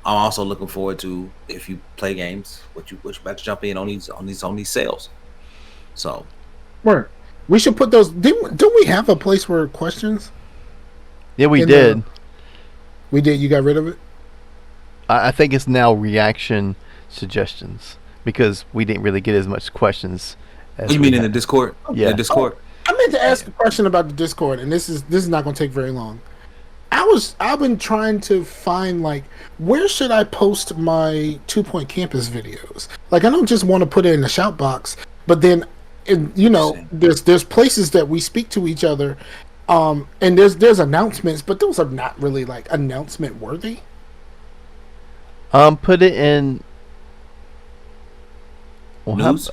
also looking forward to if you play games, what you about to jump in on these sales. So, where we should put those. Don't we have a place for questions? Yeah, we did. We did. You got rid of it. I think it's now reaction suggestions because we didn't really get as much questions. As you mean in the Discord? Yeah, in the Discord. I meant to ask a question about the Discord, and this is not going to take very long. I've been trying to find where should I post my 2 Point Campus videos? Like I don't just want to put it in the shout box, but then there's places that we speak to each other, and there's announcements, but those are not really announcement worthy. Put it in. Well, News?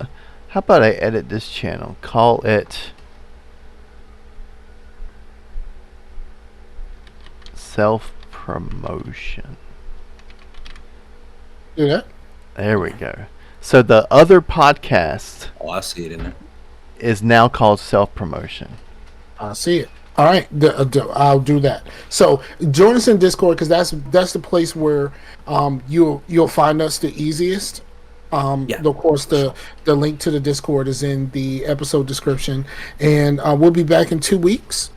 How about I edit this channel? Call it self-promotion. Do that. There we go. So the other podcast I see it in there. is now called self-promotion. I see it. All right, I'll do that. So join us in Discord because that's the place where you'll find us the easiest. Of course, the link to the Discord is in the episode description, and we'll be back in 2 weeks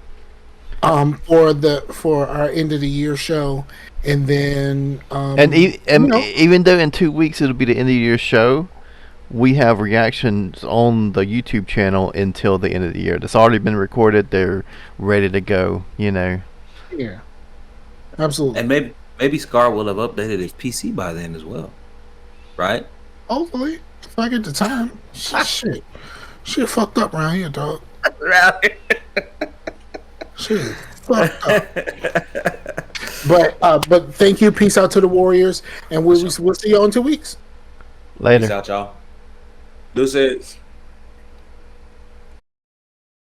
for our end of the year show, and then even though in 2 weeks it'll be the end of your show, we have reactions on the YouTube channel until the end of the year. That's already been recorded. They're ready to go. Yeah, absolutely. And maybe Scar will have updated his PC by then as well, right? Hopefully, if I get the time. Shit fucked up around here, dog. Shit fucked up. But thank you. Peace out to the Warriors, and we'll see you all in 2 weeks. Later. Peace out, y'all. Deuces.